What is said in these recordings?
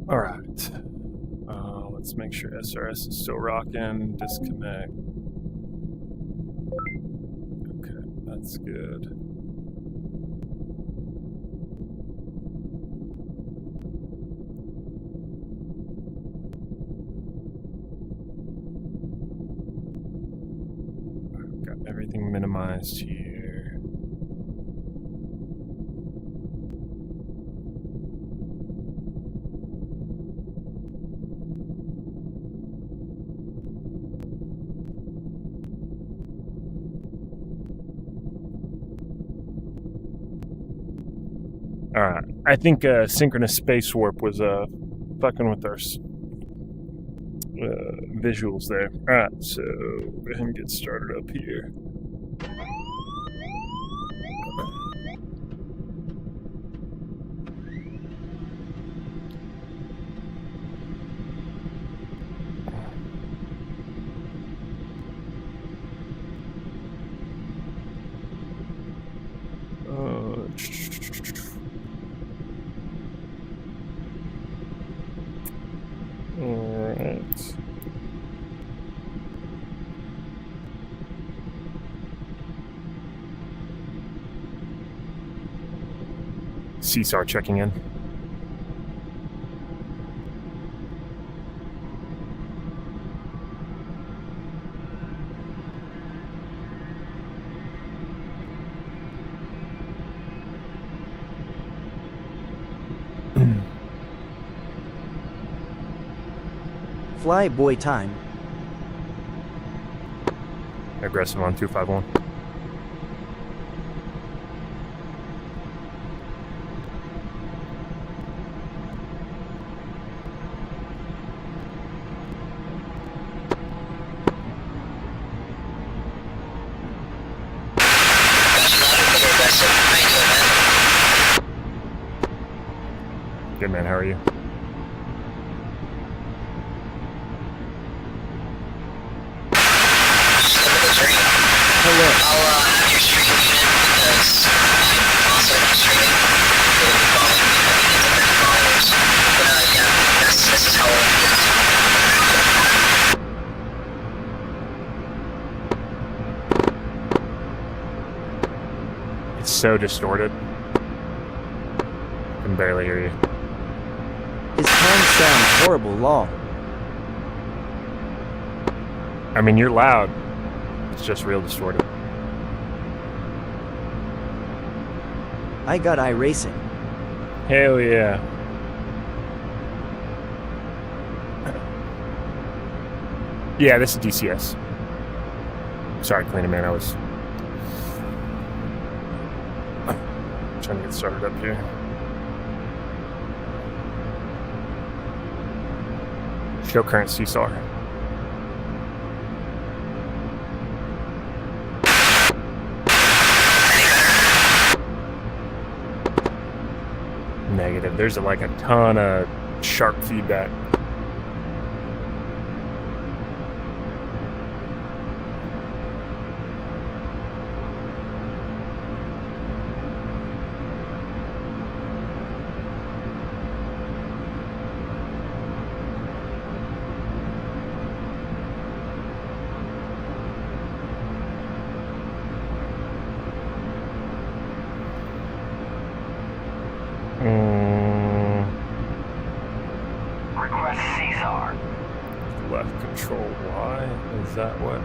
All right. Let's make sure SRS is still rocking. Disconnect. Okay, that's good. Got everything minimized here. All right. I think synchronous space warp was fucking with our visuals there. All right, so go ahead and get started up here. All right. CSAR checking in. Fly boy time. Aggressive on 251. Good man, how are you? Hello. I'll have your stream muted because I'm also streaming. So we'll be calling different followers. But yeah, this is how it is. It's so distorted. I can barely hear you. His tones sound horrible, lol. I mean, you're loud. It's just real distorted. I got iRacing. Hell yeah. Yeah, this is DCS. Sorry, Cleaner Man, I was trying to get started up here. Show current CSAR. Negative. There's like a ton of sharp feedback. Request CSAR. Left control Y. Is that what?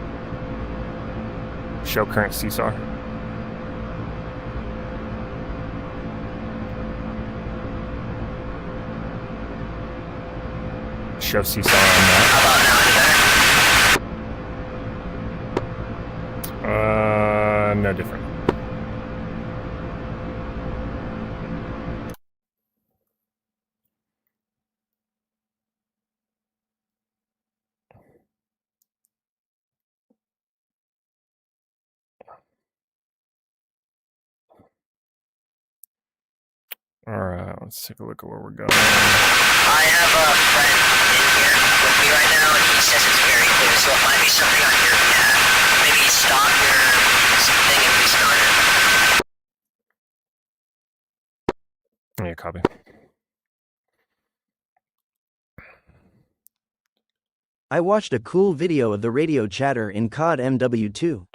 Show current CSAR. Show CSAR on that. No different. All right, let's take a look at where we're going. I have a friend in here with me right now, and he says it's very clear, so it might be something on your behalf. Maybe stop your thing and restart it. Yeah, copy. I watched a cool video of the radio chatter in COD MW2.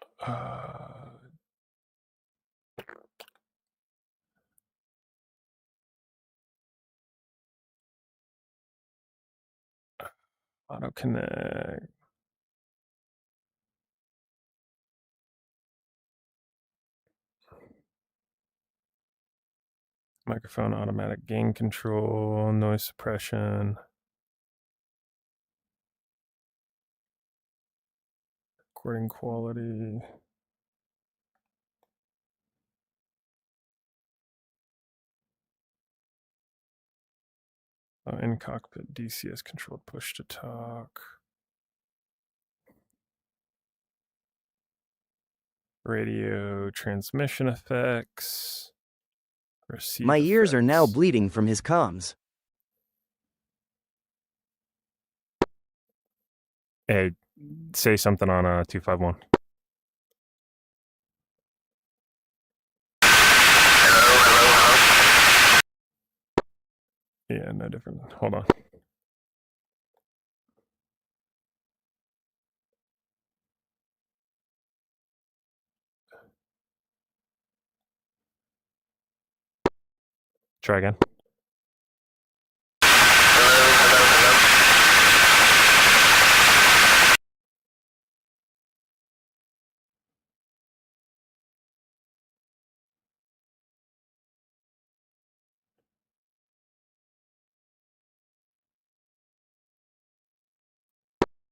Auto connect. Microphone automatic gain control, noise suppression. Recording quality. In cockpit DCS controlled push to talk. Radio transmission effects. Receive My ears are now effects. bleeding from his comms. Hey, say something on 251. Yeah, no different. Hold on. Try again.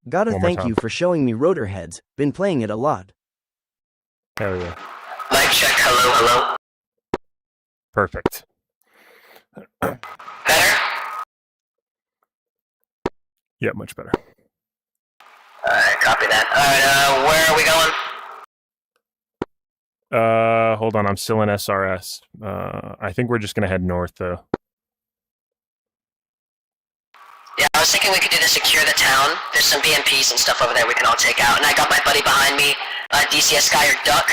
Gotta One more thank time. you for showing me Rotor Heads. Been playing it a lot. Hell yeah. Mic check, hello. Perfect. Better? Yeah, much better. Alright, copy that. Alright, where are we going? Hold on. I'm still in SRS. I think we're just gonna head north though. Yeah, I was thinking we could do the secure the town. There's some BMPs and stuff over there we can all take out. And I got my buddy behind me, DCS guy or Duck.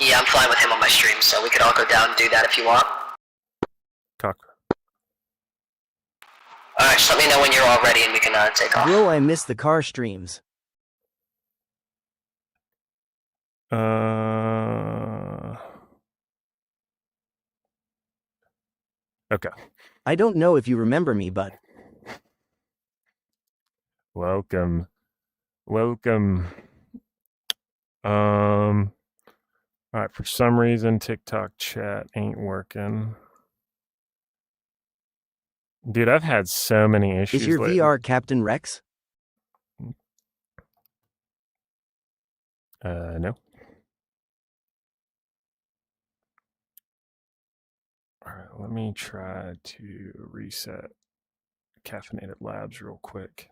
I'm flying with him on my stream, so we could all go down and do that if you want. Cock. Alright, just let me know when you're all ready and we can take off. Bro, I miss the car streams. Okay. I don't know if you remember me, but Welcome. Alright, for some reason TikTok chat ain't working. Dude, I've had so many issues is your lately. VR Captain Rex? No. Alright, let me try to reset Caffeinated Labs real quick.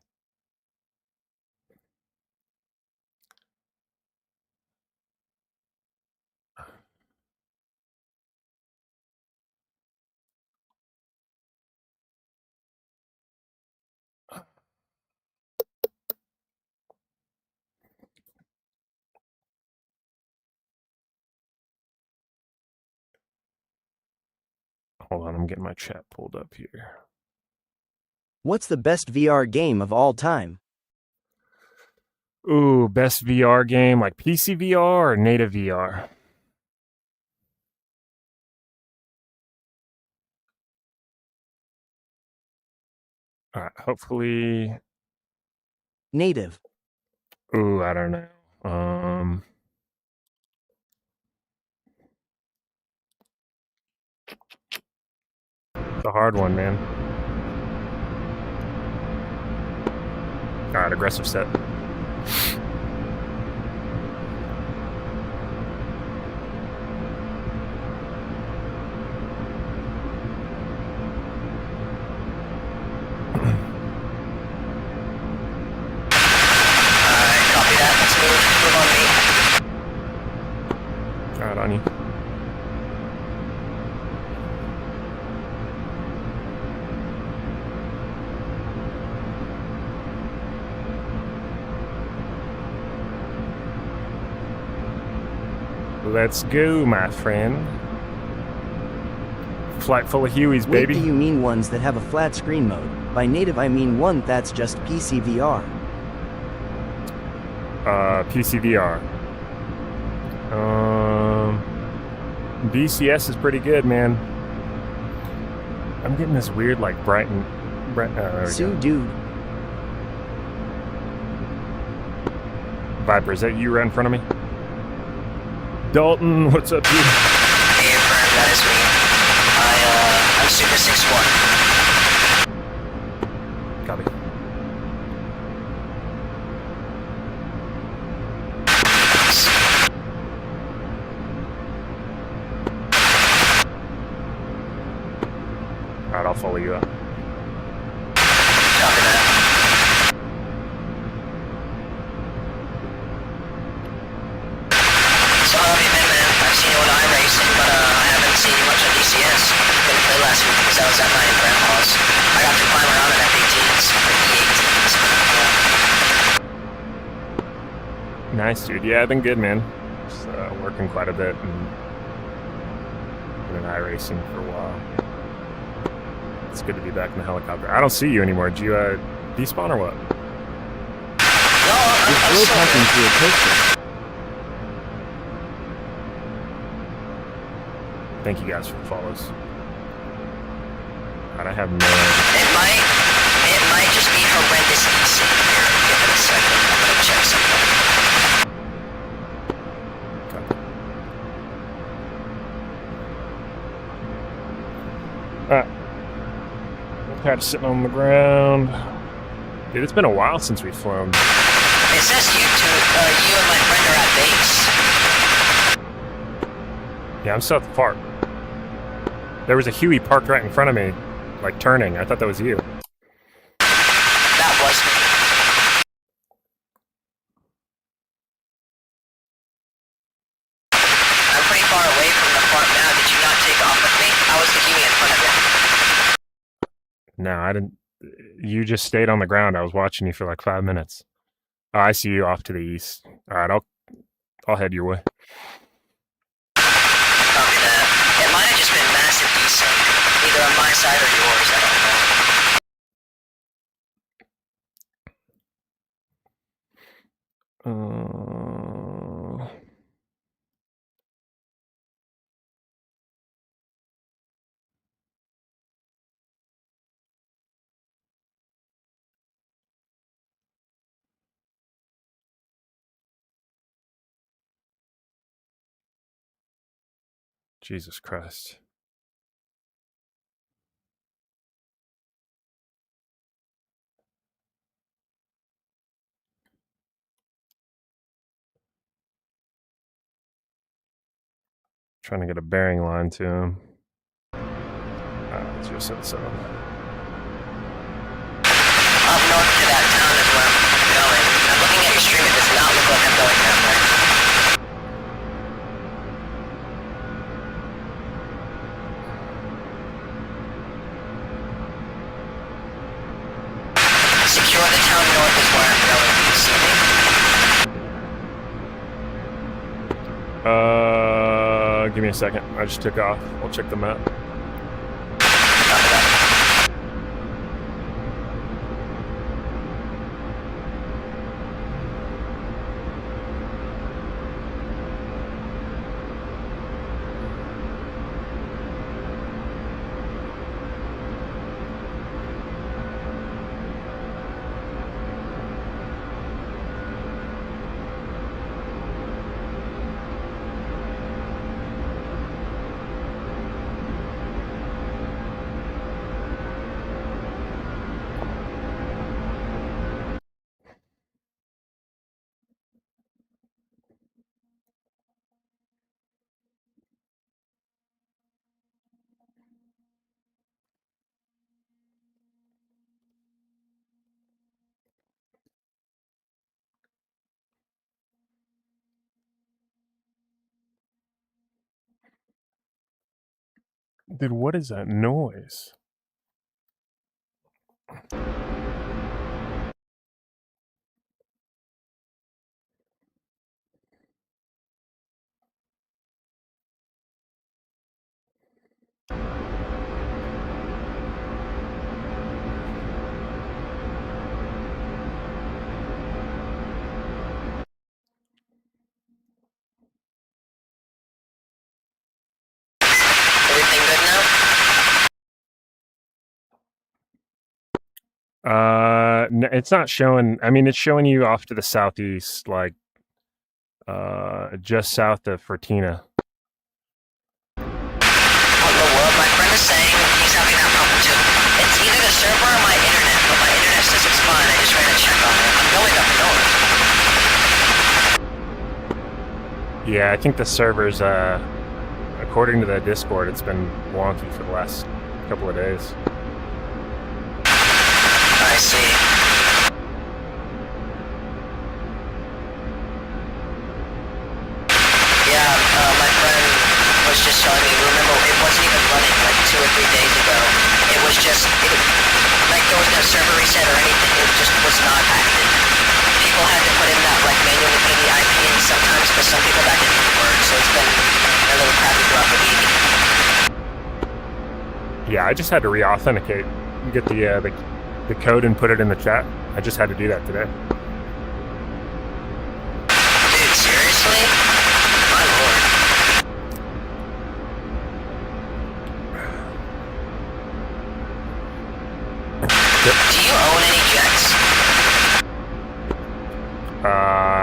Hold on, I'm getting my chat pulled up here. What's the best VR game of all time? Ooh, best VR game, like PC VR or native VR? All right, hopefully. Native. Ooh, I don't know. It's a hard one, man. All right, aggressive set. On you. Let's go, my friend. Flight full of Hueys, Wait, baby. do you mean ones that have a flat screen mode? By native I mean one that's just PC VR. PCVR. DCS is pretty good, man. I'm getting this weird, like, Sue, dude. Viper, is that you right in front of me? Dalton, what's up, dude? Hey, friend, that is me. I'm Super 6'1". Copy. Alright, I'll follow you up. Copy that. So how have you been, man? I've seen you on iRacing, but I haven't seen you much on DCS. Didn't play last week because I was at my grandpa's. I got to climb around in F-18s, or E-18s. Yeah. Nice, dude. Yeah, I've been good, man. Just working quite a bit and been iRacing for a while. It's good to be back in the helicopter. I don't see you anymore. Did you despawn or what? No, I'm We're still talking good. to a picture. Thank you guys for the follows. God, I have no It might just be horrendous DC here. Give it a second. I'm gonna check something. Alright. Kind of sitting on the ground. Dude, it's been a while since we've flown. It says you and my friend are at base. Yeah, I'm still at the park. There was a Huey parked right in front of me, like turning. I thought that was you. That was me. I'm pretty far away from the park now. Did you not take off with me? I was the Huey in front of you. No, I didn't. You just stayed on the ground. I was watching you for like 5 minutes. Oh, I see you off to the east. All right, I'll head your way. Copy that. It might have just been massive desync, either on my side or yours. I don't know. Jesus Christ. Trying to get a bearing line to him. 077. Up north to that town is where I'm going. I'm looking at your stream. It does not look like I'm going that way. Secure the town north is where I'm going. Do you see me? Give me a second. I just took off. I'll check the map. Copy that. Dude, what is that noise? It's not showing. I mean, it's showing you off to the southeast, like just south of Fortina. What the world? My friend is saying he's having that problem too. It's either the server or my internet, but my internet says it's fine. I just ran a check on it. I'm going up north. Yeah, I think the server's according to the Discord, it's been wonky for the last couple of days. I see. Yeah, my friend was just telling me, remember, it wasn't even running like 2 or 3 days ago. It was just, like there was no server reset or anything, it just was not active. People had to put in that, like, manually put the IP in sometimes, but some people that didn't work, so it's been a little crappy throughout the week. Yeah, I just had to reauthenticate, get the code and put it in the chat. I just had to do that today. Dude, seriously? My lord. Do you own any jets?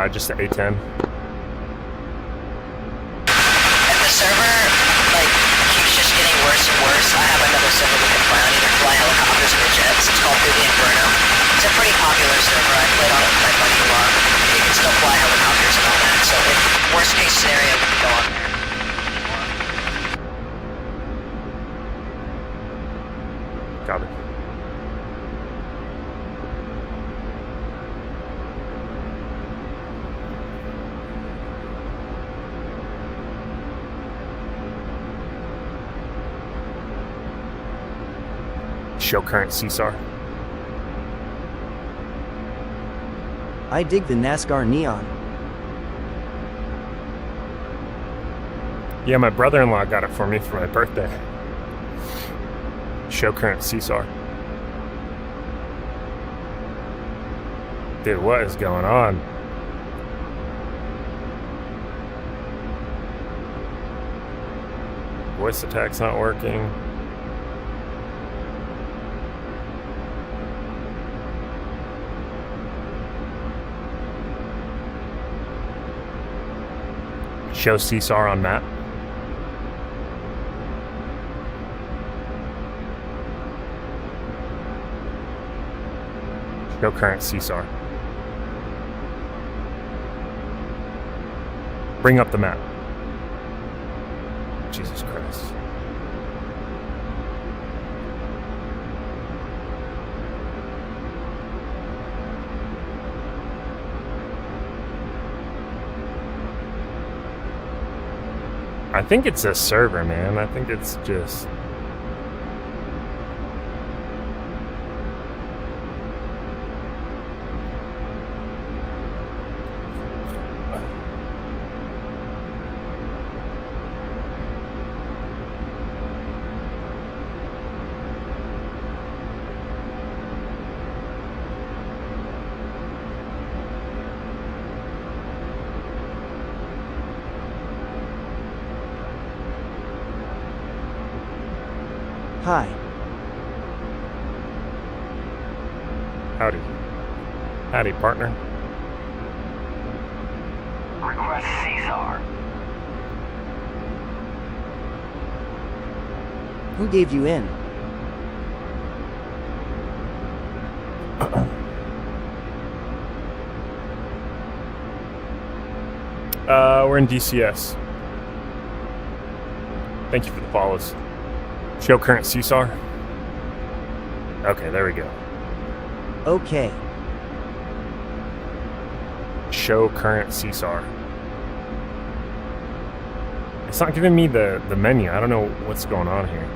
Just the A10. If the server, like, keeps just getting worse and worse, I have another server we can fly on, either fly helicopters or jets. It's called Through the Inferno. It's a pretty popular server. I played on it with my buddy a lot. You can still fly helicopters and all that, so if worst case scenario, we can go on there. Copy. Show current CSAR. I dig the NASCAR neon. Yeah, my brother-in-law got it for me for my birthday. Show current CSAR. Dude, what is going on? Voice attack's not working. Show CSAR on map. Show current CSAR. Bring up the map. Jesus Christ. I think it's a server, man. I think it's just... Hi. Howdy. Howdy, partner. Request CSAR. Who gave you in? We're in DCS. Thank you for the follows. Show current CSAR. Okay, there we go. Okay. Show current CSAR. It's not giving me the menu. I don't know what's going on here.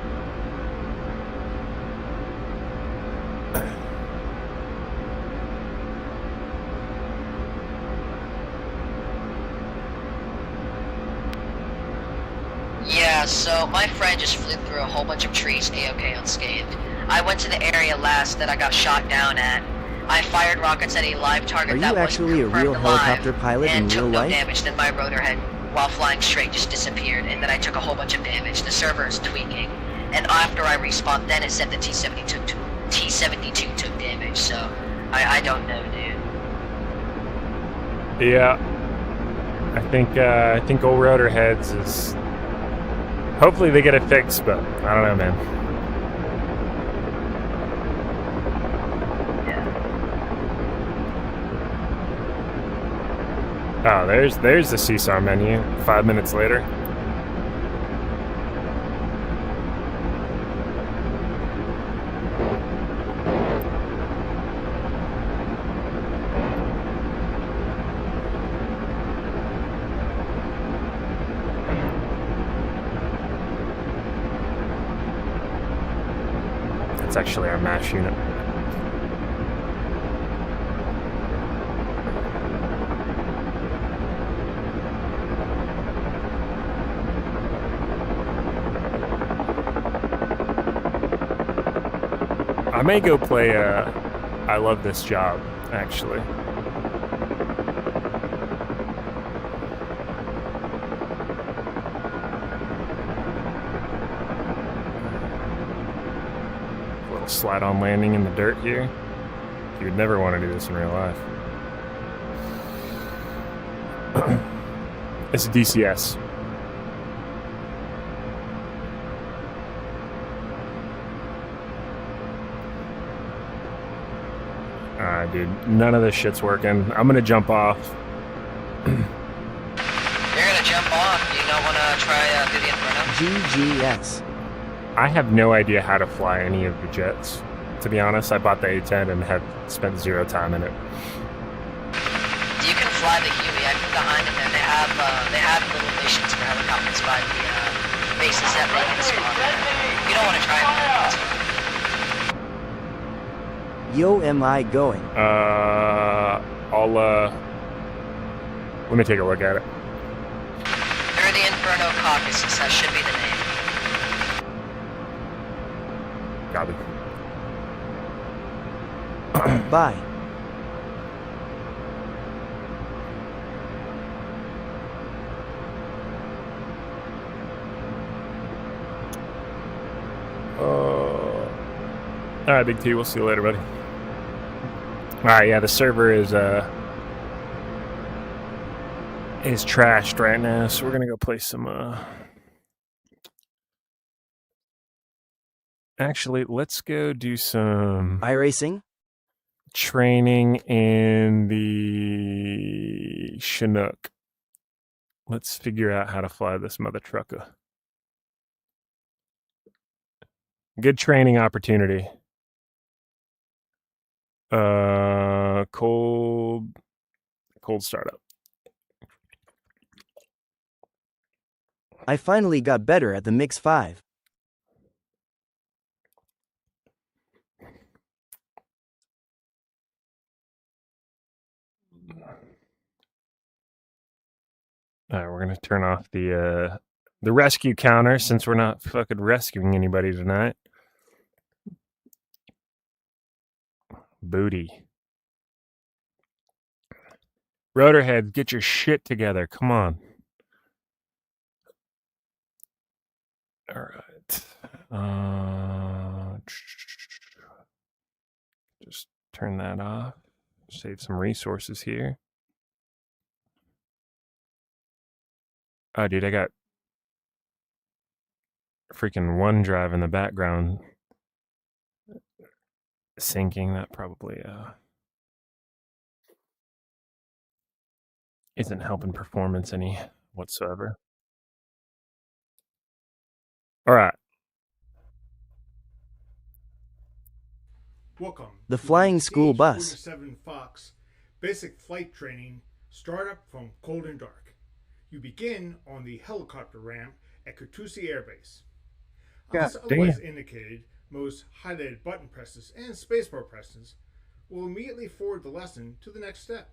Yeah, so my friend just flew through a whole bunch of trees A-OK unscathed. I went to the area last that I got shot down at. I fired rockets at a live target Are you that was actually a confirmed real alive helicopter pilot in and took real no life? damage. Then my rotor head, while flying straight, just disappeared, and then I took a whole bunch of damage. The server is tweaking, and after I respawned, then it said the T-72 T-72 took damage, so I don't know, dude. Yeah. I think old rotor heads is... Hopefully they get it fixed, but I don't know, man. Oh, there's the CSAR menu. 5 minutes later. That's actually our MASH unit. I may go play I Love This Job, actually. A little slide-on landing in the dirt here. You would never want to do this in real life. It's a DCS. Alright, dude. None of this shit's working. I'm gonna jump off. You're gonna jump off. You don't want to try do the Inferno? GGS. I have no idea how to fly any of the jets. To be honest, I bought the A-10 and have spent 0 time in it. You can fly the Huey. I put behind them, and they have little missions for helicopters by the bases that they can spawn. You don't want to try them. Yo, am I going? Let me take a look at it. They're the Inferno Caucasus. That should be the name. Copy. Bye. All right, Big T. We'll see you later, buddy. All right, yeah, the server is trashed right now, so we're gonna go play some. Actually, let's go do some iRacing? Training in the Chinook. Let's figure out how to fly this mother trucka. Good training opportunity. Cold startup. I finally got better at the Mix 5. All right, we're gonna turn off the rescue counter since we're not fucking rescuing anybody tonight. Booty. Rotorhead, get your shit together. Come on. All right. Just turn that off. Save some resources here. Oh, dude, I got freaking OneDrive in the background syncing. That probably isn't helping performance any whatsoever. All right. Welcome. The flying school bus. 47 Fox basic flight training startup from cold and dark. You begin on the helicopter ramp at Kutusi Air Base. Unless otherwise indicated, most highlighted button presses and spacebar presses will immediately forward the lesson to the next step.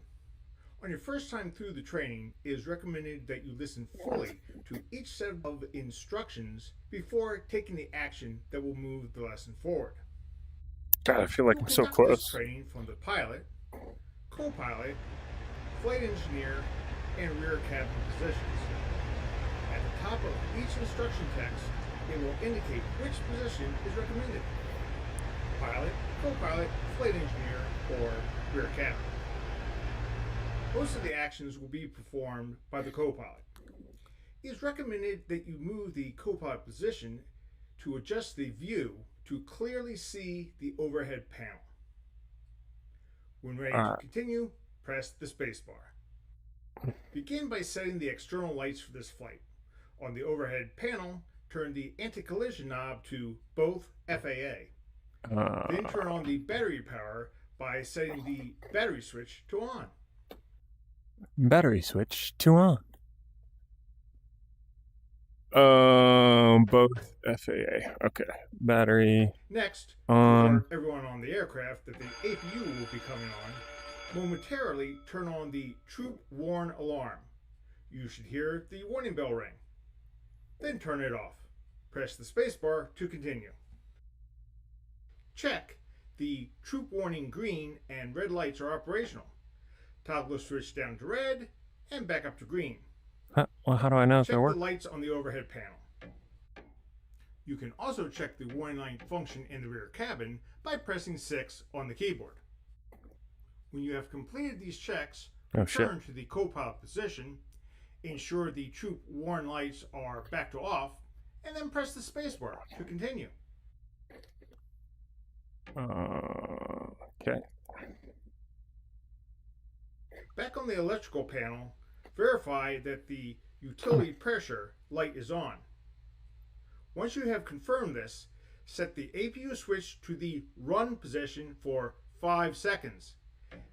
On your first time through the training, it is recommended that you listen fully to each set of instructions before taking the action that will move the lesson forward. God, I feel like I'm so close. Training from the pilot, co-pilot, flight engineer, and rear cabin positions. At the top of each instruction text, it will indicate which position is recommended. pilot, co-pilot, flight engineer, or rear captain. Most of the actions will be performed by the co-pilot. It is recommended that you move the co-pilot position to adjust the view to clearly see the overhead panel. When ready to continue, press the spacebar. Begin by setting the external lights for this flight. On the overhead panel, turn the anti-collision knob to both FAA. Then turn on the battery power by setting the battery switch to on. Battery switch to on. Both FAA. Okay. Battery. Next, on. alert everyone on the aircraft that the APU will be coming on. Momentarily turn on the troop warn alarm. You should hear the warning bell ring. Then turn it off. Press the spacebar to continue. Check. The troop warning green and red lights are operational. Toggle the switch down to red and back up to green. Well, how do I know if Check they work? the lights on the overhead panel. You can also check the warning light function in the rear cabin by pressing 6 on the keyboard. When you have completed these checks, return to the co-pilot position, ensure the troop warn lights are back to off, and then press the spacebar to continue. Okay. Back on the electrical panel, verify that the utility pressure light is on. Once you have confirmed this, set the APU switch to the run position for 5 seconds,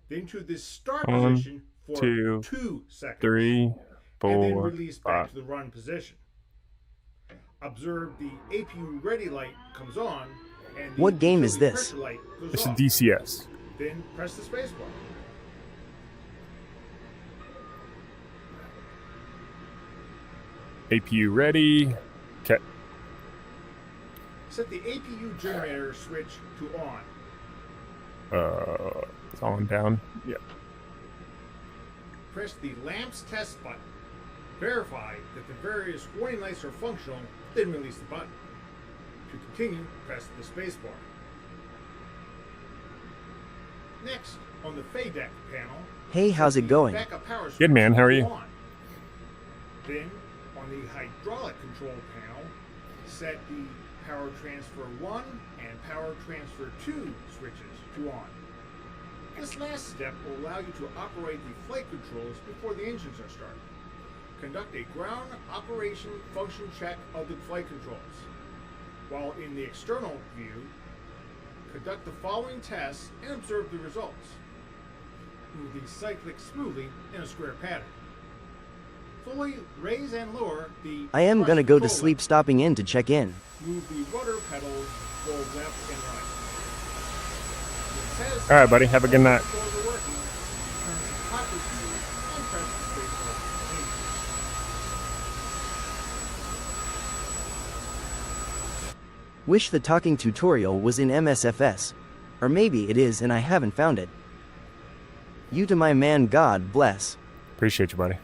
then to the start position for 2 seconds, 3, 4, and then release back 5. to the run position. Observe the APU ready light comes on, and the What game is utility this? pressure light goes It's a off. DCS. Then press the spacebar. APU ready. Okay. Set the APU generator switch to on. It's on down. Yep. Press the lamps test button. Verify that the various warning lights are functional, then release the button. To continue, press the spacebar. Next, on the FADEC panel, Hey, how's it going? backup power switch Good, man. How are you? on. Then, on the hydraulic control panel, set the power transfer 1 and power transfer 2 switches to on. This last step will allow you to operate the flight controls before the engines are started. Conduct a ground operation function check of the flight controls. While in the external view, conduct the following tests and observe the results. Move the cyclic smoothly in a square pattern. Fully raise and lower the I am thrust gonna go to control sleep lever. stopping in to check in. Move the rudder pedals both left and right. All right, buddy. Have a good night. Turn the cockpit view and press the spacebar to continue. Wish the talking tutorial was in MSFS. Or maybe it is and I haven't found it. You to my man, God bless. Appreciate you, buddy.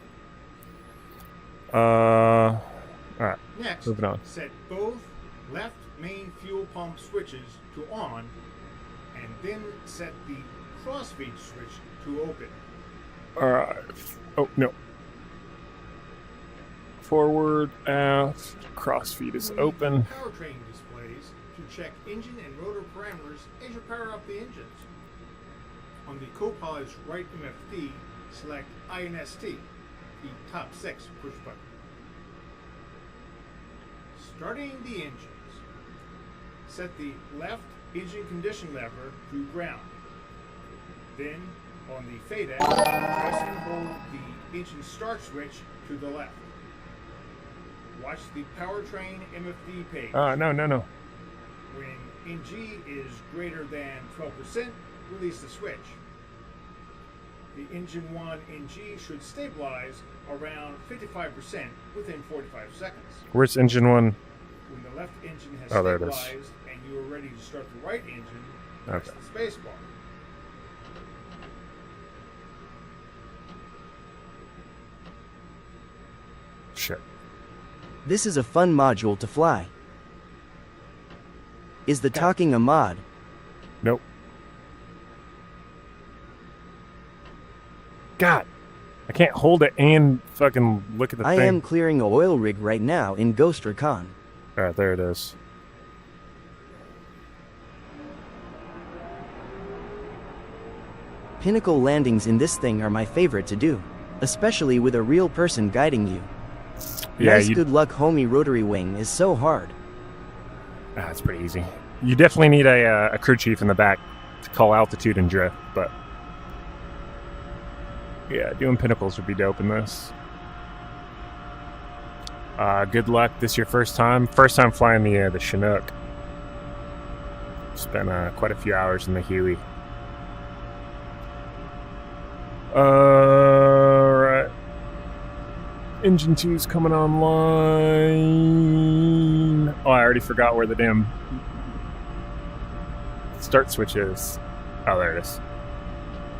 All right. Next, Moving on. set both left main fuel pump switches to on, and then set the crossfeed switch to open. All right. Oh, no. Forward, aft, crossfeed is open. Powertrain displays to check engine and rotor parameters as you power up the engines. On the co-pilot's right MFD, select INST, the top 6 push button. Starting the engines, set the left engine condition lever to ground. Then, on the FADEC, press and hold the engine start switch to the left. Watch the powertrain MFD page. No. When NG is greater than 12%, release the switch. The engine 1 NG should stabilize around 55% within 45 seconds. Where's engine 1? When the left engine has Oh, there it is. stabilized and you are ready to start the right engine, press Okay. the space bar. Shit. This is a fun module to fly. Is the talking a mod? Nope. God. I can't hold it and fucking look at the I thing. am clearing a oil rig right now in Ghost Recon. Alright, there it is. Pinnacle landings in this thing are my favorite to do, especially with a real person guiding you. Yeah, Nice good luck homie, rotary wing is so hard. It's pretty easy. You definitely need a crew chief in the back to call altitude and drift, but yeah, doing pinnacles would be dope in this. Good luck. This is your first time? First time flying the Chinook. Spent quite a few hours in the Huey. Right. Engine 2's coming online. Oh, I already forgot where the damn start switch is. Oh, there it is.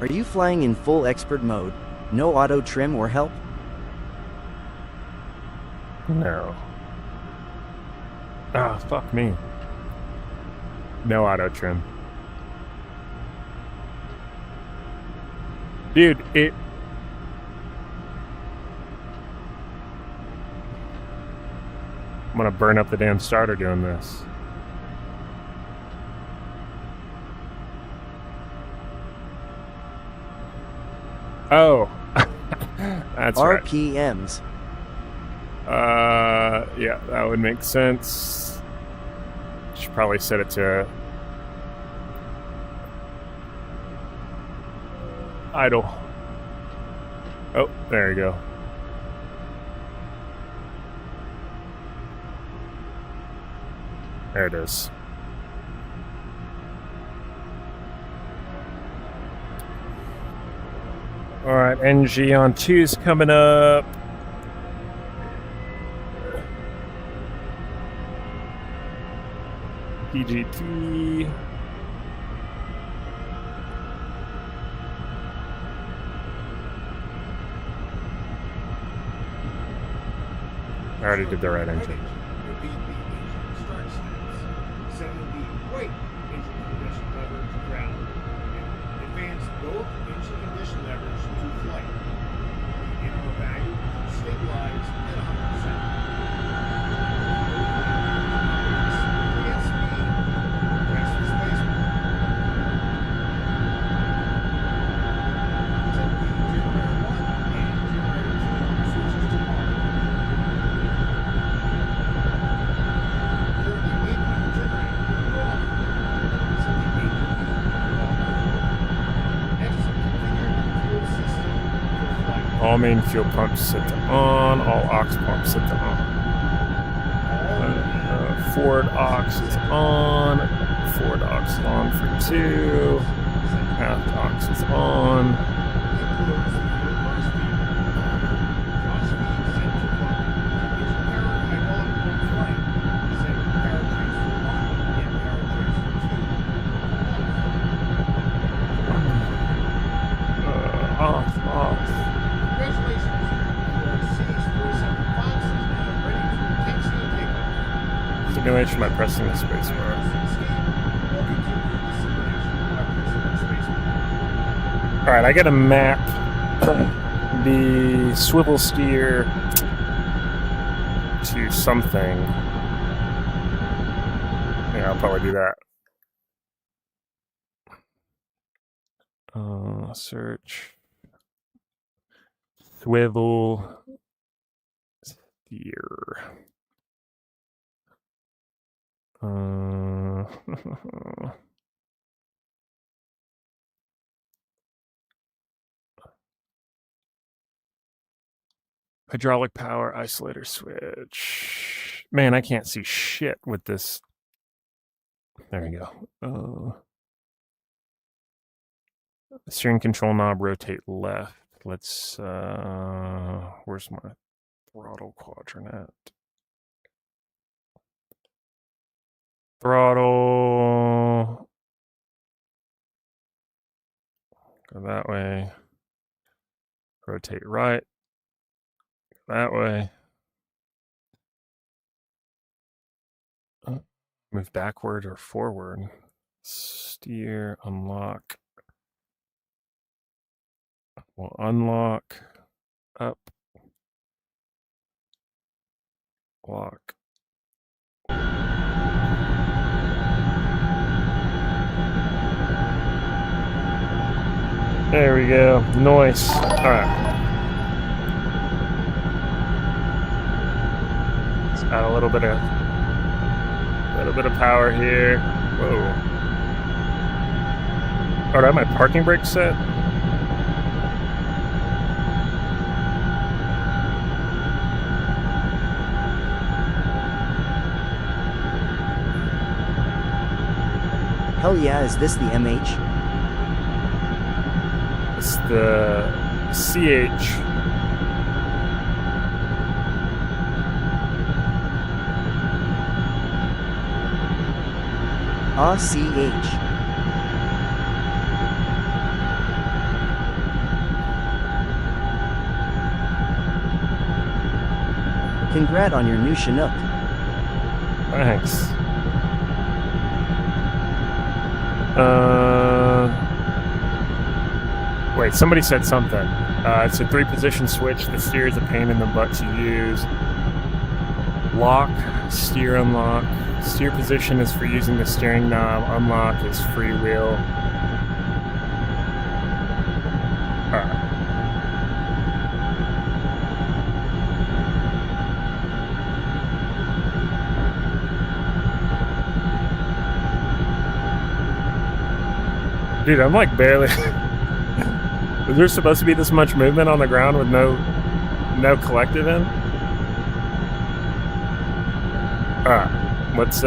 Are you flying in full expert mode? No auto trim or help? No. Ah, fuck me. No auto trim. Dude, I'm gonna burn up the damn starter doing this. Oh. That's RPMs. Right. Yeah, that would make sense. Should probably set it to idle. Oh, there you go. There it is. All right, NG on 2's coming up. PGT. I already did the right engine. Repeat the engine start steps. Setting the right engine condition lever to ground. And advance both engine condition levers to flight. The interval value stabilize at 100%. All main fuel pumps set to on. All aux pumps set to on. Forward aux is on. Forward aux is on for 2. Aft aux is on. Simulation by pressing the space bar. Alright, I gotta map the swivel steer to something. Yeah, I'll probably do that. Search. Swivel steer. Hydraulic power isolator switch. Man, I can't see shit with this. There we go. Steering control knob, rotate left. Let's, where's my throttle quadrant? Throttle. Go that way. Rotate right. Go that way. Move backward or forward. Steer, unlock. We'll unlock, up, lock. There we go. Nice. All right. Let's add a little bit of power here. Whoa. Oh, do I have my parking brake set? Hell yeah, is this the MH? It's the CH. CH. Congrats on your new Chinook. Thanks. Wait, somebody said something. It's a 3-position switch. The steer is a pain in the butt to use. Lock, steer, unlock. Steer position is for using the steering knob. Unlock is freewheel. Alright. Dude, I'm like barely... Is there supposed to be this much movement on the ground with no collective in? Alright, let's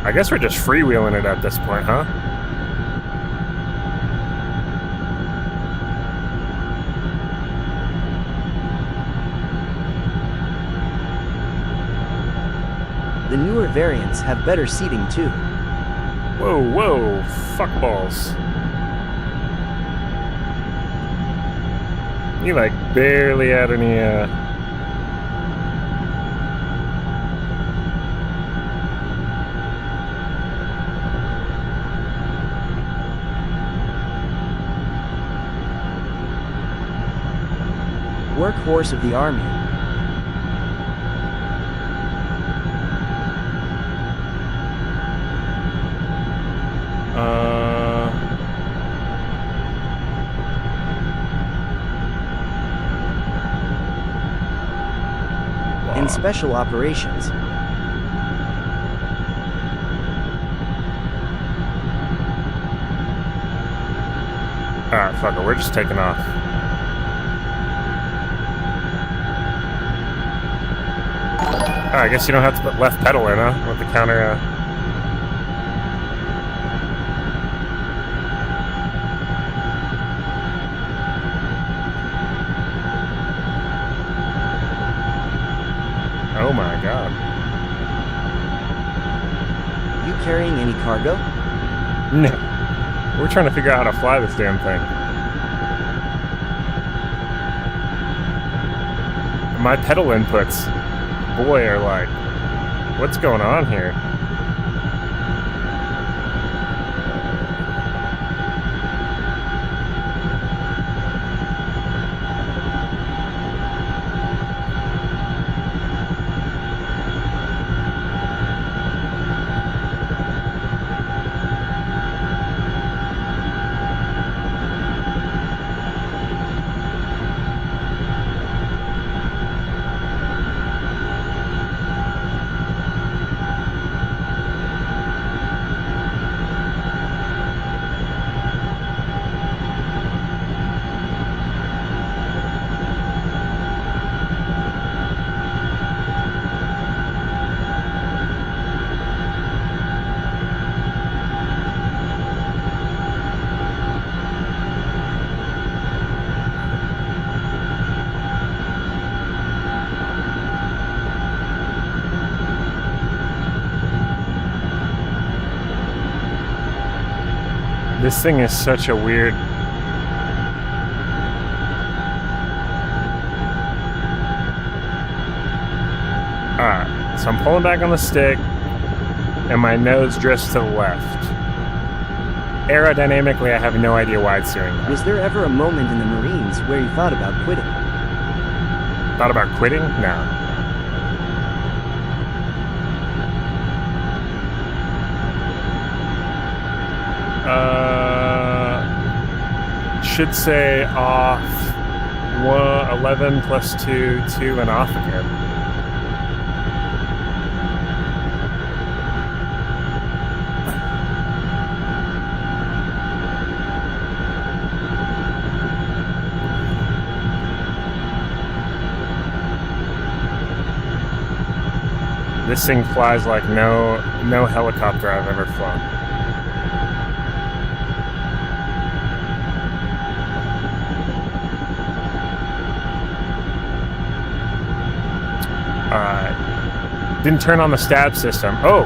I guess we're just freewheeling it at this point, huh? The newer variants have better seating too. Whoa, fuck balls. You like barely had any Workhorse of the Army. In special operations. Alright, fuck it, we're just taking off. I guess you don't have to put left pedal in, huh? With the counter, Oh my god. You carrying any cargo? No. We're trying to figure out how to fly this damn thing. My pedal inputs, boy, are like, what's going on here? This thing is such a weird... So I'm pulling back on the stick, and my nose drifts to the left. Aerodynamically, I have no idea why it's doing that. Was there ever a moment in the Marines where you thought about quitting? Thought about quitting? No. Should say off 11 plus 2, 2, and off again. This thing flies like no helicopter I've ever flown. Didn't turn on the stab system. Oh!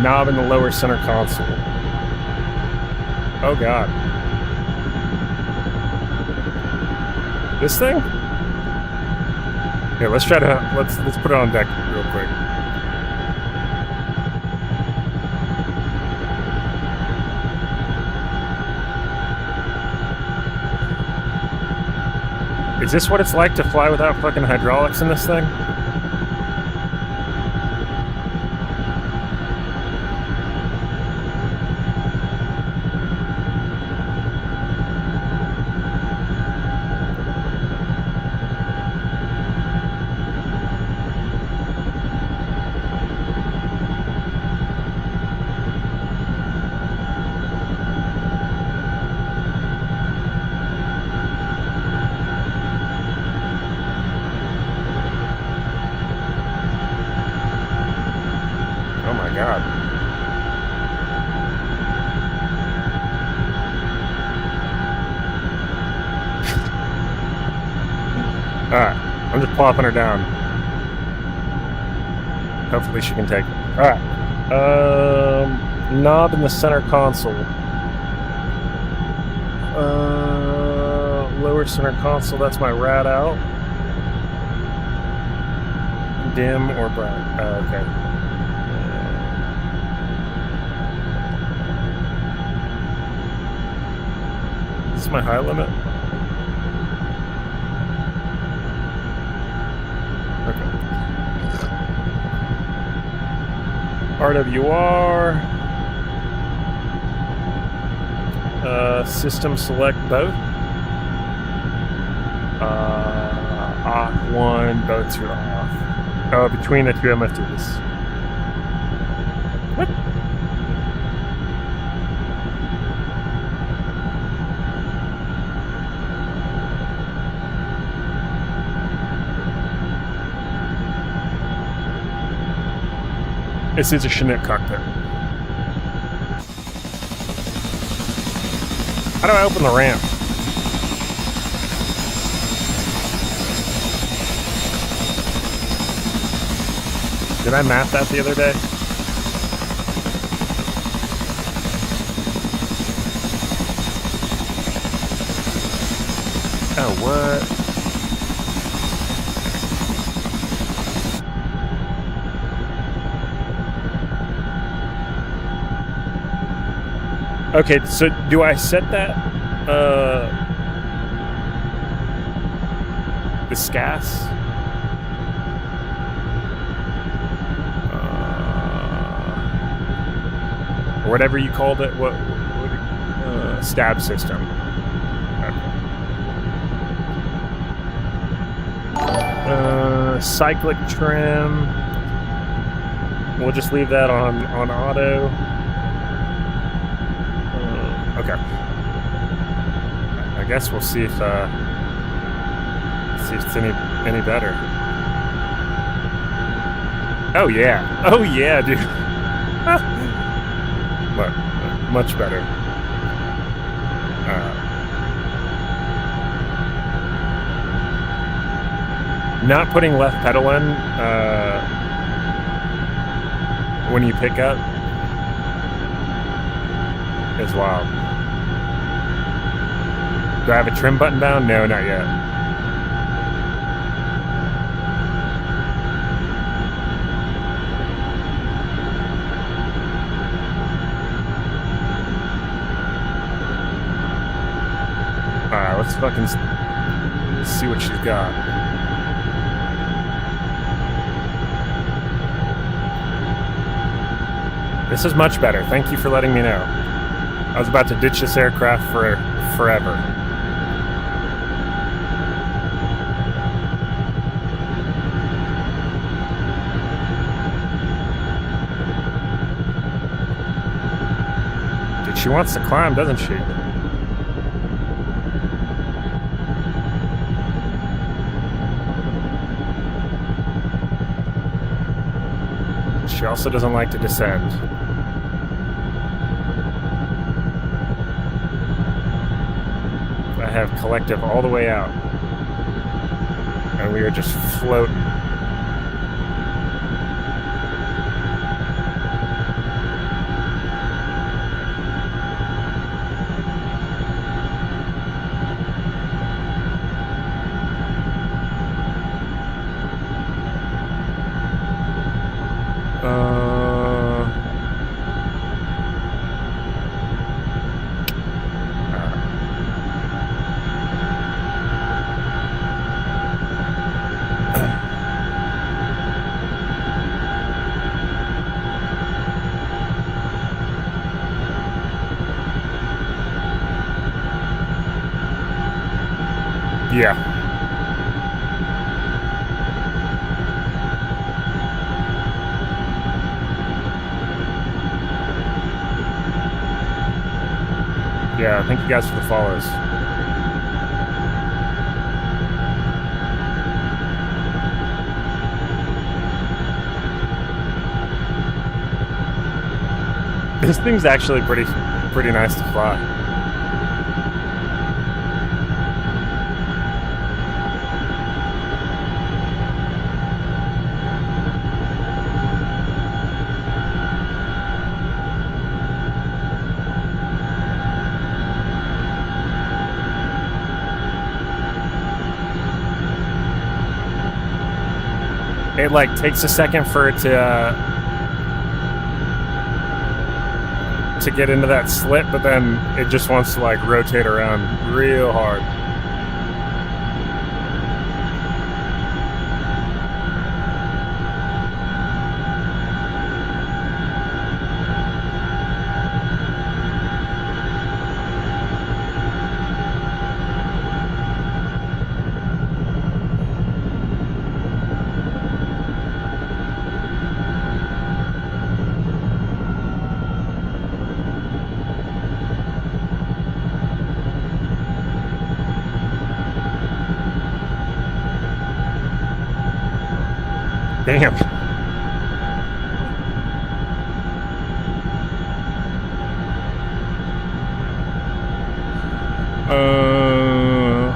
Knob in the lower center console. Oh god. This thing? Here, let's try to let's put it on deck real quick. Is this what it's like to fly without fucking hydraulics in this thing? God. Alright, I'm just plopping her down. Hopefully she can take it. Alright. Knob in the center console. Lower center console, that's my rad out. Dim or bright. Okay. This is my high limit. Okay. RWR. System select both. Off 1, both are off. Oh, between the two MFTs. What? This is a Chinook cockpit. How do I open the ramp? Did I map that the other day? Oh, what? Okay, so do I set that, the SCAS? Or whatever you called it, what stab system. Okay. Cyclic trim. We'll just leave that on auto. Okay. I guess we'll see if it's any better. Oh yeah. Oh yeah, dude. Much better. Not putting left pedal in when you pick up is wild. Do I have a trim button down? No, not yet. Let's fucking see what she's got. This is much better. Thank you for letting me know. I was about to ditch this aircraft for forever. Dude, she wants to climb, doesn't she? She also doesn't like to descend. I have collective all the way out. And we are just floating. Yeah. Yeah, thank you guys for the follows. This thing's actually pretty nice to fly. It like takes a second for it to get into that slit, but then it just wants to like rotate around real hard. Damn.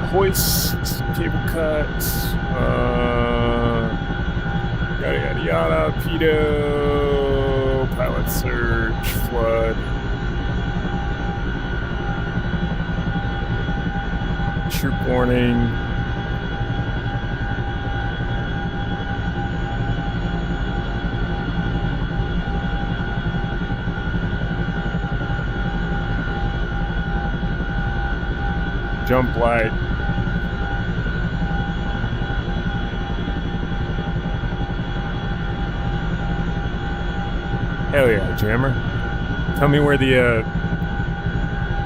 Hoist, cable cuts, yada yada yada, pedo, pilot search, flood, troop warning. Jump light. Hell yeah, Jammer. Tell me where the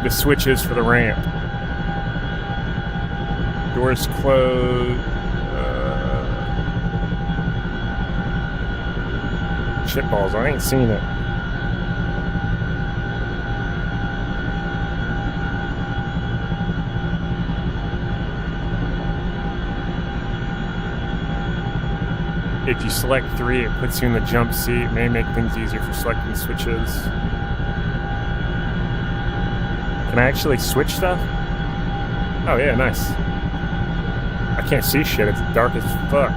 switch is for the ramp. Doors closed. Shitballs, I ain't seen it. If you select 3, it puts you in the jump seat. It may make things easier for selecting switches. Can I actually switch stuff? Oh yeah, nice. I can't see shit, it's dark as fuck.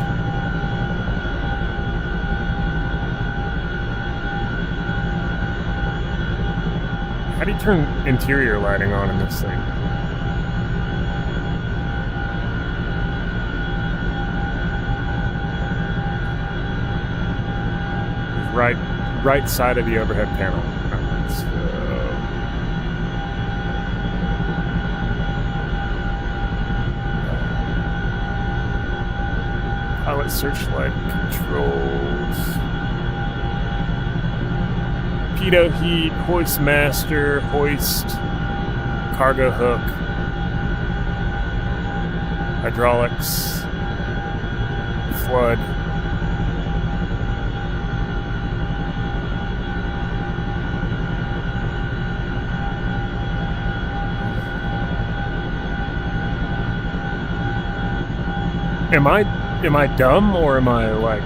How do you turn interior lighting on in this thing? Right side of the overhead panel. So Pilot searchlight controls. Pitot heat, hoist master, hoist, cargo hook, hydraulics, flood. Am I dumb or am I like?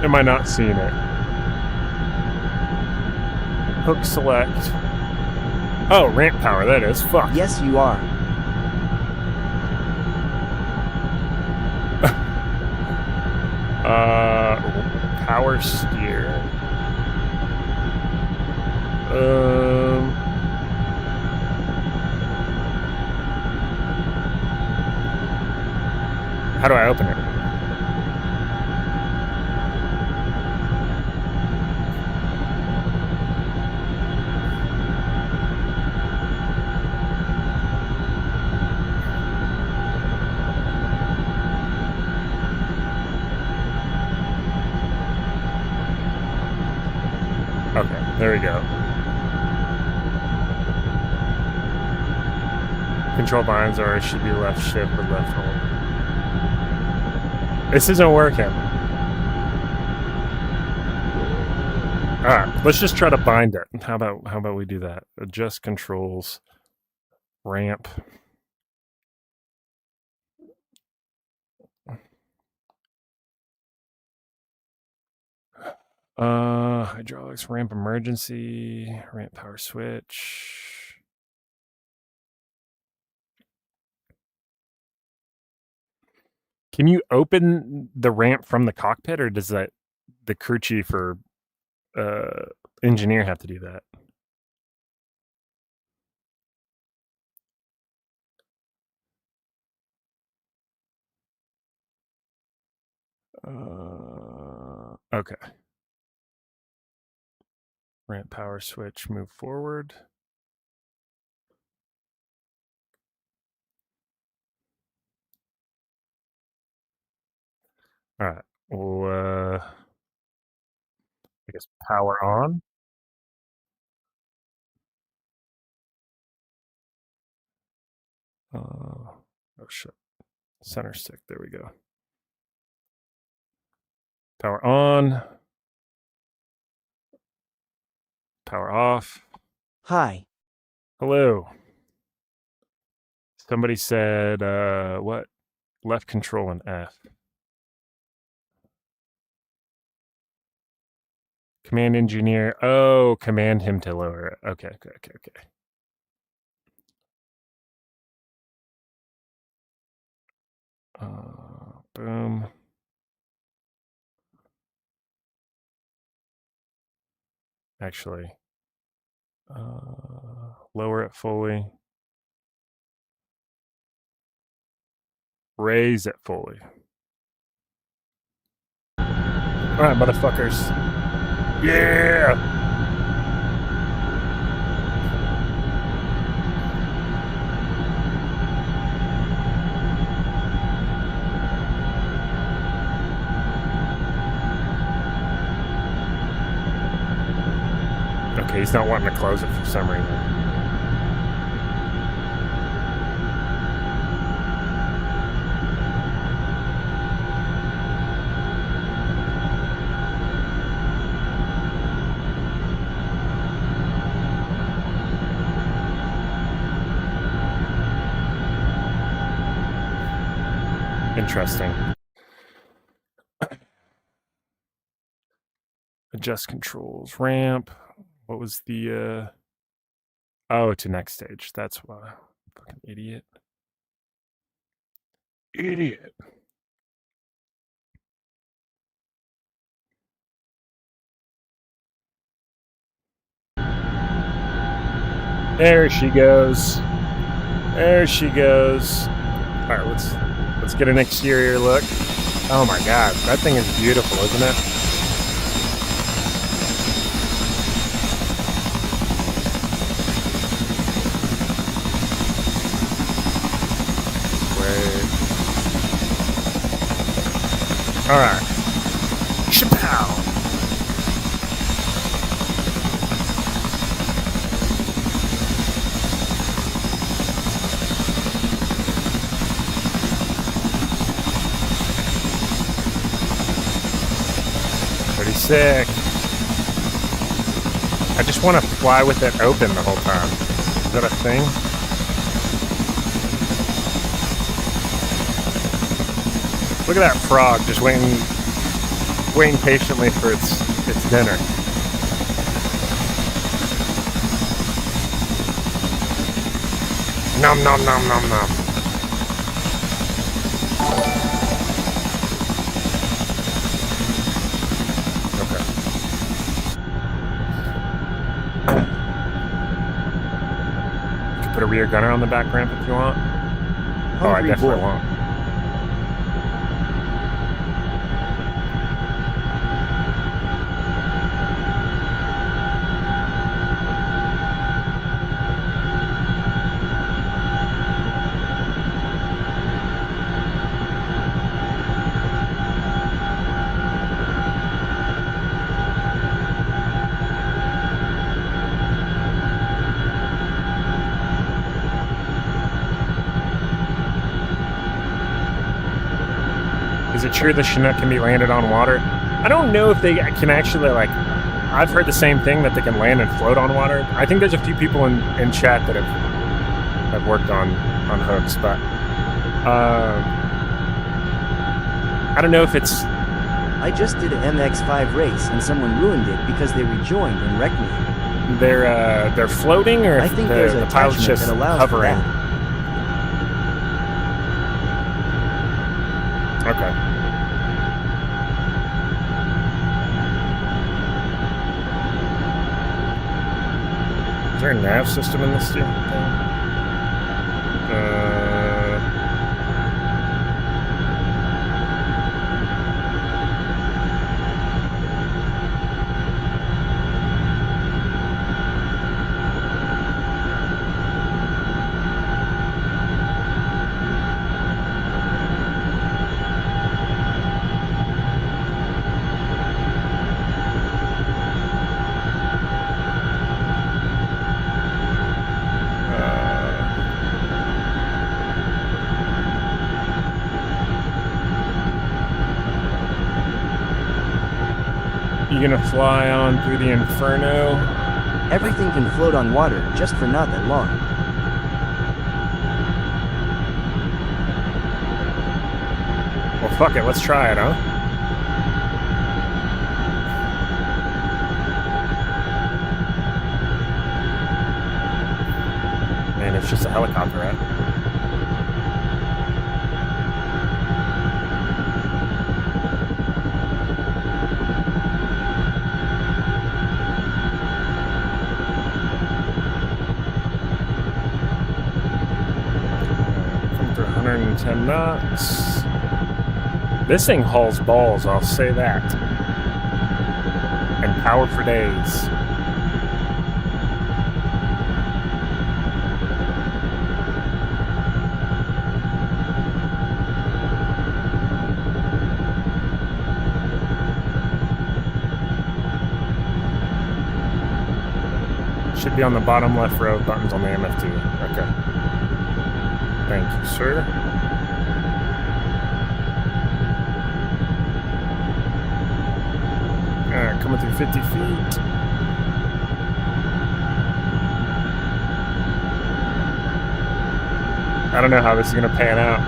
Am I not seeing it? Hook select. Oh, ramp power, that is. Fuck. Yes, you are. Power steer. How do I open it? Okay, there we go. Control binds are should be left shift with left hold. This isn't working. Alright, let's just try to bind it. How about we do that? Adjust controls. Ramp. Hydraulics, ramp emergency, ramp power switch. Can you open the ramp from the cockpit, or does the crew chief or engineer have to do that? Okay. Ramp power switch, move forward. All right. Well, I guess power on. Oh shit. Center stick. There we go. Power on. Power off. Hi. Hello. Somebody said, what? Left control and F. Command engineer. Oh, command him to lower it. Okay. Boom. Actually, lower it fully. Raise it fully. All right, motherfuckers. Yeah! Okay, he's not wanting to close it for some reason. Interesting. Adjust controls. Ramp. What was the oh, to next stage. That's why. Fucking idiot. Idiot. There she goes. There she goes. All right, let's get an exterior look. Oh my god, that thing is beautiful, isn't it? Alright. Chapow! Pretty sick. I just want to fly with it open the whole time. Is that a thing? Look at that frog just waiting patiently for its dinner. Nom nom nom nom nom. Okay. You can put a rear gunner on the back ramp if you want. Oh, I definitely won't. Is it true the Chinook can be landed on water? I don't know if they can actually, like, I've heard the same thing, that they can land and float on water. I think there's a few people in chat that have worked on hooks, but I don't know if it's... I just did an MX-5 race and someone ruined it because they rejoined and wrecked me. They're floating, or I think the, there's the an pilot's attachment just that allows for hovering? that. Okay. Is there a nav system in this thing? You gonna fly on through the inferno? Everything can float on water, just for not that long. Well, fuck it, let's try it, huh? Man, it's just a helicopter, right? Come through 110 knots. This thing hauls balls, I'll say that. And power for days. Should be on the bottom left row, buttons on the MFT. Okay. Thank you, sir. Alright, coming through 50 feet. I don't know how this is going to pan out.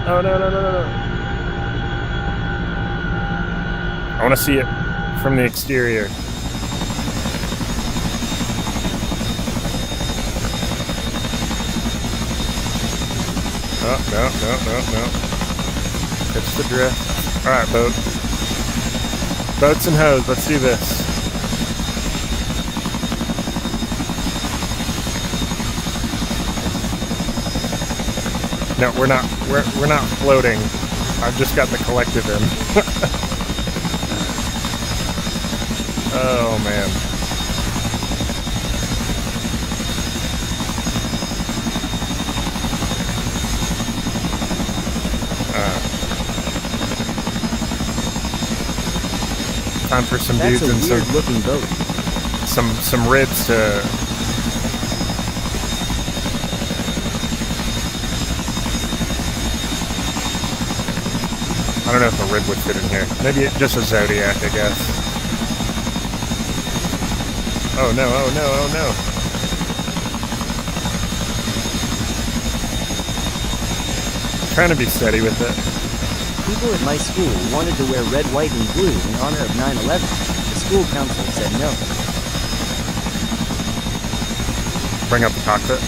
Oh, no, no, no, no, no. I want to see it from the exterior. Oh, no, no, no, no. Catch the drift. Alright, boat. Boats and hose, let's do this. No, we're not floating. I've just got the collective in. Oh man. Time for some That's dudes a and weird-looking boat. some ribs to. I don't know if a rib would fit in here. Maybe just a Zodiac, I guess. Oh no! Oh no! Oh no! Trying to be steady with it. People at my school wanted to wear red, white, and blue in honor of 9/11. The school council said no. Bring up the cockpit.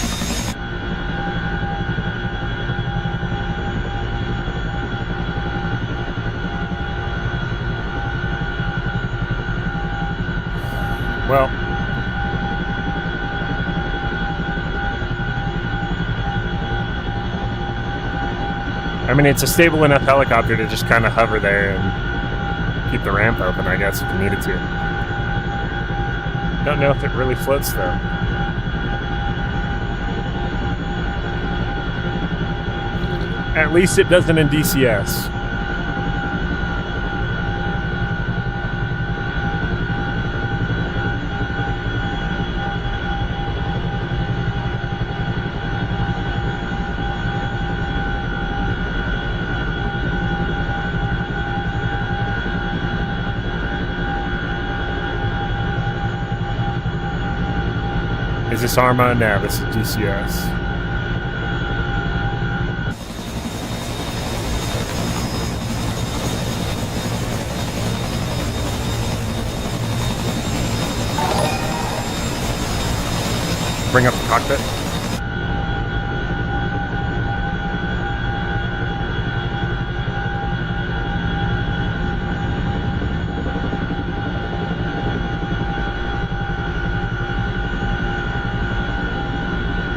Well, I mean, it's a stable enough helicopter to just kind of hover there and keep the ramp open, I guess, if you needed to. Don't know if it really floats, though. At least it doesn't in DCS. Is this Arma? No, this is DCS. Bring up the cockpit.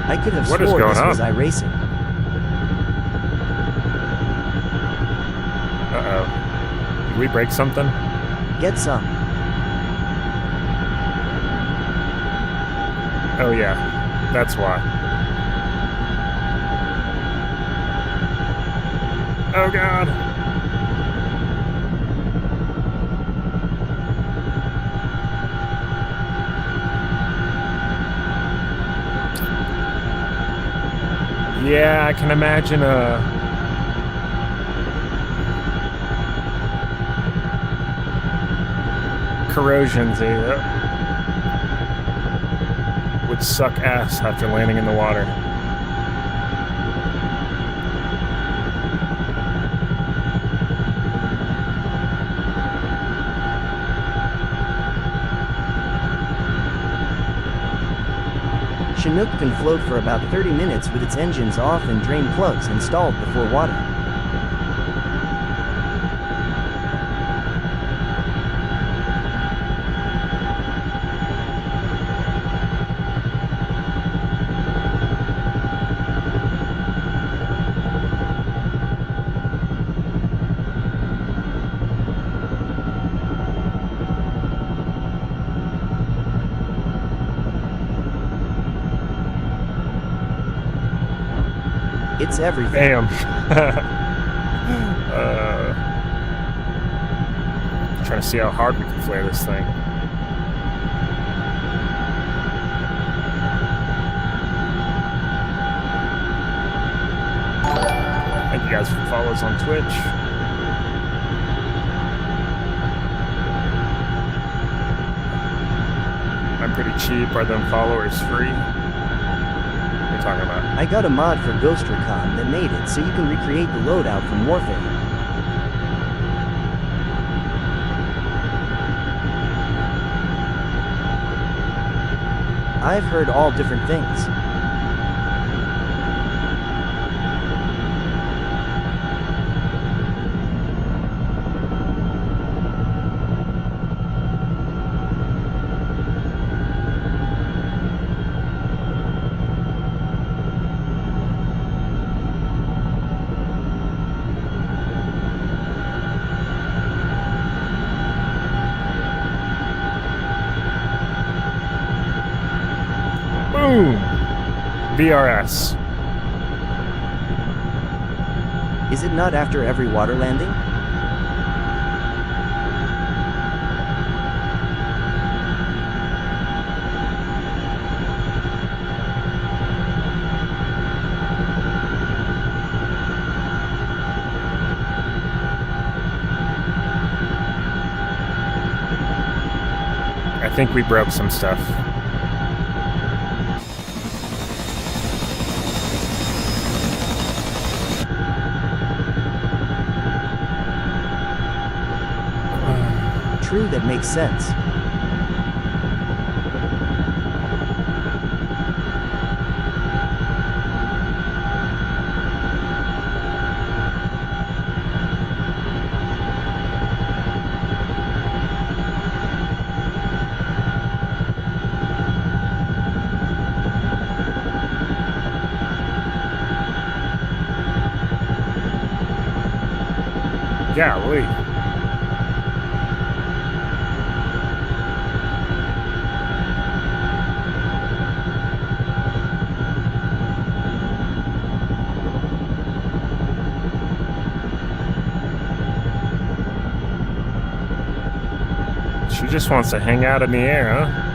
I could have What is swore going this on? was iRacing. Uh-oh. Did we break something? Get some. Oh yeah, that's why. Oh god. Yeah, I can imagine corrosions would suck ass after landing in the water. Chinook can float for about 30 minutes with its engines off and drain plugs installed before water. It's everything. Damn. Trying to see how hard we can flare this thing. Thank you guys for follows on Twitch. I'm pretty cheap. Are them followers free? What are you talking about? I got a mod for Ghost Recon that made it so you can recreate the loadout from Warfare. I've heard all different things. Boom! VRS. Is it not after every water landing? think we broke some stuff. True, that makes sense. Golly. She just wants to hang out in the air, huh?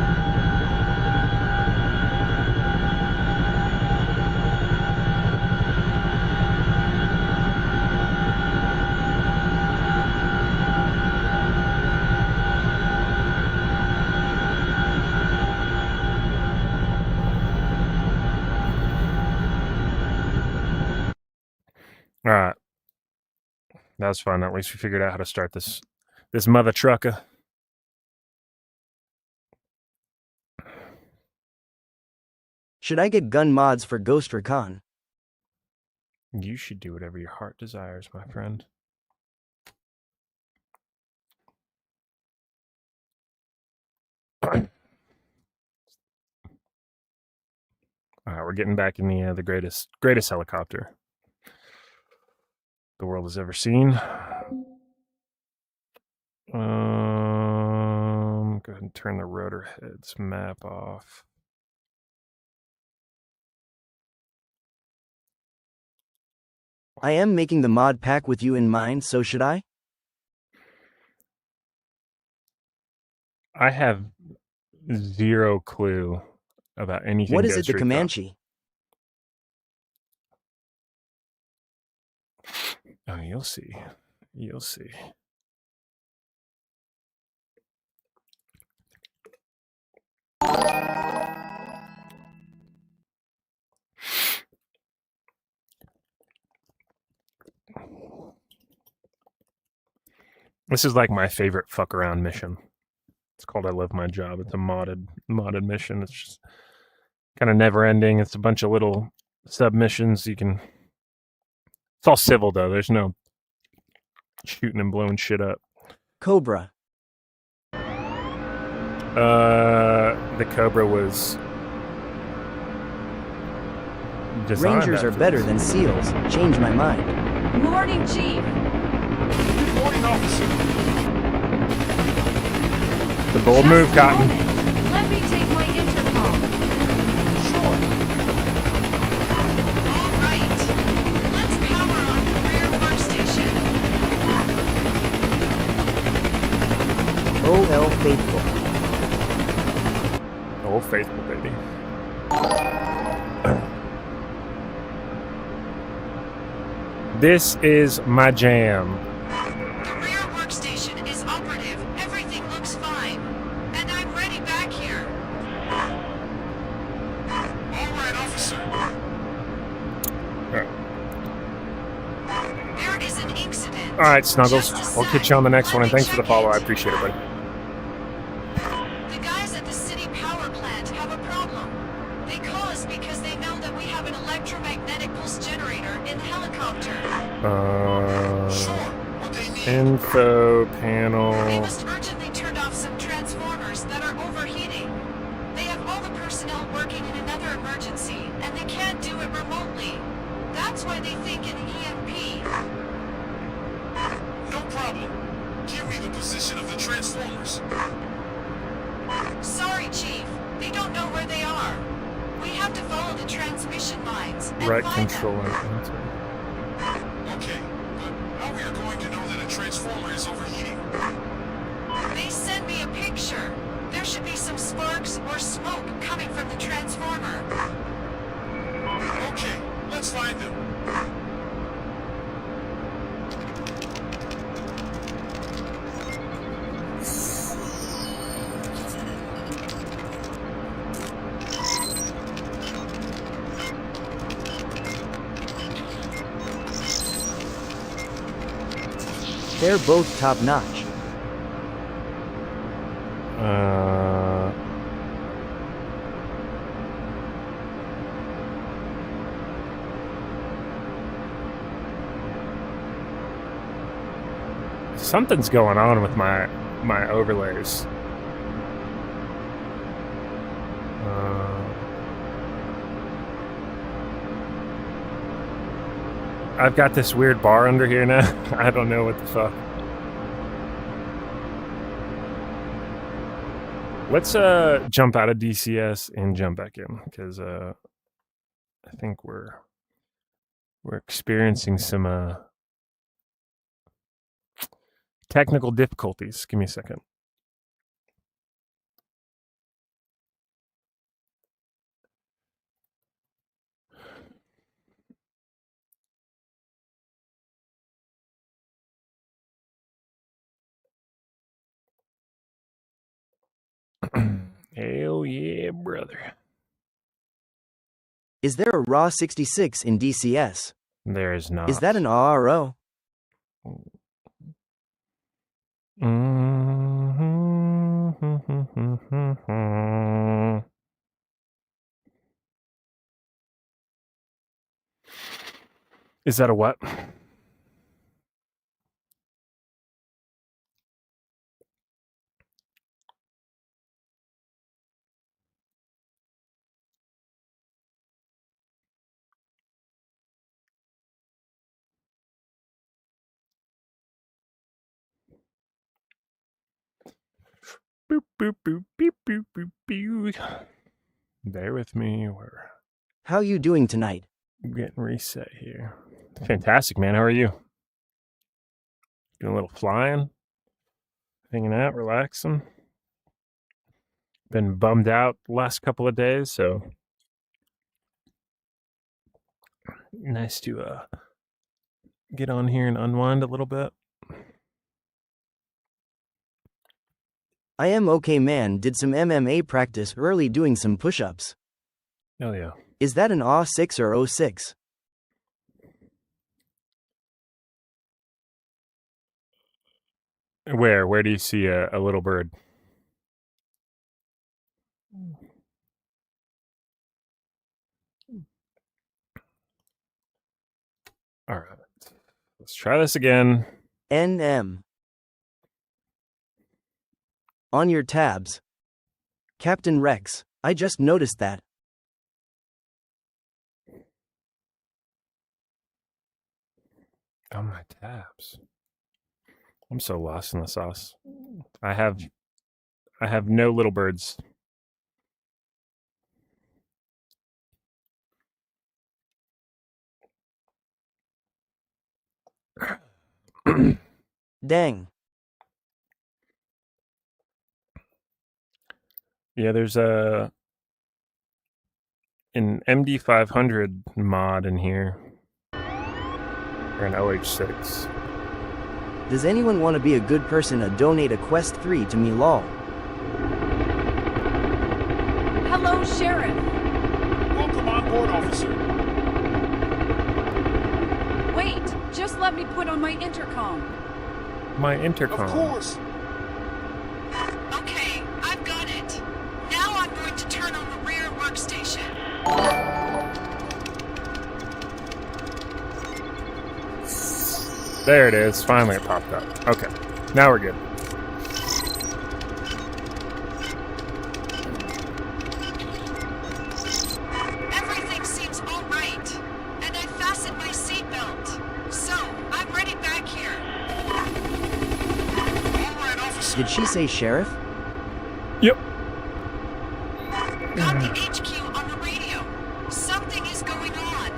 All right. That was fun. At least we figured out how to start this mother trucker. Should I get gun mods for Ghost Recon? You should do whatever your heart desires, my friend. All right, we're getting back in the greatest helicopter the world has ever seen. Go ahead and turn the rotor heads map off. I am making the mod pack with you in mind, so should I? I have zero clue about anything. What is it, the Comanche? Oh, you'll see. You'll see. This is like my favorite fuck around mission. It's called I Love My Job. It's a modded mission. It's just kind of never ending. It's a bunch of little submissions. It's all civil though. There's no shooting and blowing shit up. Cobra. The Cobra was designed. Rangers are better than SEALs. Change my mind. Morning, Chief. Good morning, officer. The bold move, Cotton. Let me take my intercom. Sure. All right. Let's power on the rear workstation. OL Faithful. Oh, faithful, baby. This is my jam. The rear workstation is operative. Everything looks fine. And I'm ready back here. All right, officer. There is an incident. All right, Snuggles. Just a We'll catch you on the next one, and thanks for the follow. I appreciate it, buddy. The guys at the city power plant have a problem. They call us because they know that we have an electromagnetic pulse generator in the helicopter. What they need. Info They panel. must urgently turn off some transformers that are overheating. They have all the personnel working in another emergency, and they can't do it remotely. That's why they think an EMP. No problem. Give me the position of the transformers. Sorry, Chief. They don't know where they are. We have to follow the transmission lines and Right find control. them. Okay, but how we are going to know that a transformer is overheating? They sent me a picture. There should be some sparks or smoke coming from the transformer. Okay, let's find them. They're both top-notch. Something's going on with my overlays. I've got this weird bar under here now. I don't know what the fuck. Let's jump out of DCS and jump back in, because I think we're experiencing some technical difficulties. Give me a second. Hell yeah, brother. Is there a RAW 66 in DCS? There is not. Is that an RO? Is that a what? Boop, boop, boop, beep, boop, boop, boop. Bear with me. We're How you doing tonight? getting reset here. Fantastic, man. How are you? Doing a little flying? Hanging out, relaxing? Been bummed out the last couple of days, so nice to get on here and unwind a little bit. I am okay, man. Did some MMA practice early doing some push-ups. Hell yeah. Is that an AW6 or 06? Where do you see a little bird? All right. Let's try this again. NM. On your tabs. Captain Rex, I just noticed that. On my tabs. I'm so lost in the sauce. I have no little birds. Dang. Yeah, there's an MD500 mod in here. Or an OH6. Does anyone want to be a good person and donate a Quest 3 to me, lol? Hello, Sheriff. Welcome on board, officer. Wait, just let me put on my intercom. My intercom. Of course. Okay, I've got it. Now I'm going to turn on the rear workstation. There it is. Finally it popped up. Okay. Now we're good. Everything seems all right. And I fastened my seatbelt. So, I'm ready back here. All right, officer. Did she say sheriff? Yep. Got the HQ on the radio. Something is going on.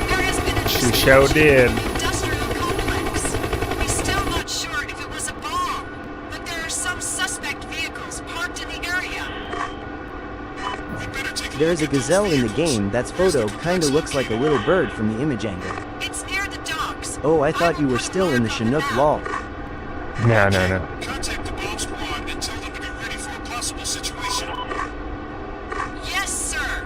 There has been a She sure did. industrial complex. We're still not sure if it was a bomb, but there are some suspect vehicles parked in the area. We better take There is a look at those gazelle in the vehicles. game that's photo kinda looks like a little bird from the image angle. It's near the docks. Oh, I thought you were still in the Chinook lol. No. Contact the bomb squad and tell them to get ready for a possible situation. Yes, sir.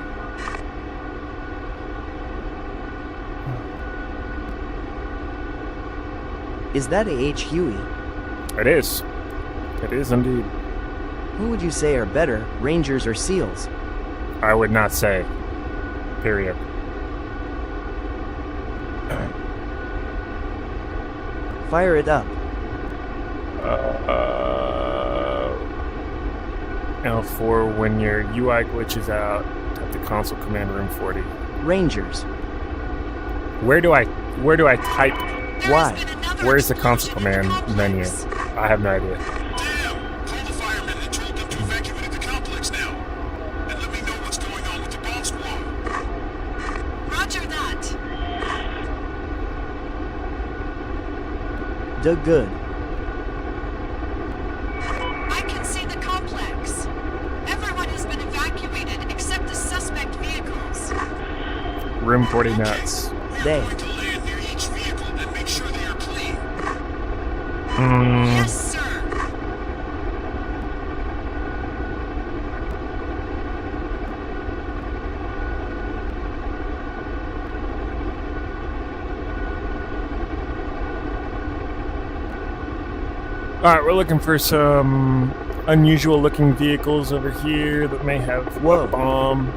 Is that A.H. Huey? It is. It is indeed. Who would you say are better, Rangers or SEALs? I would not say. Period. Fire it up. L4, when your UI glitches out, type the console command room 40. Rangers. Where do I type? Why? Where's the console command menu? I have no idea. Damn! Call the firemen and told them to evacuate the complex now. And let me know what's going on with the bomb squad. Roger that. Doug good. I can see the complex. Everyone has been evacuated except the suspect vehicles. Room 40 nuts. They. Going to land near each vehicle and make sure they are clean. Yes, sir. Alright, we're looking for some unusual looking vehicles over here that may have Whoa. a bomb.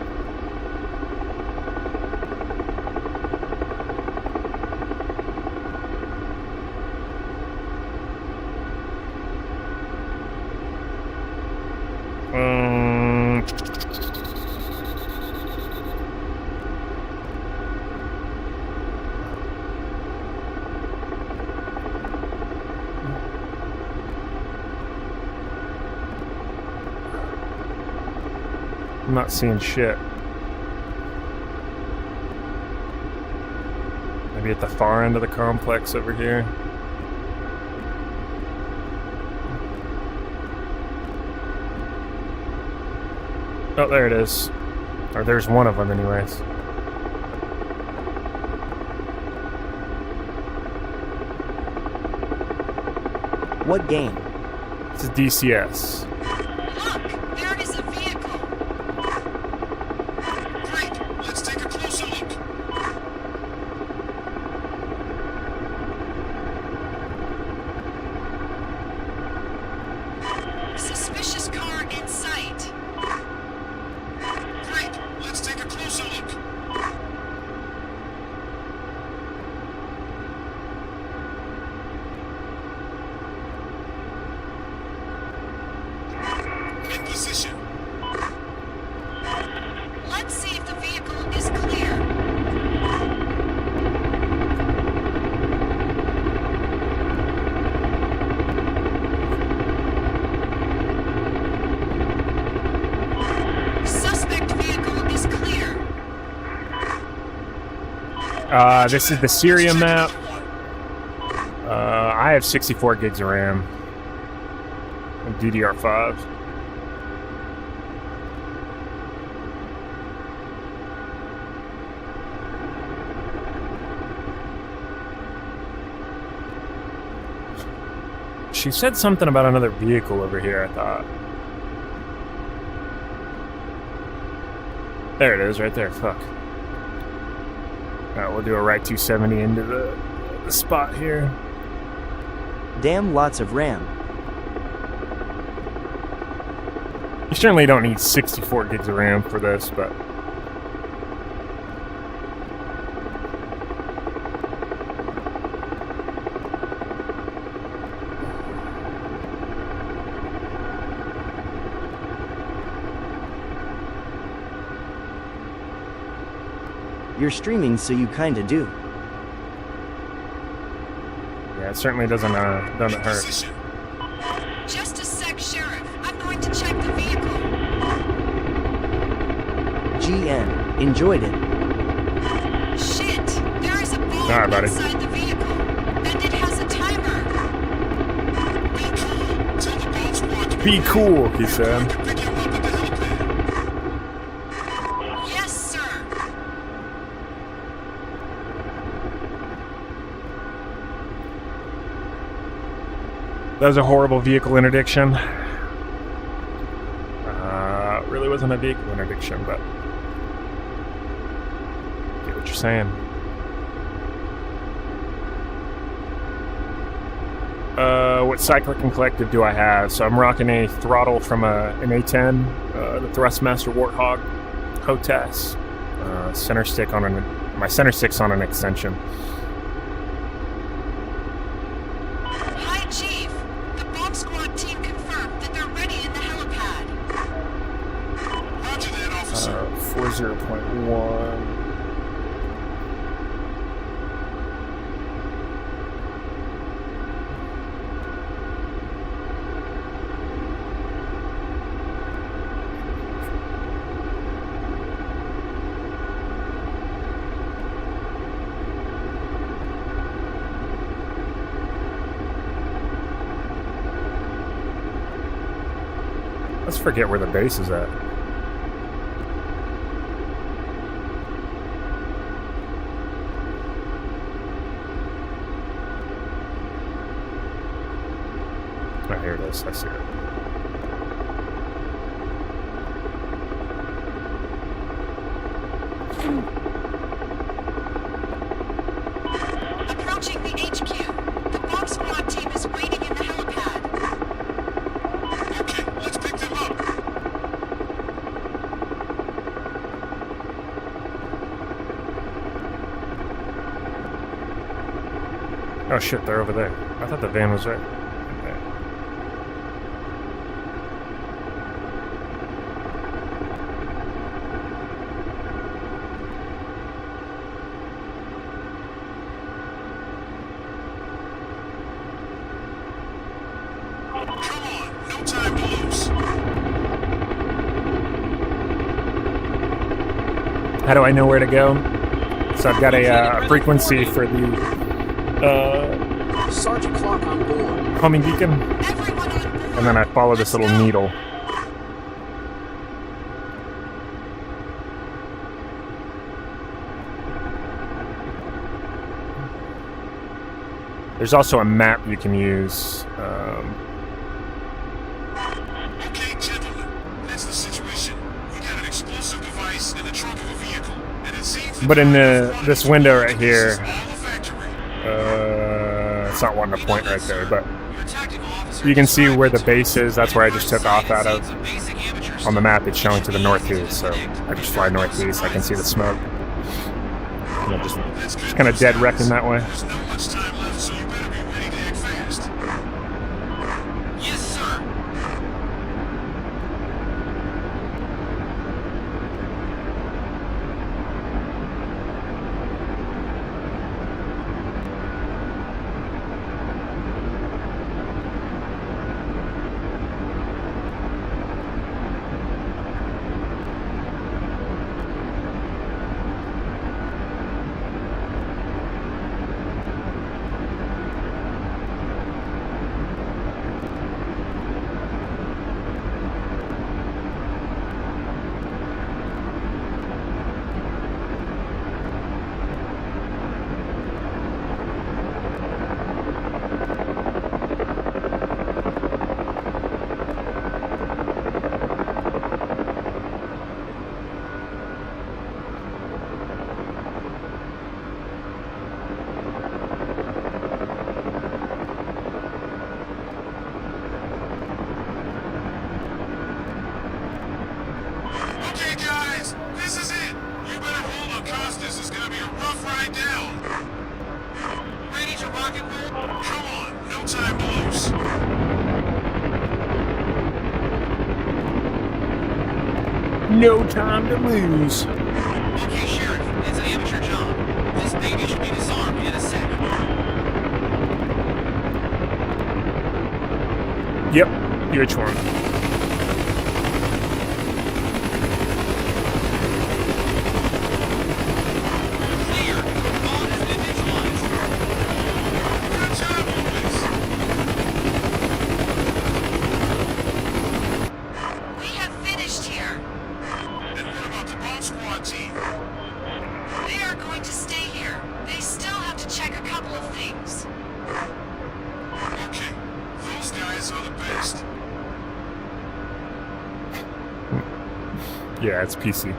I'm not seeing shit. Maybe at the far end of the complex over here. Oh, there it is. Or there's one of them anyways. What game? It's a DCS. Look, there is a vehicle. Great! Let's take a closer look. Suspicious car in sight. Great! Let's take a closer look. In position. Let's see if the vehicle is clear. Suspect vehicle is clear. This is the Syria map. I have 64 gigs of RAM. And DDR5. She said something about another vehicle over here, I thought. There it is, right there. Fuck. Alright, we'll do a right 270 into the spot here. Damn lots of RAM. You certainly don't need 64 gigs of RAM for this, but... You're streaming, so you kinda do. Yeah, it certainly doesn't hurt. Position. Just a sec, Sheriff. I'm going to check the vehicle. GN. Enjoyed it. Shit! There is a bomb Alright, buddy. inside the vehicle. And it has a timer. Be cool. Tell the bomb squad to Be cool, he said. to pick you up at the helipad. Yes, sir. That was a horrible vehicle interdiction. Really wasn't a vehicle interdiction, but... Get what you're saying. What cyclic and collective do I have? So I'm rocking a throttle from an A10, the Thrustmaster Warthog HOTAS. Center stick on my center stick's on an extension. Hi, Chief. The bomb squad team confirmed that they're ready in the helipad. Roger that, officer. 40.1. Let's forget where the base is at. Oh, here it is. I see it. Approaching the HQ. The bomb squad team is waiting in the helipad. Okay, let's pick them up. Oh shit, they're over there. I thought the van was right. Okay. Come on, no time to lose. How do I know where to go? So I've got a frequency for the Sergeant Clark on board. homing beacon, Everyone on board. and then I follow this little needle. There's also a map you can use. Okay, gentlemen, that's the situation. We got an explosive device in the trunk of a vehicle, and it seems But in this window right here, all the factory. it's not one to point right there, but you can see where the base is. That's where I just took off out of. On the map, it's showing to the northeast, so I just fly northeast. I can see the smoke. And I'm just kind of dead wrecking that way. There's not much time left, so you better be ready to act fast. Yes, sir. Okay, guys, this is it. You better hold on, cause this is gonna be a rough ride down. Ready to rock and roll? Come on, no time to lose. No time to lose. Okay, Sheriff, it's an amateur job. This baby should be disarmed in a second. Yep, UH-1. Clear. Bomb has been neutralized. Good job, boys. We have finished here. And what about the bomb squad team? They are going to stay here. They still have to check a couple of things. Okay, those guys are the best. Yeah, it's PC.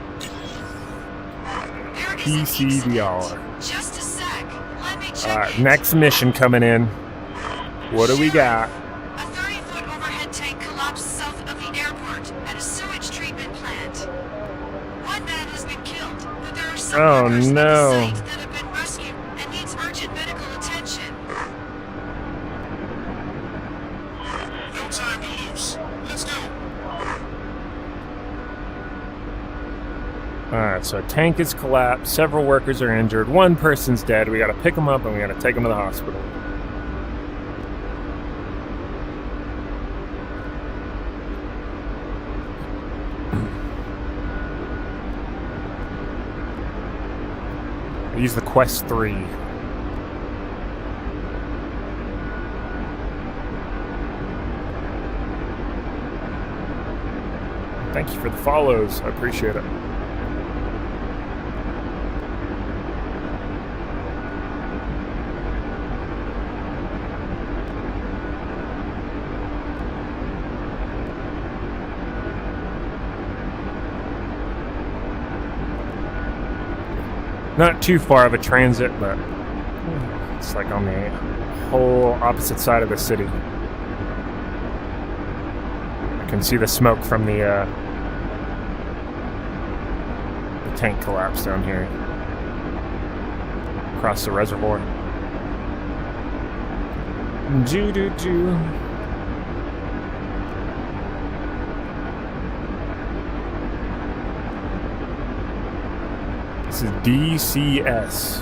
There is an PCVR. incident. Just a sec. Let me check Alright, it. next mission coming in. What do we got? A 30-foot overhead tank collapsed south of the airport at a sewage treatment plant. One man has been killed, but there are some workers at no. the site that have been rescued and needs urgent medical attention. No time to lose. Let's go. Alright, so a tank is collapsed, several workers are injured, one person's dead, we gotta pick them up and we gotta take them to the hospital. Use the Quest 3. Thank you for the follows. I appreciate it. Not too far of a transit, but it's like on the whole opposite side of the city. I can see the smoke from the tank collapse down here across the reservoir. Doo-doo-doo. This is DCS.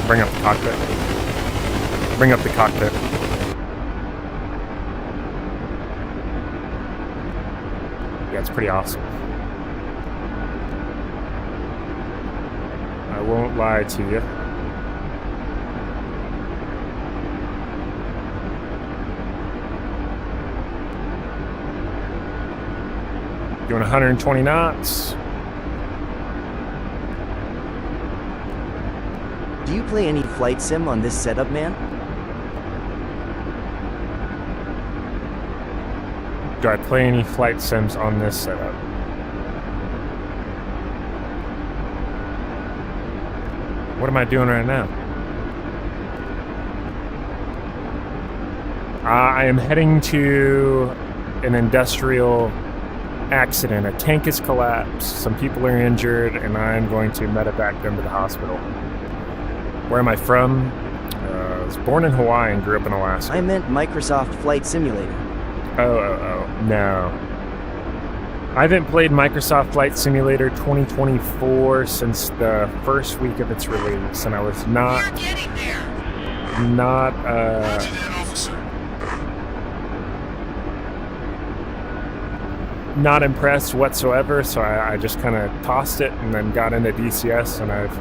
Bring up the cockpit. Bring up the cockpit. Yeah, it's pretty awesome. I won't lie to you. Doing 120 knots. Do you play any flight sim on this setup, man? Do I play any flight sims on this setup? What am I doing right now? I am heading to an industrial accident. A tank has collapsed, some people are injured, and I'm going to medevac them to the hospital. Where am I from? I was born in Hawaii and grew up in Alaska. I meant Microsoft Flight Simulator. Oh, no. I haven't played Microsoft Flight Simulator 2024 since the first week of its release, and I was not We're getting there. Roger that, officer. not impressed whatsoever, so I just kind of tossed it and then got into DCS, and I've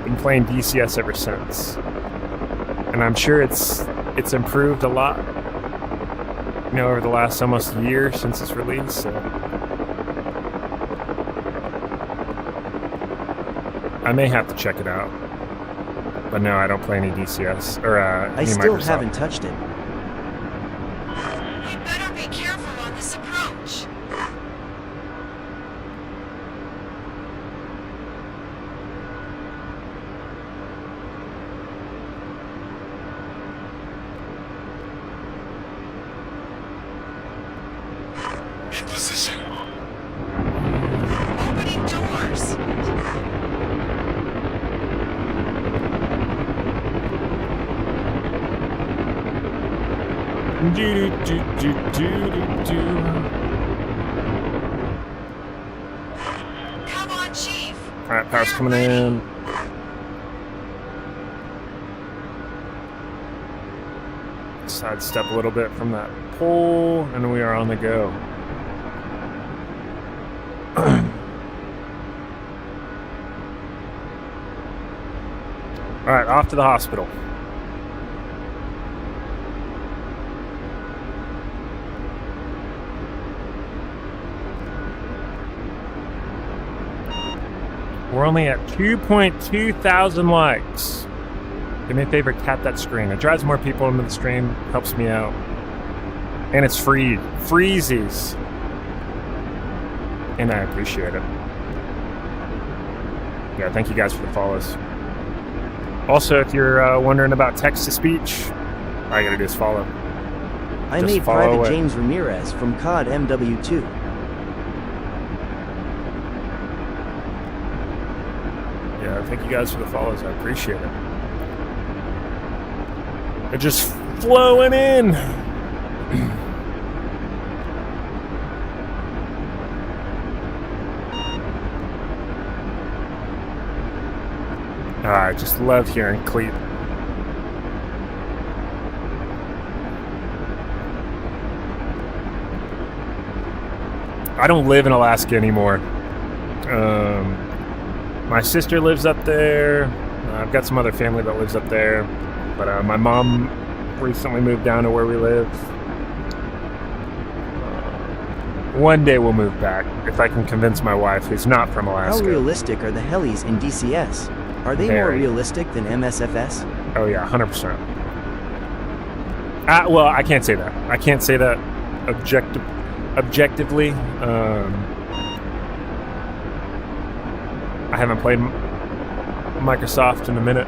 been playing DCS ever since. And I'm sure it's improved a lot, you know, over the last almost year since its release. So I may have to check it out. But no, I don't play any DCS or I any still Microsoft. haven't touched it. We better be careful on this approach. In position. Opening doors. Come on, Chief. Alright, power's coming in. Sidestep a little bit from that pole, and we are on the go. Alright, off to the hospital. We're only at 2.2 thousand likes. Do me a favor, tap that screen. It drives more people into the stream, helps me out. And it's free. Freezies. And I appreciate it. Yeah, thank you guys for the follows. Also, if you're wondering about text-to-speech, all you gotta do is follow. I Just made follow Private it. James Ramirez from COD MW2. Yeah, thank you guys for the follows. I appreciate it. They're just flowing in. I just love hearing Cleet. I don't live in Alaska anymore. My sister lives up there. I've got some other family that lives up there. But my mom recently moved down to where we live. One day we'll move back, if I can convince my wife, who's not from How Alaska. realistic are the helis in DCS? Are they more Very. realistic than MSFS? Oh yeah, 100%. Well, I can't say that. I can't say that objectively. I haven't played Microsoft in a minute.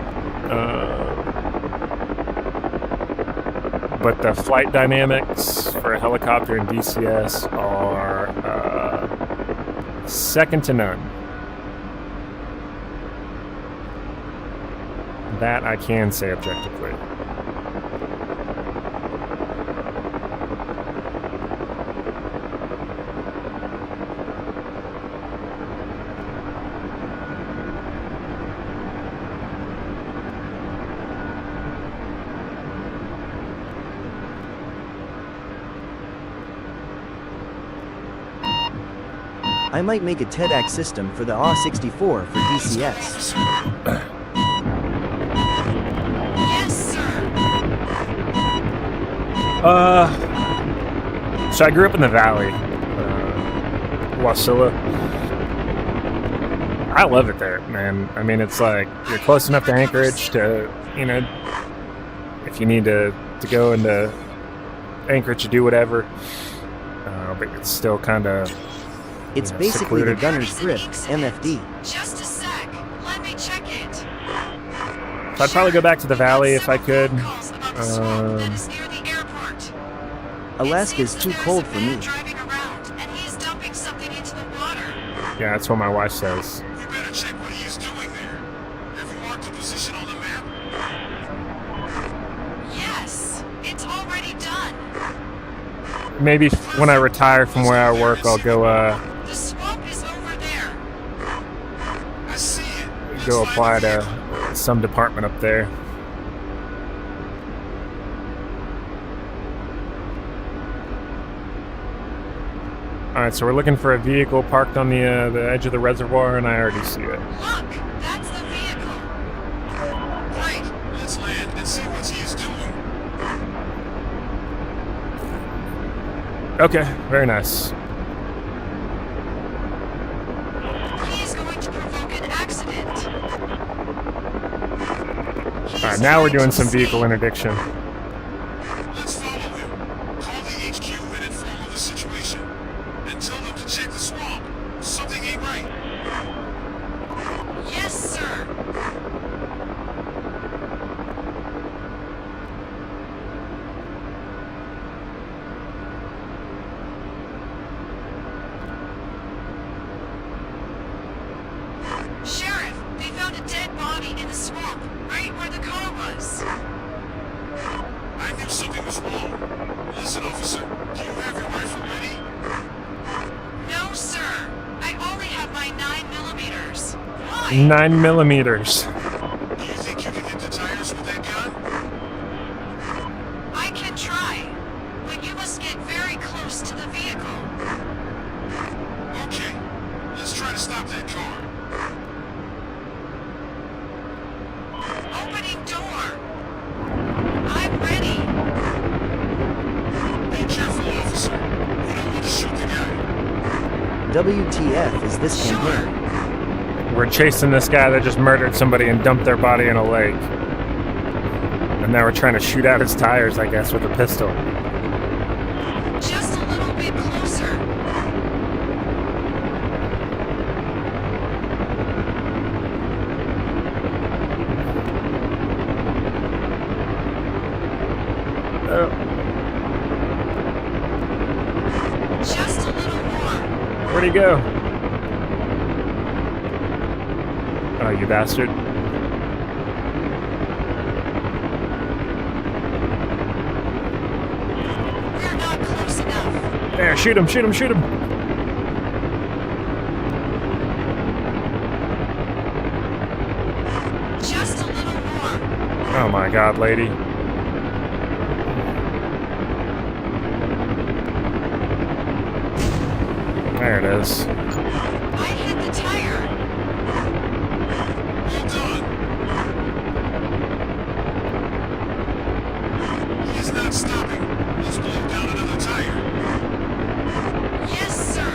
But the flight dynamics for a helicopter in DCS are second to none. That I can say objectively. I might make a TEDx system for the AW64 for DCS. Yes, sir. So I grew up in the valley, Wasilla. I love it there, man. I mean, it's like you're close enough to Anchorage to, you know, if you need to go into Anchorage to do whatever, but it's still kind of. It's Yeah, basically the secluded. Gunner's Drift, MFD. Just a sec. Let me check it. So I'd probably go back to the valley if I could. Calls about the swamp that is near the airport. Alaska's It too seems cold there's for a man me. driving around, and he's dumping something into the water. Yeah, that's what my wife says. You better check what he's doing there. Have you marked the position on the map? Yes, it's already done. Maybe when I retire from where I work, I'll go The swamp is over there. I see it. go Looks apply like a to some department up there. All right, so we're looking for a vehicle parked on the edge of the reservoir, and I already see it. Look, that's the vehicle. Great. Let's land and see what he is doing. Okay, very nice. He's going to provoke an accident. All right, now we're doing some vehicle interdiction. Let's follow him. Call the HQ and inform of the situation. And tell them to check the swamp. Something ain't right. Yes, sir. Sheriff, they found a dead body in the swamp, right where the car was. I knew something was wrong. Listen, officer, do you have your rifle ready? No, sir. I only have my 9mm. Why? 9mm. Do you think you can hit the tires with that gun? I can try, but you must get very close to the vehicle. Okay, let's try to stop that car. Opening door. I'm ready. Be careful, officer. We don't want to shoot the guy. WTF is this campaign? We're chasing this guy that just murdered somebody and dumped their body in a lake. And now we're trying to shoot out his tires, I guess, with a pistol. Just a little bit closer. Oh. Just a little more. Where'd he go? Oh, you bastard. We're not close enough. There, shoot him, shoot him, shoot him. Just a little more. Oh my god, lady. There it is. I hit the tire. Well done. He's not stopping. Let's blow down another tire. Yes, sir.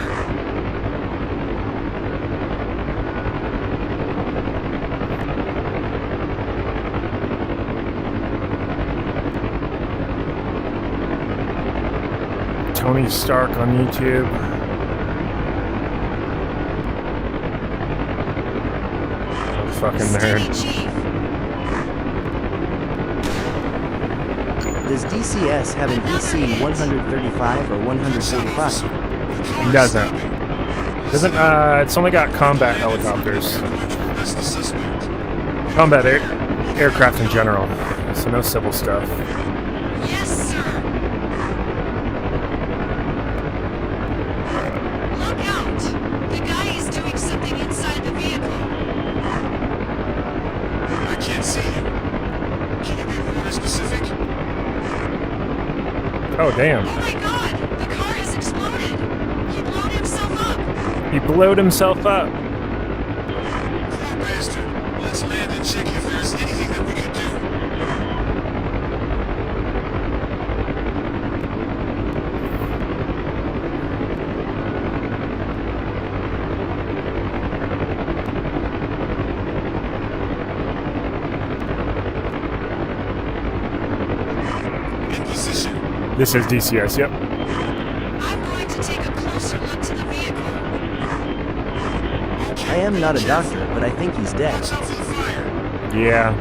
Tony Stark on YouTube. Fucking Steady, nerd. Chief. Does DCS have an EC 135 or 145? He doesn't. It's only got combat helicopters. That's the suspect. Combat aircraft in general. So no civil stuff. Yes, sir. Look out. The guy is doing something inside the vehicle. I can't see him. Can you be more specific? Oh, damn. Oh my god. The car has exploded. He blew himself up. He blowed himself up. Poor bastard. Let's land and check if there's anything that we can do. In position. This is DCS, yep. I'm going to take a closer look to the vehicle. I am not a doctor, but I think he's dead. Watch out for the fire. Yeah.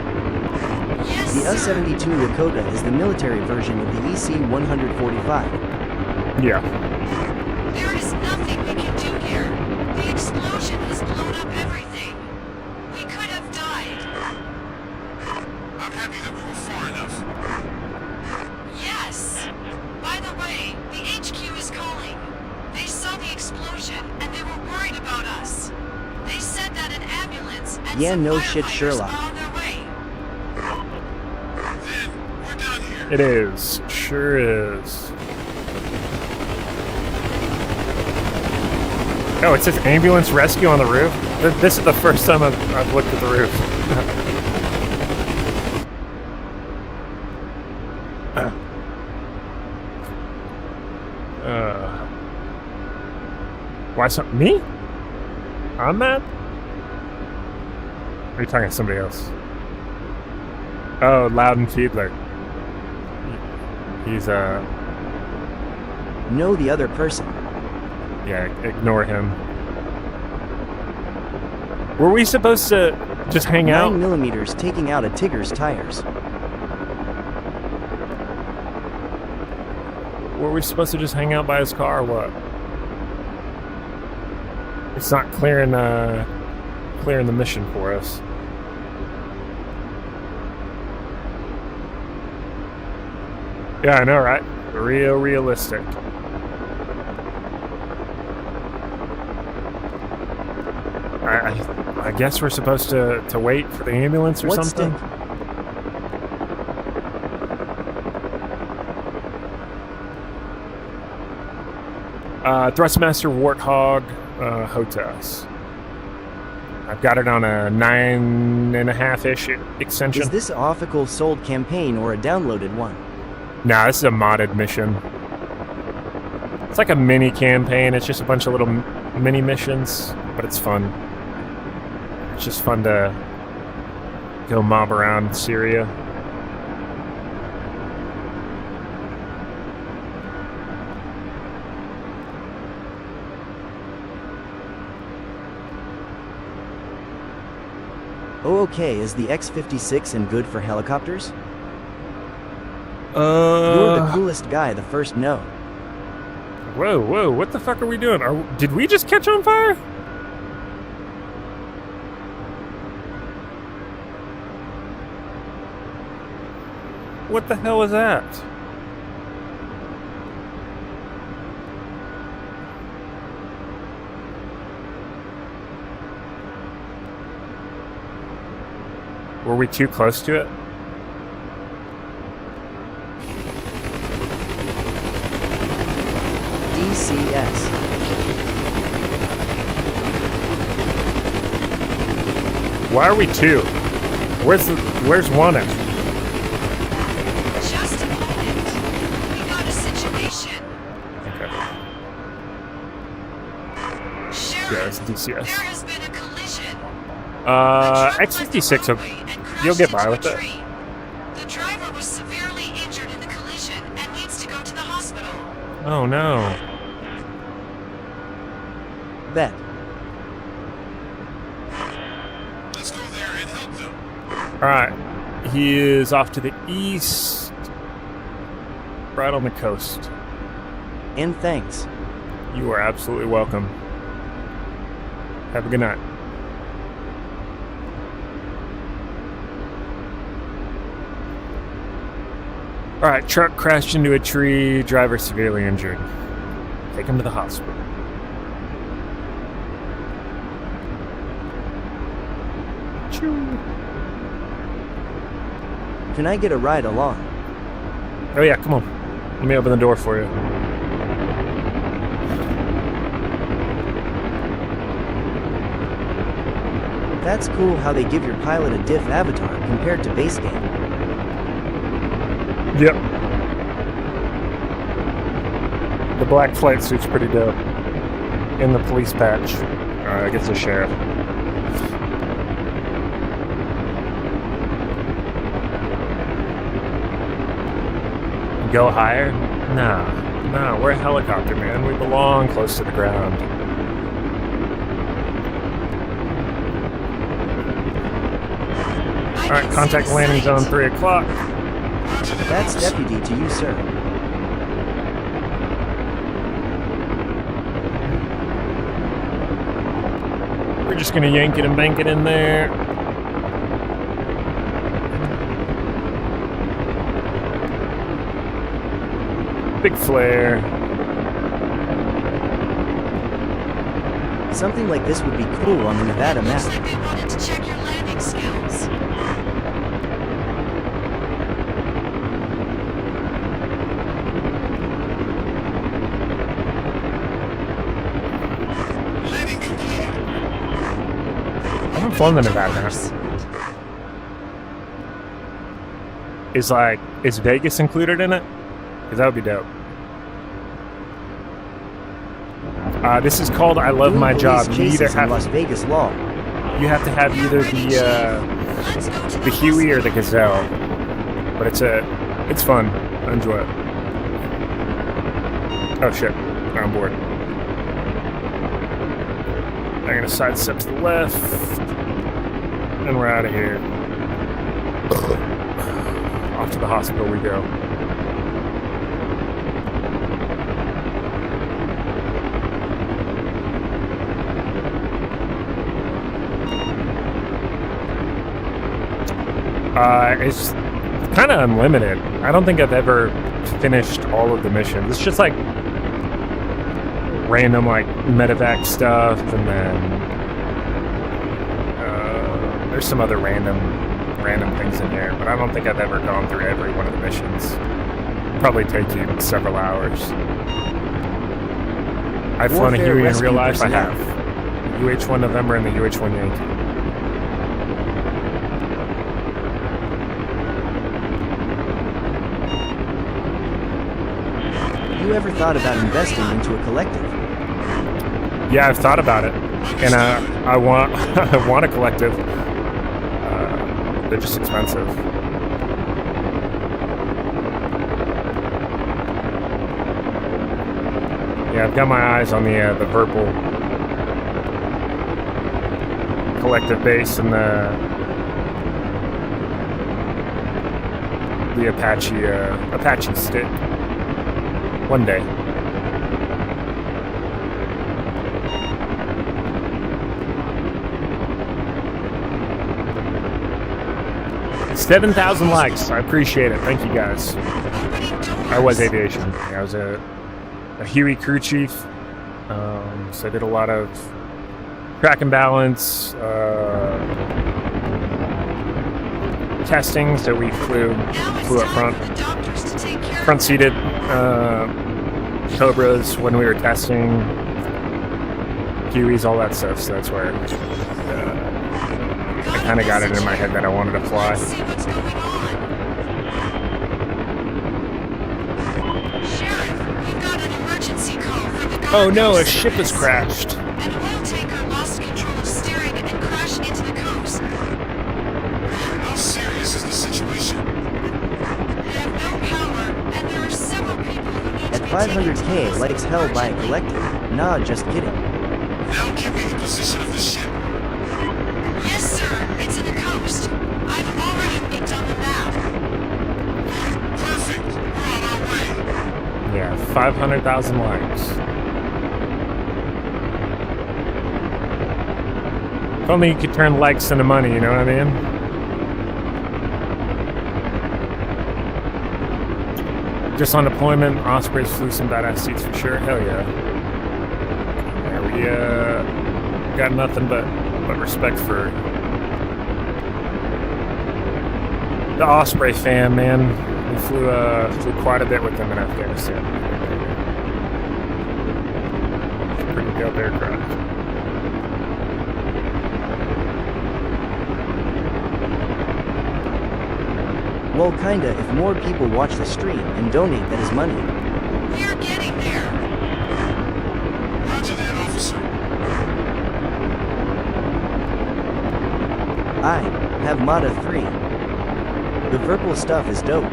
Yes, The sir. U-72 Lakota is the military version of the EC 145. Yeah. There is nothing we can do here. The explosion has blown up everything. We could have died. I'm happy that we were far enough. Yes. By the way, the HQ is calling. They saw the explosion and they were worried about us. They said that an ambulance and Yeah, some no shit, firefighters Sherlock. are on their way. Then, we're done here. It is. Sure is. Oh, it says ambulance rescue on the roof? This is the first time I've looked at the roof. Why me? I'm mad? Or are you talking to somebody else? Oh, Loudon Fiedler. He's, Know the other person. yeah, ignore him. Were we supposed to just hang out? 9mm taking out a Tigger's tires. Were we supposed to just hang out by his car or what? It's not clearing the mission for us. Yeah, I know, right? Real realistic. I guess we're supposed to wait for the ambulance or What something. stick? Thrustmaster Warthog HOTAS. I've got it on a 9.5-ish extension. Is this official sold campaign or a downloaded one? Nah, this is a modded mission. It's like a mini campaign. It's just a bunch of little mini missions, but it's fun. It's just fun to go mob around Syria. Oh, okay, is the X-56 and good for helicopters? You're the coolest guy, the first no. Whoa, what the fuck are we doing? Did we just catch on fire? What the hell was that? Were we too close to it? DCS. Why are we two? Where's one at? Just a moment. We got a situation. Okay. Sheriff, Yeah, it's DCS. there has been a collision. X56, you'll get by with it. The driver was severely injured in the collision and needs to go to the hospital. Oh no. Bet. Let's go there and help them. Alright. He is off to the east. Right on the coast. And thanks. You are absolutely welcome. Have a good night. Alright, truck crashed into a tree, driver severely injured. Take him to the hospital. Choo. Can I get a ride along? Oh yeah, come on. Let me open the door for you. That's cool how they give your pilot a diff avatar compared to base game. Yep. The black flight suit's pretty dope. In the police patch. I guess the sheriff. Go higher? Nah, we're a helicopter, man. We belong close to the ground. Alright, contact landing zone 3 o'clock. That's deputy to you, sir. We're just gonna yank it and bank it in there. Big flare. Something like this would be cool on the Nevada Looks map. like they wanted to check your landing skills. Landing completed. I haven't flown the Nevada map. Is Vegas included in it? Because that would be dope. This is called I Love Doing My police Job. You chases either in have Las Vegas law. you have to have either the Huey or the Gazelle, but it's fun. I enjoy it. Oh shit, I'm on board. I'm gonna sidestep to the left, and we're out of here. Off to the hospital we go. It's kind of unlimited. I don't think I've ever finished all of the missions. It's just like random like medevac stuff, and then there's some other random things in here. But I don't think I've ever gone through every one of the missions. Probably take you several hours. I've flown a Warfare Huey in rescue real life. I personnel. have. The UH-1 November and the UH-1 Yankee. You ever thought about investing into a collective? Yeah, I've thought about it, and I want I want a collective. They're just expensive. Yeah, I've got my eyes on the verbal collective base and the the Apache stick one day. $7,000 likes. I appreciate it. Thank you guys. I was aviation. I was a Huey crew chief. So I did a lot of track and balance testing. So we flew up front seated Cobras when we were testing, Hueys, all that stuff. So that's where I kind of got it in my head that I wanted to fly. Oh no, a ship has crashed. An oil tanker lost control of steering and crashed into the coast. How serious is the situation? They have no power, and there are several people who need to At be 500k likes held by a collective. Nah, just kidding. Now give me the position of the ship. Yes, sir. It's in the coast. I've already looked on the map. Perfect. We're on our way. Yeah, 500,000 likes. If only you could turn likes into money, you know what I mean? Just on deployment, Ospreys flew some badass seats for sure. Hell yeah. Yeah, we got nothing but respect for the Osprey fam, man. We flew quite a bit with them in Afghanistan. Pretty dope aircraft. Well, kinda, if more people watch the stream and donate, that is money. We're getting there. Roger that, officer. I have Mata 3. The Verpal stuff is dope.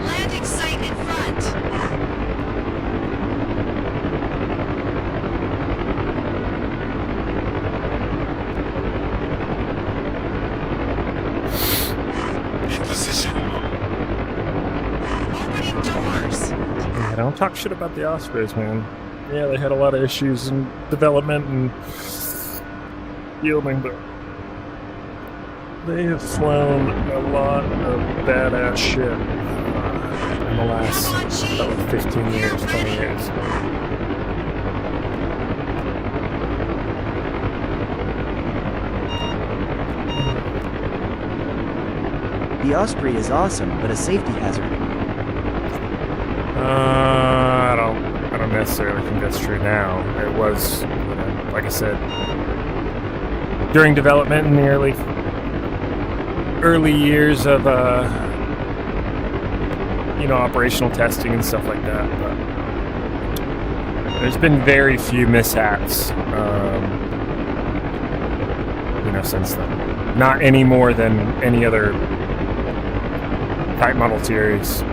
Landing site in front. In position. Opening doors. Yeah, don't talk shit about the Ospreys, man. Yeah, they had a lot of issues in development and yielding, but they have flown a lot of badass shit in the last 15 years, 20 years. The Osprey is awesome, but a safety hazard. I don't necessarily think that's true now. It was, like I said, during development in the early years of operational testing and stuff like that. But there's been very few mishaps, since then. Not any more than any other type model series.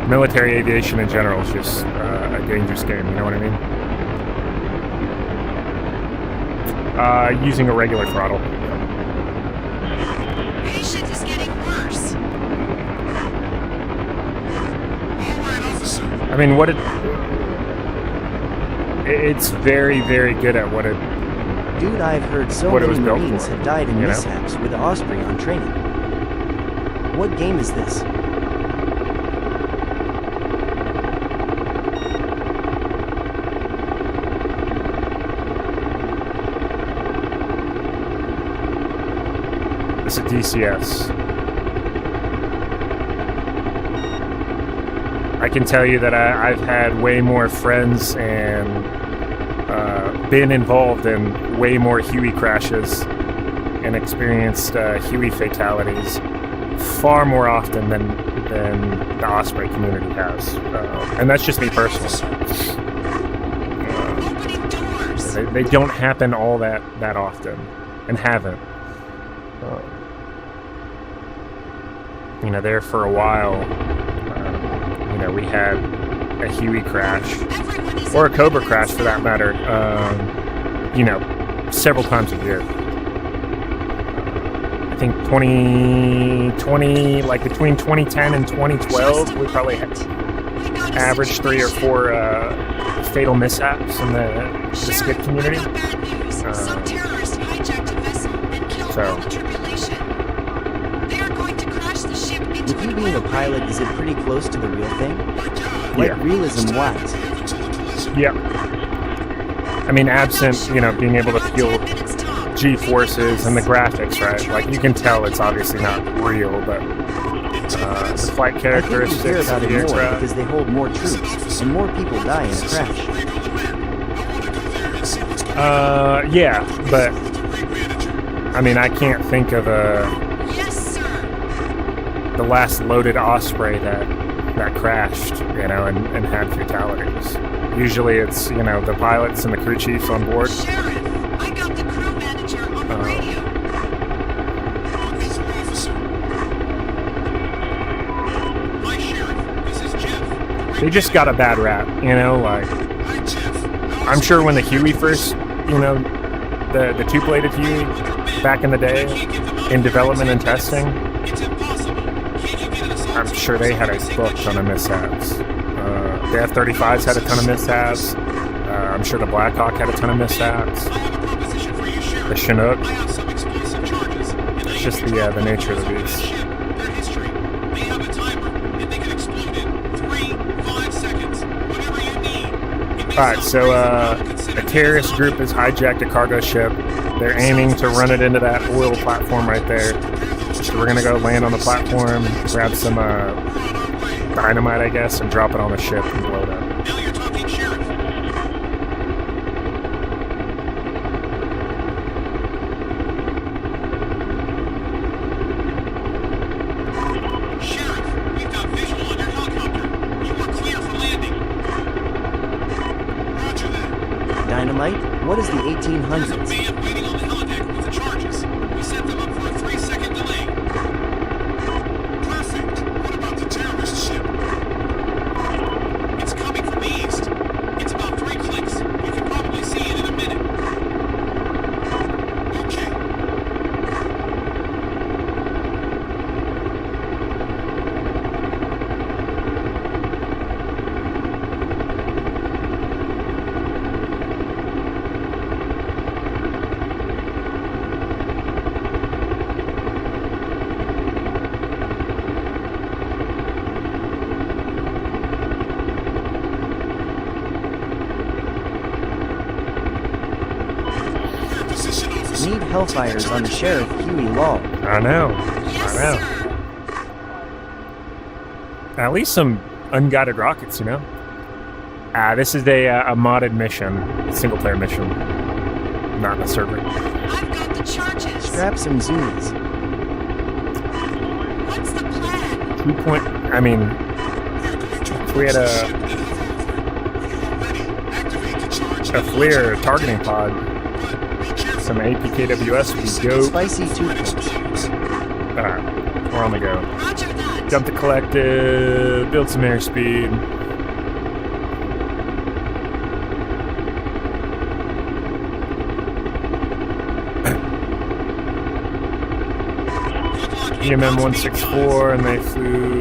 Military aviation in general is just a dangerous game, you know what I mean? Using a regular throttle. Patient is getting worse. All right, officer. I mean, it's very, very good at what it. Dude, I've heard so What it many was built Marines for, have died in you know? mishaps with the Osprey on training. What game is this? It's a DCS. I can tell you that I've had way more friends and been involved in way more Huey crashes and experienced Huey fatalities far more often than the Osprey community has. And that's just me personally. Opening doors. They don't happen all that often and haven't. There for a while, we had a Huey crash, or a Cobra crash for that matter, several times a year. I think 2020, like between 2010 and 2012, we probably had averaged 3 or 4 fatal mishaps in the skid community. Some terrorist hijacked a vessel and killed all the tripulation. They are going to crash the ship into With you being a pilot, is it pretty close to the real thing? Like Yeah. realism-wise? Yeah. I mean, absent, being able to feel G-forces and the graphics, right? Like, you can tell it's obviously not real, but the flight I think you hear characteristics of about the it more aircraft. because they hold more troops, and more people die in a crash. Yeah, but I mean, I can't think of Yes, sir. the last loaded Osprey that crashed, and had fatalities. Usually it's, the pilots and the crew chiefs on board. Sheriff, I got the crew manager on the radio. Hi, Sheriff. This is Jeff. They just got a bad rap, like, Hi, Jeff. I'm sure when the Huey first, the two-bladed Huey back in the day in development and testing, It's impossible. Can't you get an assault I'm sure they had a book ton of mishaps. The F-35s had a ton of mishaps. I'm sure the Blackhawk had a ton of mishaps. I have a proposition for you, Sheriff. The Chinook. I have some explosive charges. And It's just the nature of the beast. Their history. They have a timer, and they can explode in 3, 5 seconds. Whatever you need. It may Alright, sound so crazy, but a consider terrorist this group has hijacked a cargo ship. They're aiming to run it into that oil platform right there. So we're gonna go land on the platform, grab some dynamite, I guess, and drop it on the ship and blow it up. Now you're talking, Sheriff. Sheriff, we've got visual on your helicopter. You are clear for landing. Roger that. Dynamite? What is the There's a 1800s? van waiting on the helideck with the charges. We set them up for a 3-second delay. Perfect. What about the terrorist ship? It's coming from the east. It's about 3 clicks. You can probably see it in a minute. Okay. Position officer. Need hellfires on the Sheriff Huey Law. I know. Yes, I know. sir. At least some unguided rockets, This is a modded mission, single-player mission, not in the server. I've got the charges. Strap some zoomies. What's the plan? I mean, if we had a FLIR targeting pod, some APKWS would be dope. Spicy toothpaste. Alright, we're on the go. Roger that. Jump the collective, build some airspeed. EMM 164, and they flew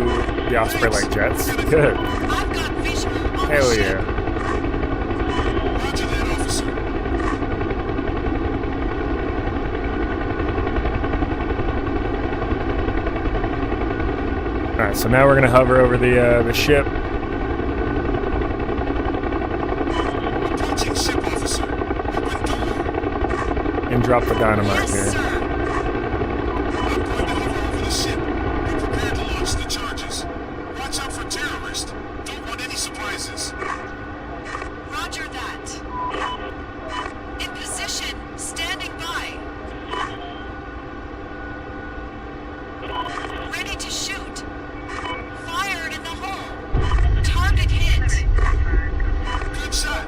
the Osprey like jets. Good. I've got visual on the Hell ship. yeah. Roger that, officer. Alright, so now we're gonna hover over the ship. Approaching ship officer. Open door. And drop the dynamite Yes, here. sir. I'm going to hover over the ship. Be prepared to launch the charges. Watch out for terrorists. Don't want any surprises. Roger that. In position. Standing by. Ready to shoot. Fired in the hole. Target hit. Good shot.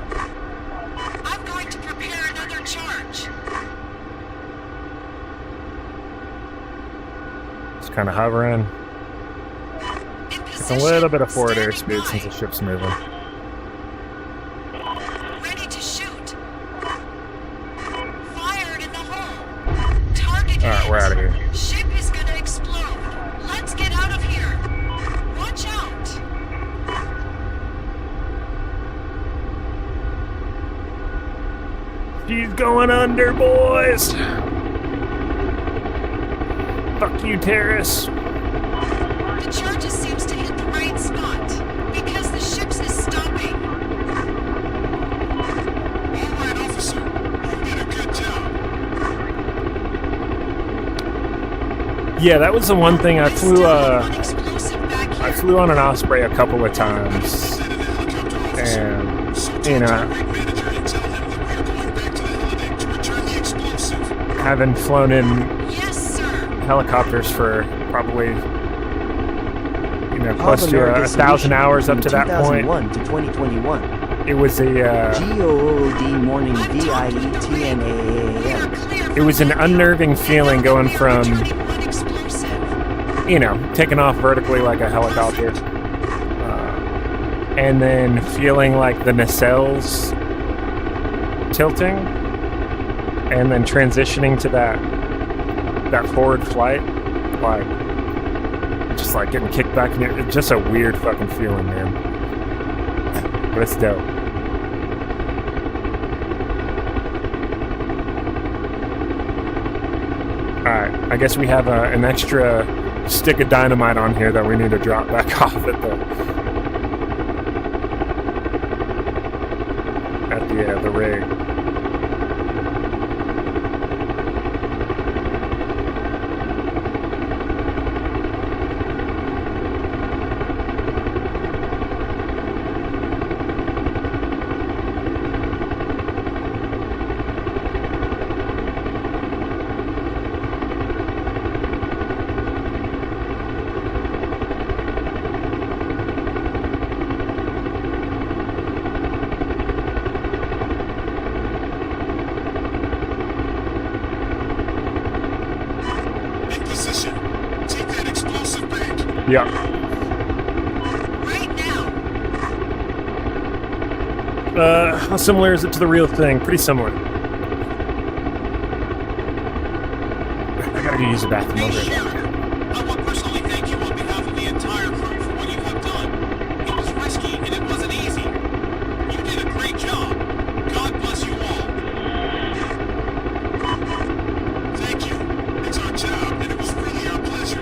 I'm going to prepare another charge. Just kind of hovering. In position. A little bit of forward airspeed since the ship's moving. Ready to shoot. Fired in the hole. Target hit. Alright, we're out of here. Ship is gonna explode. Let's get out of here. Watch out. She's going under, boys! Fuck you, terrorists. The charges seems to hit the right spot because the ship's is stopping. All right, officer. You did a good job. Yeah, that was the one thing I flew. Still explosive back here. I flew on an Osprey a couple of times, Send in a helicopter officer. and So you talk to know, the rig manager and tell him that we are going back to the helideck to return the explosive. having flown in Yes, sir. helicopters for probably, Of close to America 1,000 hours up from to that point. 2001 to 2021. It was a, GOOD morning I'm talking to the rig. We DIETNAAAM. are clear it was an from unnerving feeling going we are from, returning one explosive. taking off vertically like a helicopter, and then feeling like the nacelles tilting, and then transitioning to that forward flight, like just like getting kicked back in your, it's just a weird fucking feeling, man. But it's dope. Alright, I guess we have an extra stick of dynamite on here that we need to drop back off at the rig. In position. Take that explosive back. Yeah. Right now. How similar is it to the real thing? Pretty similar. I gotta go use the bathroom over Hey, there. Sheriff. I want to personally thank you on behalf of the entire crew for what you have done. It was risky and it wasn't easy. You did a great job. God bless you all. Thank you. It's our job, and it was really our pleasure.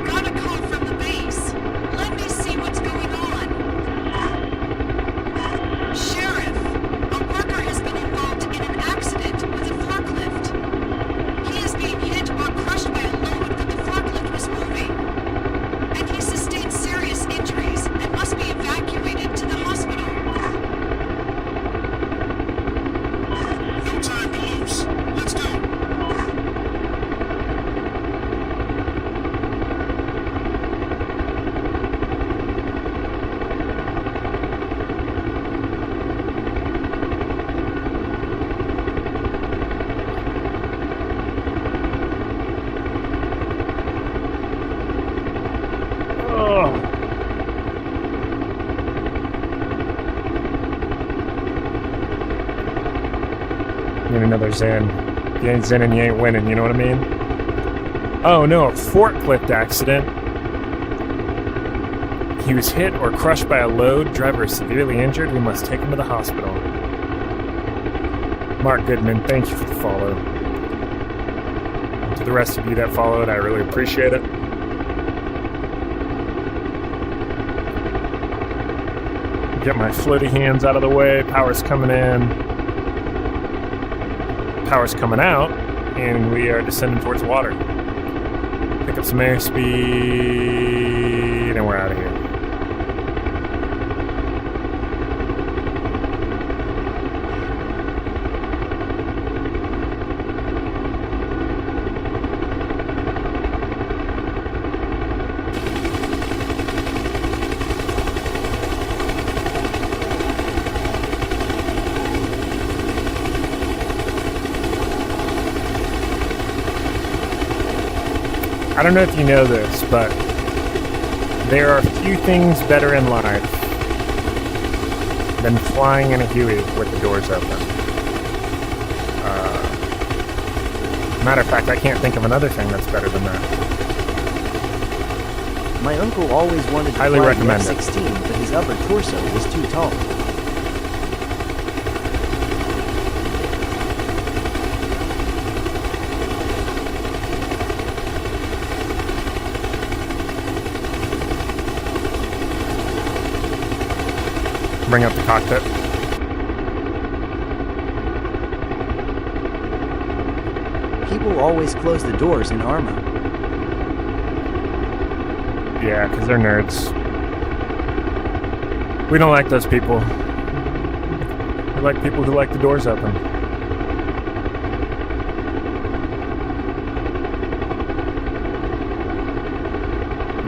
Got a call from the base. Let me see what's going on. Sheriff, a worker has been involved in an accident with a forklift. He is being hit or crushed by a load that the forklift was moving. And he sustained serious injuries and must be evacuated to the hospital. No time to lose. Let's go. Oh. Need another Zen. You ain't Zen and you ain't winning, you know what I mean? Oh no, a forklift accident. He was hit or crushed by a load. Driver is severely injured. We must take him to the hospital. Mark Goodman, thank you for the follow. And to the rest of you that followed, I really appreciate it. Get my floaty hands out of the way. Power's coming in. Power's coming out. And we are descending towards water. Pick up some airspeed. And we're out of here. I don't know if you know this, but there are few things better in life than flying in a Huey with the doors open. Matter of fact, I can't think of another thing that's better than that. My uncle always wanted to Highly fly recommend the it. F-16, but his upper torso was too tall. Bring up the cockpit. People always close the doors in Arma. Yeah, because they're nerds. We don't like those people. We like people who like the doors open.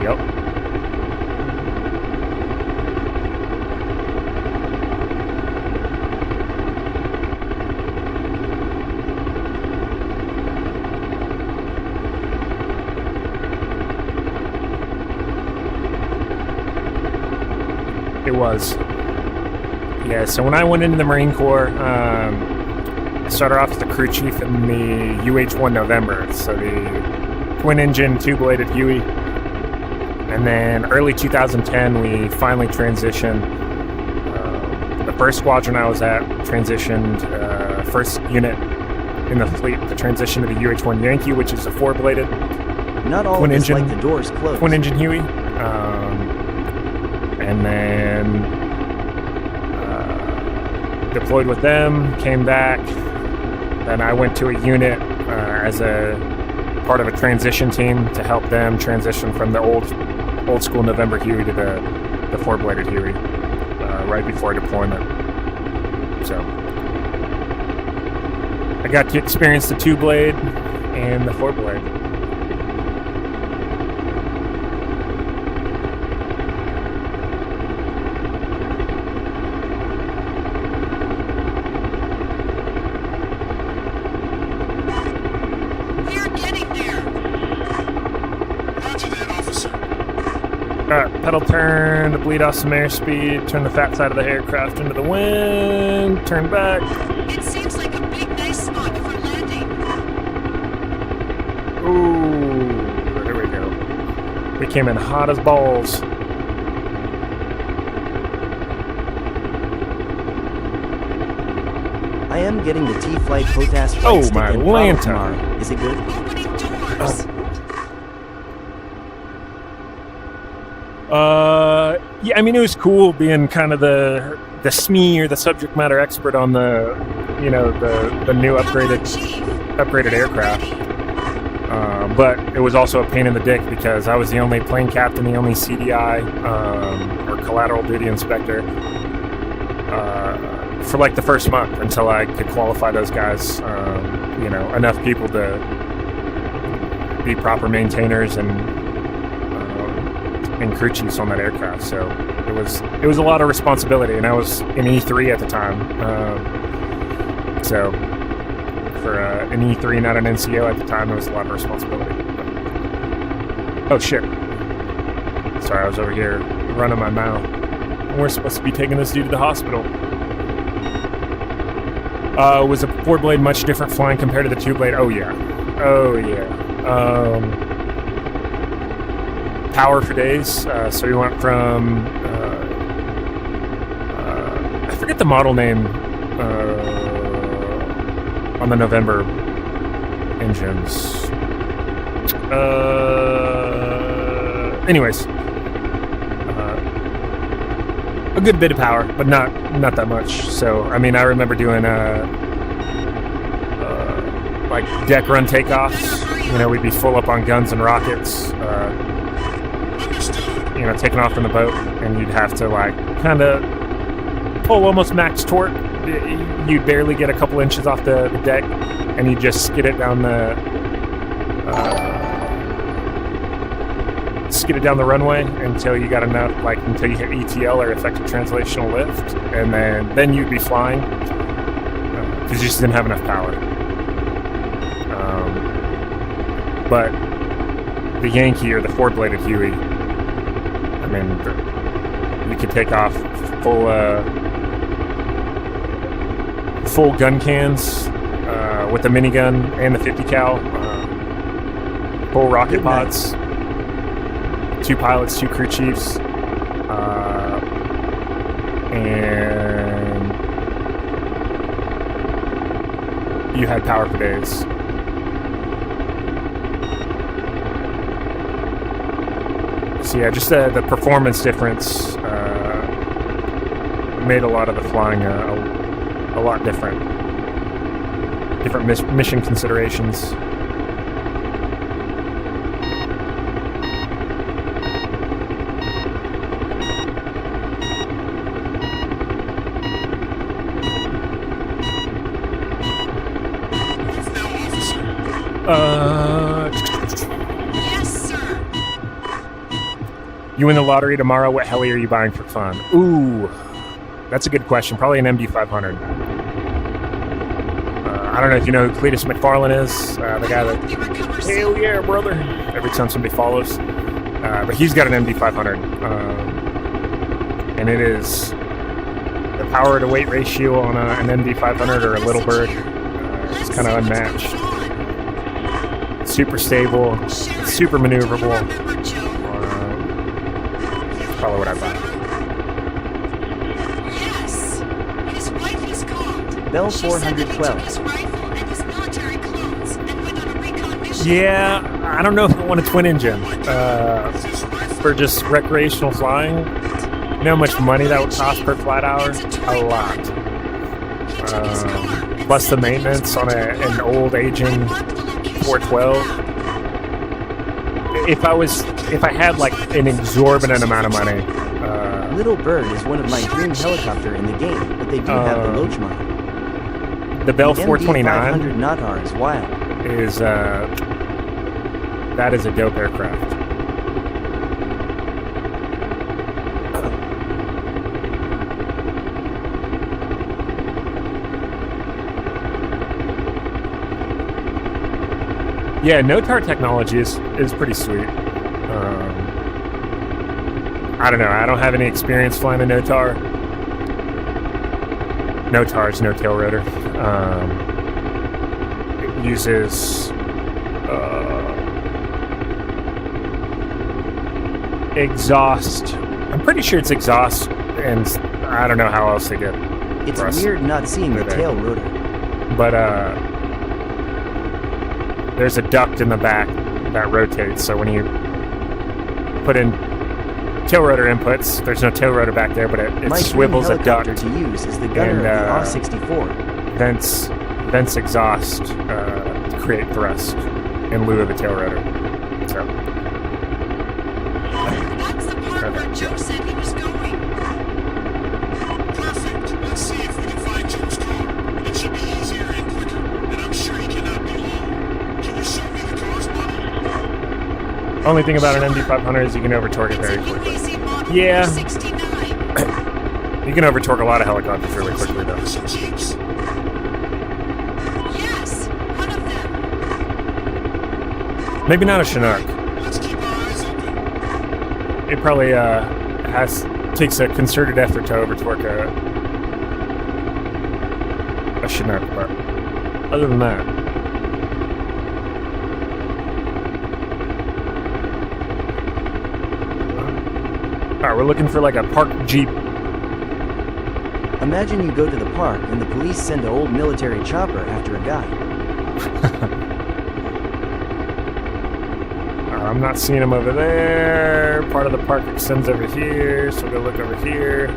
Yep. It was. Yeah, so when I went into the Marine Corps, I started off as the crew chief in the UH-1 November, so the twin-engine, two-bladed Huey. And then early 2010, we finally transitioned. The first squadron I was at transitioned, first unit in the fleet, the transition to the UH-1 Yankee, which is a four-bladed Not all of us like the doors closed. twin-engine Huey. And then deployed with them, came back. Then I went to a unit as a part of a transition team to help them transition from the old school November Huey to the four-bladed Huey right before deployment. So I got to experience the two-blade and the four-blade. Pedal turn to bleed off some airspeed, turn the fat side of the aircraft into the wind, turn back. It seems like a big, nice spot for landing. Ooh, there we go. We came in hot as balls. I am getting the T-Flight POTAS flight Oh, stick my and throttle lanta. tomorrow. Is it good? Opening doors. Yeah, I mean, it was cool being kind of the SME or the subject matter expert on the, you know, the new upgraded aircraft. But it was also a pain in the dick because I was the only plane captain, the only CDI or collateral duty inspector for like the first month until I could qualify those guys. You know, enough people to be proper maintainers and crew chiefs on that aircraft. So it was a lot of responsibility, and I was in E3 at the time. So for an E3, not an NCO at the time, it was a lot of responsibility. Oh shit! Sorry, I was over here running my mouth. We're supposed to be taking this dude to the hospital. Was a four-blade much different flying compared to the two-blade? Oh yeah. Power for days. So we went from I forget the model name on the November engines. Anyways, a good bit of power, but not that much. So I mean, I remember doing like deck run takeoffs. You know, we'd be full up on guns and rockets. You know, taking off from the boat, and you'd have to like kind of pull almost max torque. You'd barely get a couple inches off the deck, and you just skid it down the runway until you got enough, like until you hit ETL or effective translational lift, and then you'd be flying because you just didn't have enough power. But the Yankee or the four-bladed Huey. I mean, you could take off full gun cans with the minigun and the 50 cal, full rocket pods, 2 pilots, 2 crew chiefs, and you had power for days. So yeah, just the performance difference made a lot of the flying a lot different. Different mission considerations. Yes, sir. You win the lottery tomorrow, what heli are you buying for fun? Ooh, that's a good question. Probably an MD-500. I don't know if you know who Cletus McFarlane is, the guy that, hell yeah, brother, every time somebody follows. But he's got an MD-500. And it is the power to weight ratio on an MD-500 or a Little Bird. It's kind of unmatched. Super stable, super maneuverable. Probably what I buy. Yes. His wife is called. Bell She sent him 412. his rifle and his military clothes and went on a recon mission. Yeah, I don't know if I want a twin engine for just recreational flying. You know how much money that would cost per flight hour? A lot. Plus the maintenance on an old aging 412. If I had like an exorbitant amount of money, Little Bird is one of my dream helicopter in the game, but they do have the Loach mod. the Bell The 429 MD-500 Natar is wild. is that is a dope aircraft. Yeah, NOTAR technology is pretty sweet. I don't know. I don't have any experience flying a NOTAR. NOTAR is no tail rotor. It uses exhaust. I'm pretty sure it's exhaust, and I don't know how else they get. It's thrust weird not seeing the through there. tail rotor. But there's a duct in the back that rotates. So when you put in tail rotor inputs, there's no tail rotor back there, but it My swivels dream a duct. helicopter to use is the gunner And, of the AH-64. Vents exhaust to create thrust in lieu of a tail rotor. So That's the part where Joe said he was going. Perfect. Let's see if we can find Joe's car. It should be easier and quicker, and I'm sure he cannot be long. Can you show me the car's model? only thing about an MD-500 is you can overtorque it It's very a quickly. UAZ model Yeah. 69. You can overtorque a lot of helicopters really quickly though. Some Jeeps. Yes, one of them. Maybe not a Chinook. Let's keep our eyes open. It probably takes a concerted effort to overtorque a Chinook, but other than that. Alright, we're looking for like a parked Jeep. Imagine you go to the park and the police send an old military chopper after a guy. I'm not seeing him over there. Part of the park extends over here, so we'll go look over here.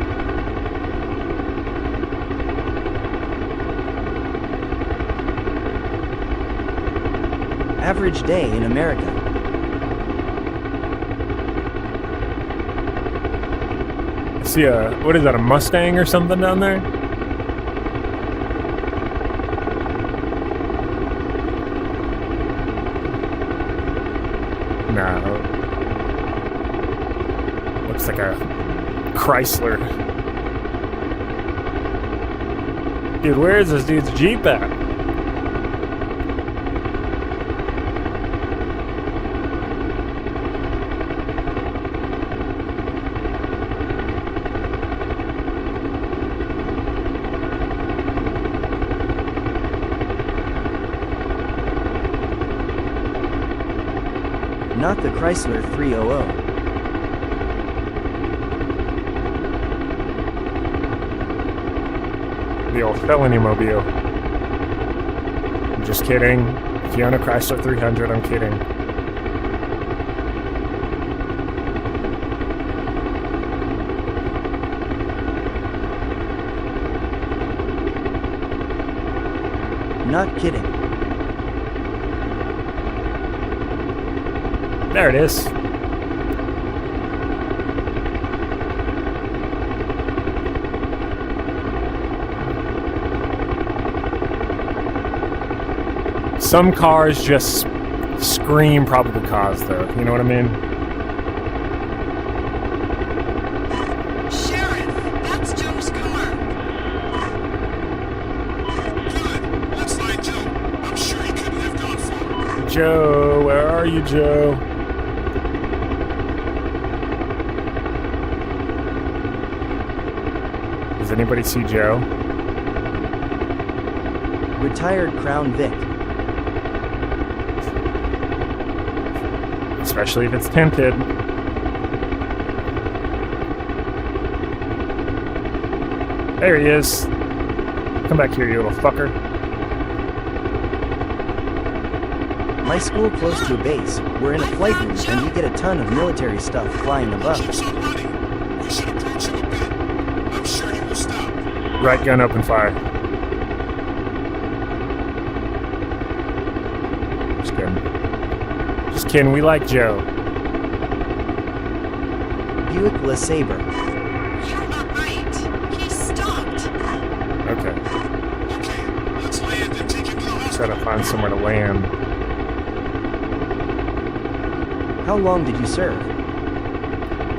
Average day in America. I see what is that, a Mustang or something down there? No. Looks like a Chrysler. Dude, where is this dude's Jeep at? Not the Chrysler 300. The old felony mobile. I'm just kidding. If you own a Chrysler 300, I'm kidding. Not kidding. There it is. Some cars just scream probable cause, though. You know what I mean? Sheriff, that's Joe's car. Good. Let's find Joe. I'm sure he couldn't have gone far. Joe, where are you, Joe? Does anybody see Joe? Retired Crown Vic. Especially if it's tinted. There he is. Come back here, you little fucker. My school close to a base. We're in a flight route and we get a ton of military stuff flying above. Keeps on running. We should approach him a bit. I'm sure he will stop. Right gun, open fire. Just kidding. Just kidding, we like Joe. Buick LeSabre. You're not right. He stopped. Okay. Okay, let's land and take him to the Just hospital. gotta find somewhere to land. How long did you serve?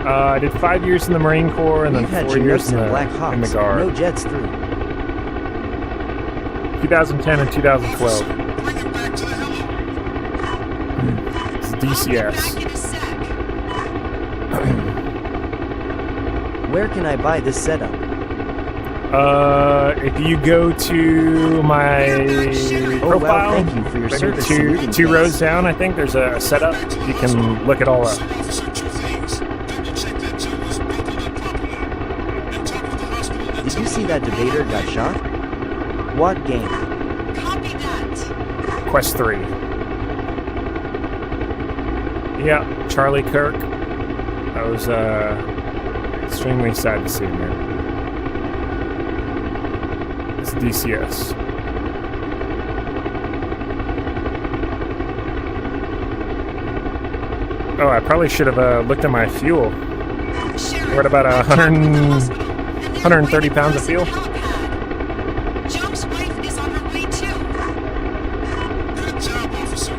I did 5 years in the Marine Corps and We've then had 4 years Chinooks in and the, Black in Hawks. the Guard. No jets through. 2010 and 2012. Bring him back to the helo. It's I'll be DCS. back in a sec. Where can I buy this setup? If you go to my Oh profile, wow, thank you for your right service. here, saluting two us. rows down, I think there's a setup. You can look it all up. Officer, two things. Double check that Joe was buckled up properly. And talk with the hospital. Did you see that debater got shot? What game? Copy that. Quest 3. Yeah, Charlie Kirk. I was extremely sad to see him there. It's DCS. Oh, I probably should have looked at my fuel. Sheriff, We're at about I'm talking with the 100 hospital, and they're 130 waiting pounds for of us in fuel. helipad. Joe's wife is on her way too. Good job, officer.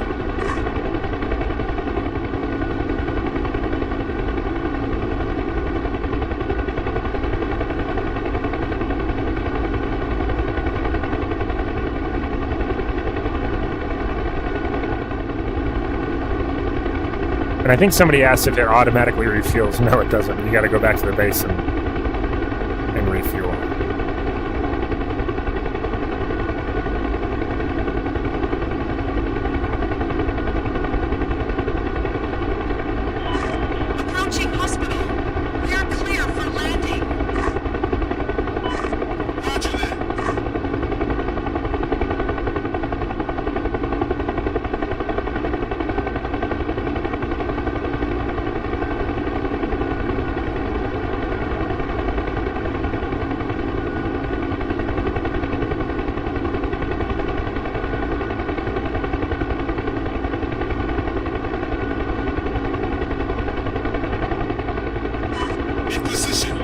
And I think somebody asked if it automatically refuels. No, it doesn't. You got to go back to the base and refuel. Approaching hospital. We're clear for landing. Roger that. In position.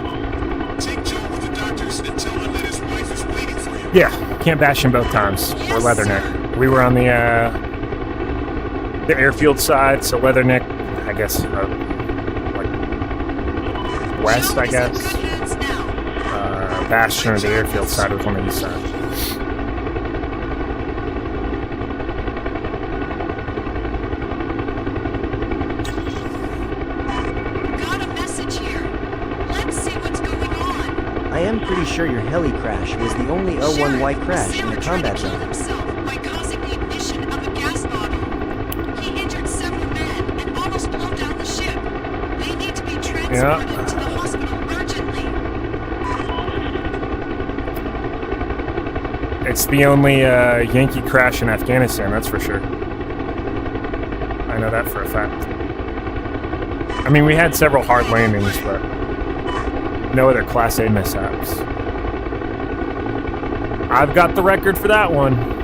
Take Joe with the doctors and tell him that his wife is waiting for him. Yeah, can't bash him both times. We're Yes, Leatherneck. sir. We were on the airfield side, so Leatherneck, I guess, like west, Joe I is in guess. good hands now. Bastion or the airfield side was on the east side. Got a message here. Let's see what's going on. I am pretty sure your heli crash was the only L1Y Sheriff, crash in sailor the tried to combat kill zone. himself by causing the ignition of a gas bottle. He injured several men and almost transported to the hospital urgently. It's the only Yankee crash in Afghanistan, that's for sure. I know that for a fact. I mean, we had several hard landings, but no other Class A mishaps. I've got the record for that one.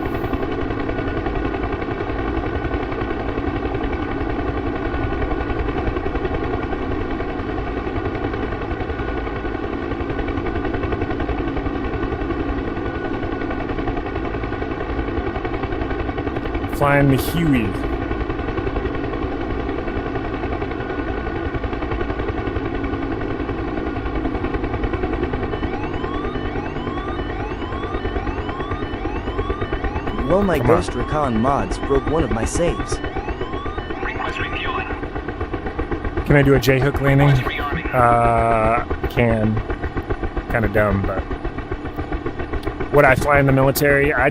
Flying the Huey. Well, my Ghost Recon mods broke one of my saves. Request refueling. Can I do a J-hook landing? Request rearming. Can. Kind of dumb, but... Would I fly in the military? I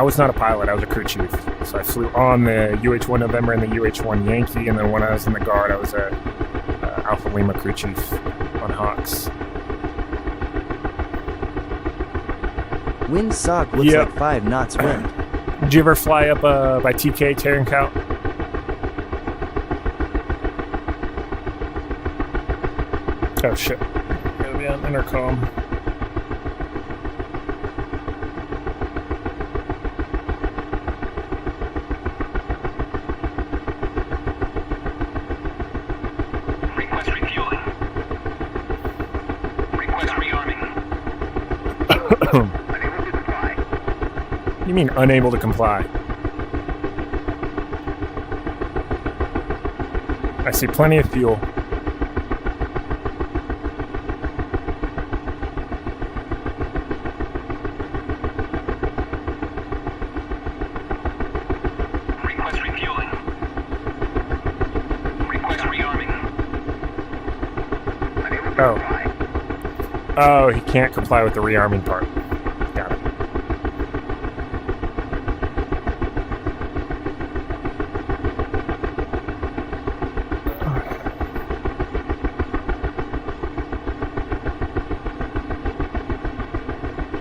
was not a pilot, I was a crew chief. So I flew on the UH-1 November and the UH-1 Yankee, and then when I was in the Guard, I was a Alpha Lima crew chief on Hawks. Wind sock looks Yep. like 5 knots wind. Did you ever fly up by TK, Terran Count? Oh shit. Gotta be on intercom. Request refueling. Request rearming. Unable to comply. You mean unable to comply? I see plenty of fuel. Request refueling. Request rearming. Unable to Oh. comply. Oh, he can't comply with the rearming part. Got it.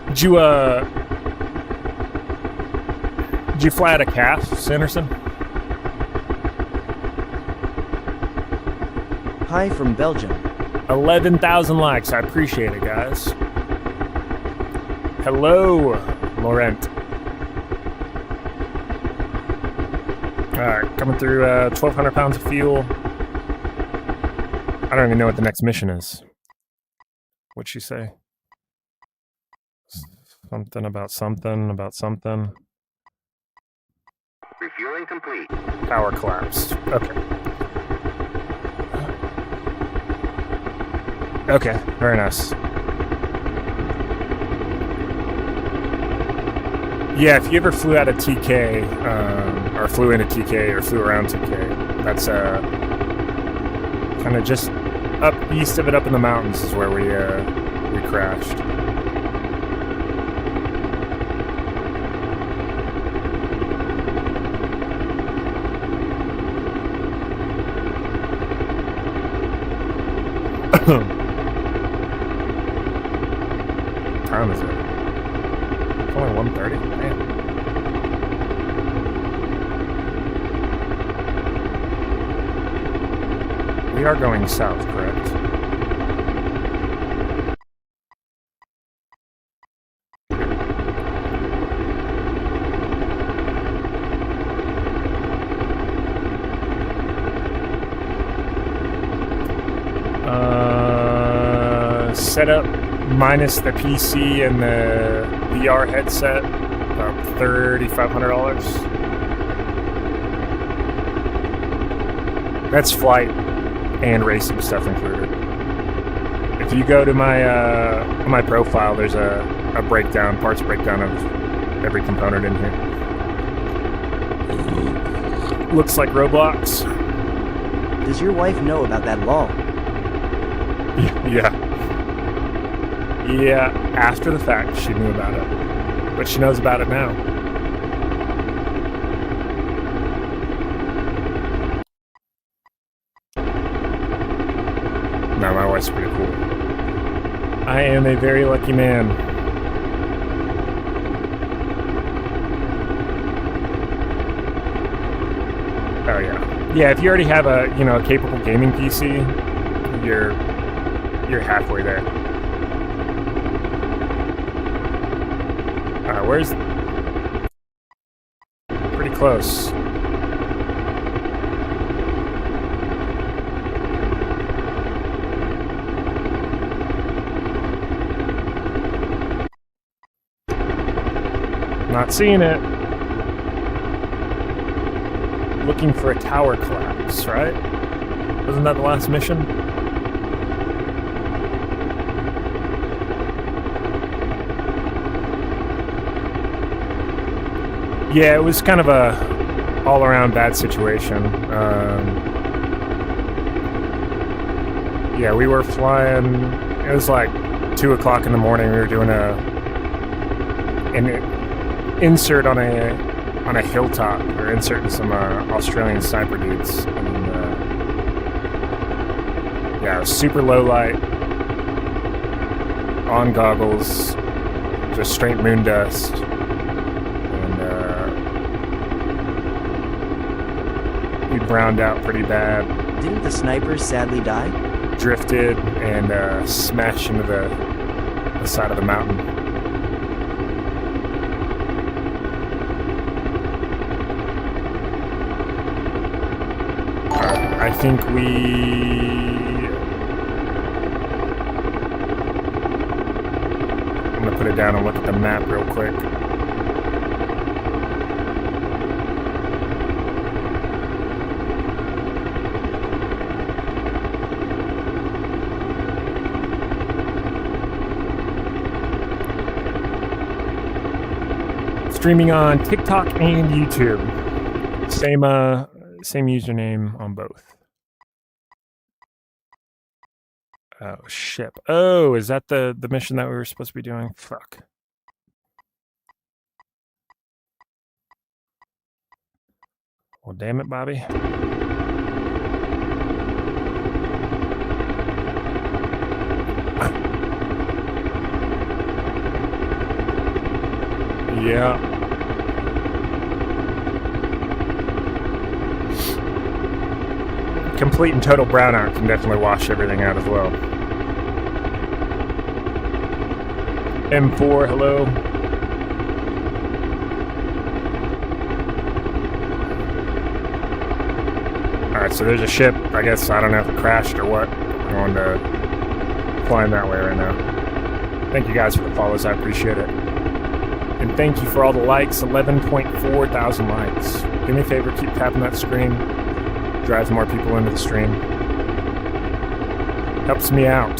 Did you fly out of CAF, Sanderson? Hi from Belgium. 11,000 likes. I appreciate it, guys. Hello, Laurent. Alright, coming through 1,200 pounds of fuel. I don't even know what the next mission is. What'd she say? Something about something about something. Refueling complete. Power collapsed. Okay. Okay, very nice. Yeah, if you ever flew out of TK, or flew into TK, or flew around TK, that's kind of just up east of it, up in the mountains, is where we crashed. Time is it? It's only 1:30. Man. We are going south, correct? Setup minus the PC and the VR headset, about $3,500. That's flight and racing stuff included. If you go to my on my profile, there's a breakdown, parts breakdown of every component in here. Looks like Roblox. Does your wife know about that law? Yeah. Yeah, after the fact, she knew about it. But she knows about it now. Now, my I am a very lucky man. Oh yeah. Yeah, if you already have a, you know, a capable gaming PC, you're halfway there. Where's... Pretty close. Not seeing it. Looking for a tower collapse, right? Wasn't that the last mission? Yeah, it was kind of a all-around bad situation. Yeah, we were flying. It was like 2 o'clock in the morning. We were doing an insert on a hilltop. We were inserting some Australian sniper dudes. And, yeah, it was super low light, on goggles, just straight moon dust. We browned out pretty bad. Didn't the snipers sadly die? Drifted and smashed into the side of the mountain. I think I'm gonna put it down and look at the map real quick. Streaming on TikTok and YouTube. Same username on both. Oh shit. Oh, is that the mission that we were supposed to be doing? Fuck. Well, damn it, Bobby. Yeah. Complete and total brownout can definitely wash everything out as well. M4, hello. Alright, so there's a ship. I guess, I don't know if it crashed or what. We're going to flying that way right now. Thank you guys for the follows. I appreciate it. And thank you for all the likes. 11.4 thousand likes. Do me a favor, keep tapping that screen. Drives more people into the stream. Helps me out.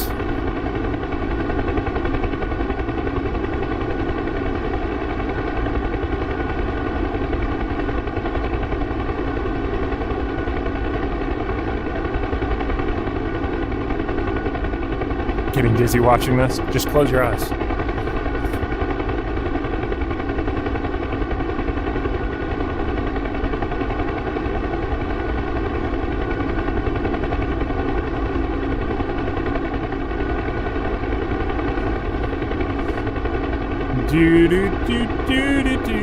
Getting dizzy watching this? Just close your eyes. Do do do do do do.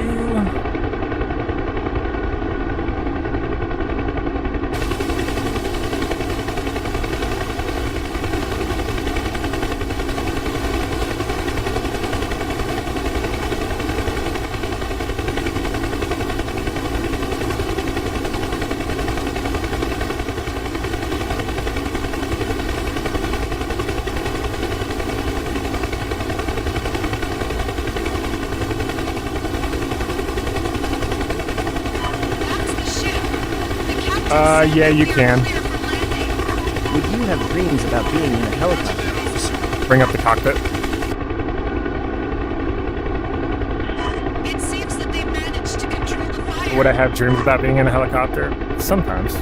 Yeah, you can. Would you have dreams about being in a helicopter? Bring up the cockpit. It seems that they managed to control the fire. Would I have dreams about being in a helicopter? Sometimes.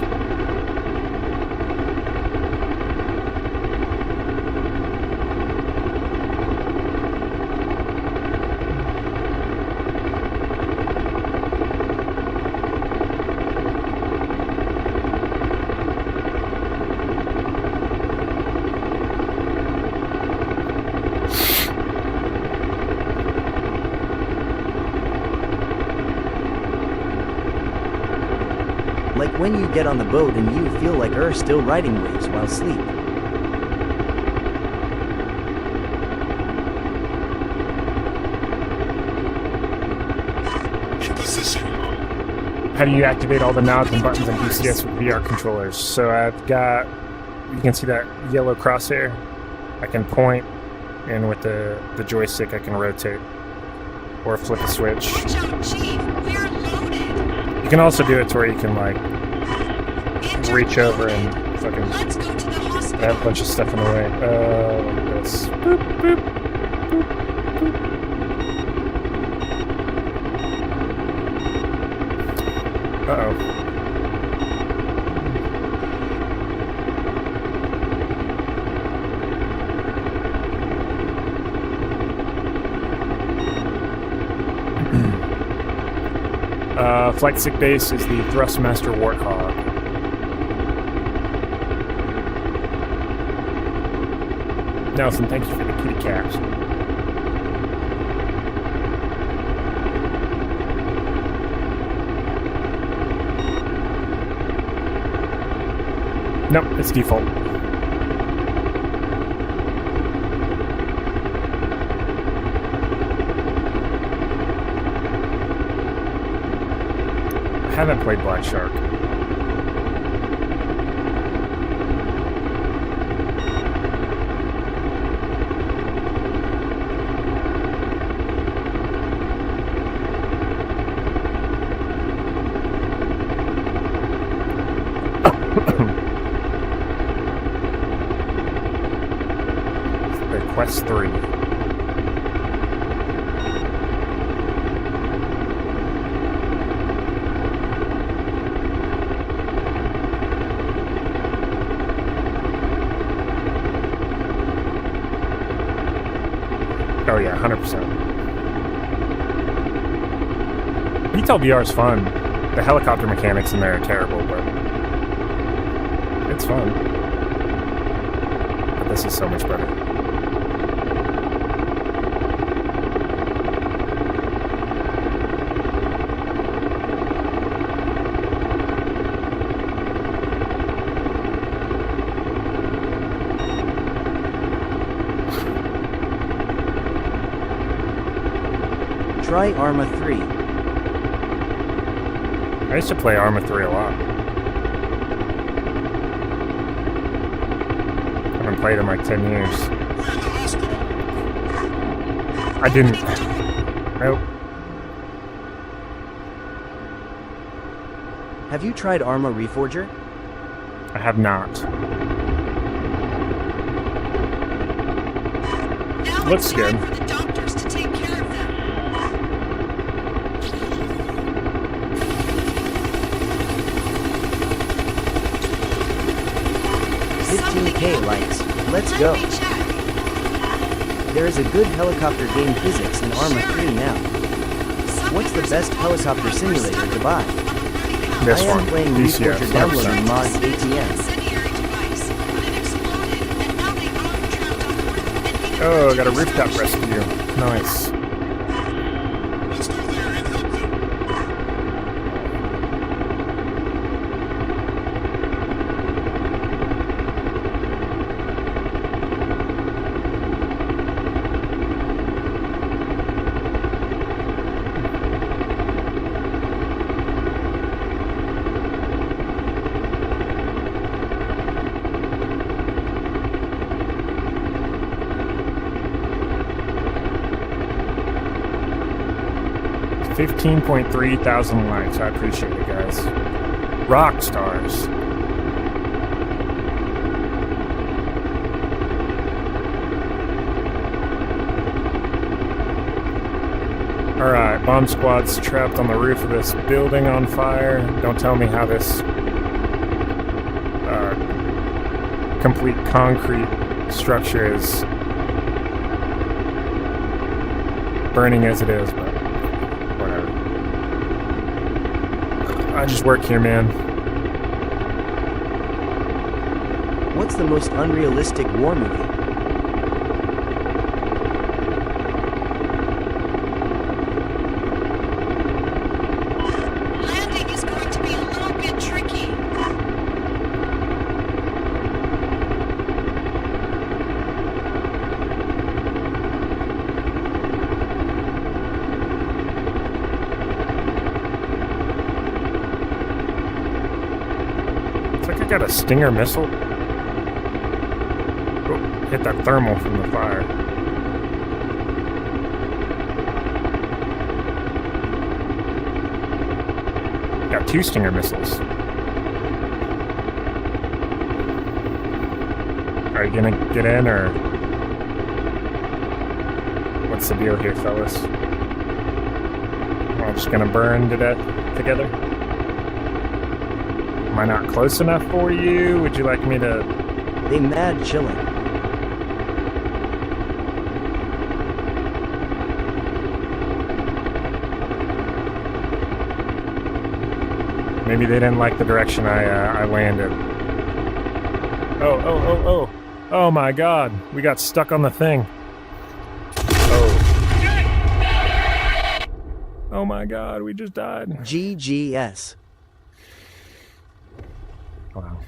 Like when you get on the boat and you feel like you're still riding waves while asleep. In position. How do you activate all the knobs and buttons on DCS with VR controllers? So I've got, you can see that yellow crosshair. I can point, and with the joystick I can rotate or flip a switch. Watch out, Chief. We're loaded. You can also do it to where you can like Enter reach over loaded. and fucking Let's go to the have hospital. a bunch of stuff in the way. Like this. Boop, boop, boop, boop. Uh-oh. Flight sick base is the Thrustmaster Warthog. Nelson, thank you for the kitty cat. Nope, it's default. I haven't played Black Shark. Quest 3. Oh yeah, 100%. VTOL VR is fun. The helicopter mechanics in there are terrible, but it's fun. But this is so much better. Try Arma 3. I used to play Arma 3 a lot. I haven't played in like 10 years. We're in the hospital. I didn't. Nope. Have you tried Arma Reforger? I have not. Now Looks it's time good. for the doctors to take care of them. 15K likes. Let's go. Let me check. There is a good helicopter game physics in Arma 3 now. What's the best helicopter simulator to buy? This I am one. playing DCS, Reforger downloading 100%. mod ATM. Incendiary device, but it exploded, and now they are trapped on board, and he Oh, I got a rooftop rescue. Nice. Let's go there and help them. $15,300 likes. I appreciate it, guys. Rock stars. Alright, bomb squad's trapped on the roof of this building on fire. Don't tell me how this complete concrete structure is burning as it is, but whatever. I just work here, man. What's the most unrealistic war movie? landing is going to be a little bit tricky. got a Stinger missile? Oh, hit that thermal from the fire. Got 2 Stinger missiles. Are you gonna get in, or what's the deal here, fellas? We're all just gonna burn to death together? Am I not close enough for you? Would you like me to... They mad chillin'. Maybe they didn't like the direction I landed. Oh. Oh my god. We got stuck on the thing. Oh. Oh my god, we just died. GGS. Wow.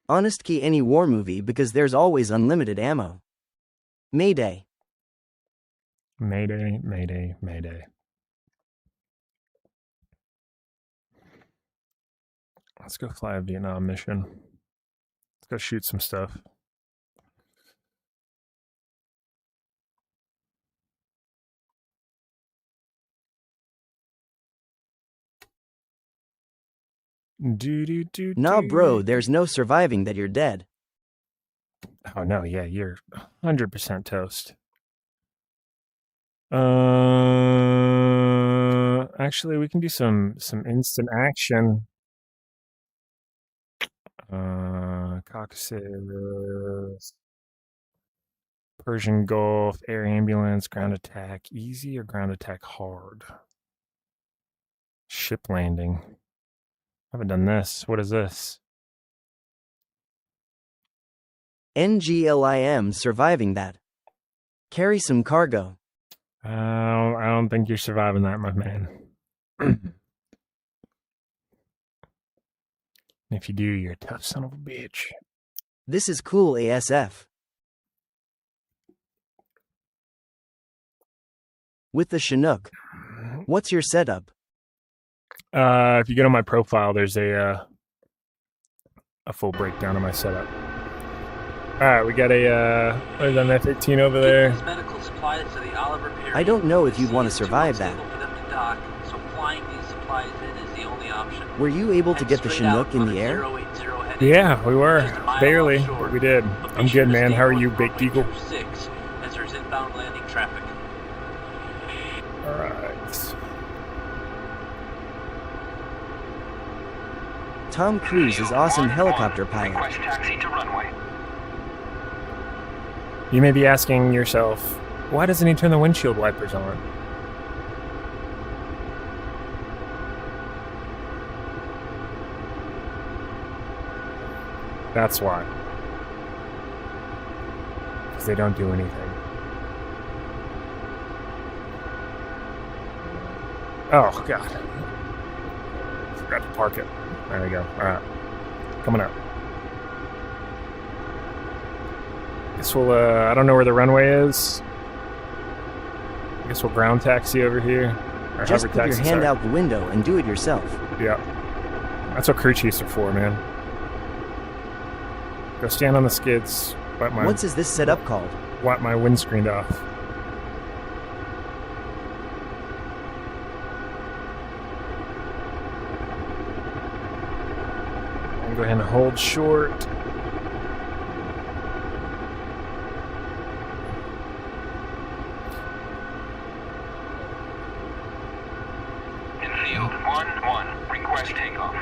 Honest key any war movie because there's always unlimited ammo. Mayday. Mayday, mayday, mayday. Let's go fly a Vietnam mission. Let's go shoot some stuff. Nah, bro, there's no surviving that you're dead. Oh no, yeah, you're 100% toast. Actually, we can do some instant action. Caucasus, Persian Gulf, air ambulance, ground attack, easy or ground attack hard? Ship landing. I haven't done this. What is this? NGLIM surviving that. Carry some cargo. I don't think you're surviving that, my man. If you do, you're a tough son of a bitch. This is cool ASF. With the Chinook, what's your setup? If you go to my profile, there's a full breakdown of my setup. All right, we got there's an F-18 over there. I don't know if you'd want to survive that. Were you able to get the Chinook in the air? Yeah, we were. Barely, but we did. I'm good, man. How are you, Baked Eagle? All right. Tom Cruise is awesome helicopter pilot. You may be asking yourself, why doesn't he turn the windshield wipers on? That's why. Because they don't do anything. Oh, God. Forgot to park it. There we go. Alright. Coming up. Guess we'll, I don't know where the runway is. I guess we'll ground taxi over here. Or just put your hand out the window and do it yourself. Yeah. That's what crew chiefs are for, man. Go stand on the skids. What is this setup called? Wipe my windscreen off. And go ahead and hold short. Infield 1-1, request takeoff.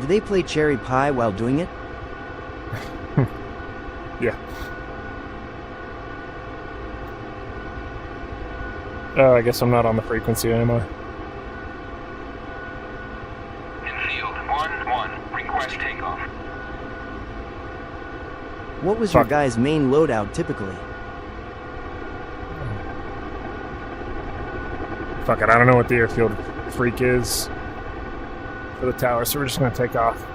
Do they play cherry pie while doing it? Yeah. Oh, I guess I'm not on the frequency, am I? Infield 1-1, request takeoff. What was your guy's main loadout typically? Fuck it, I don't know what the airfield freak is for the tower, so we're just gonna take off.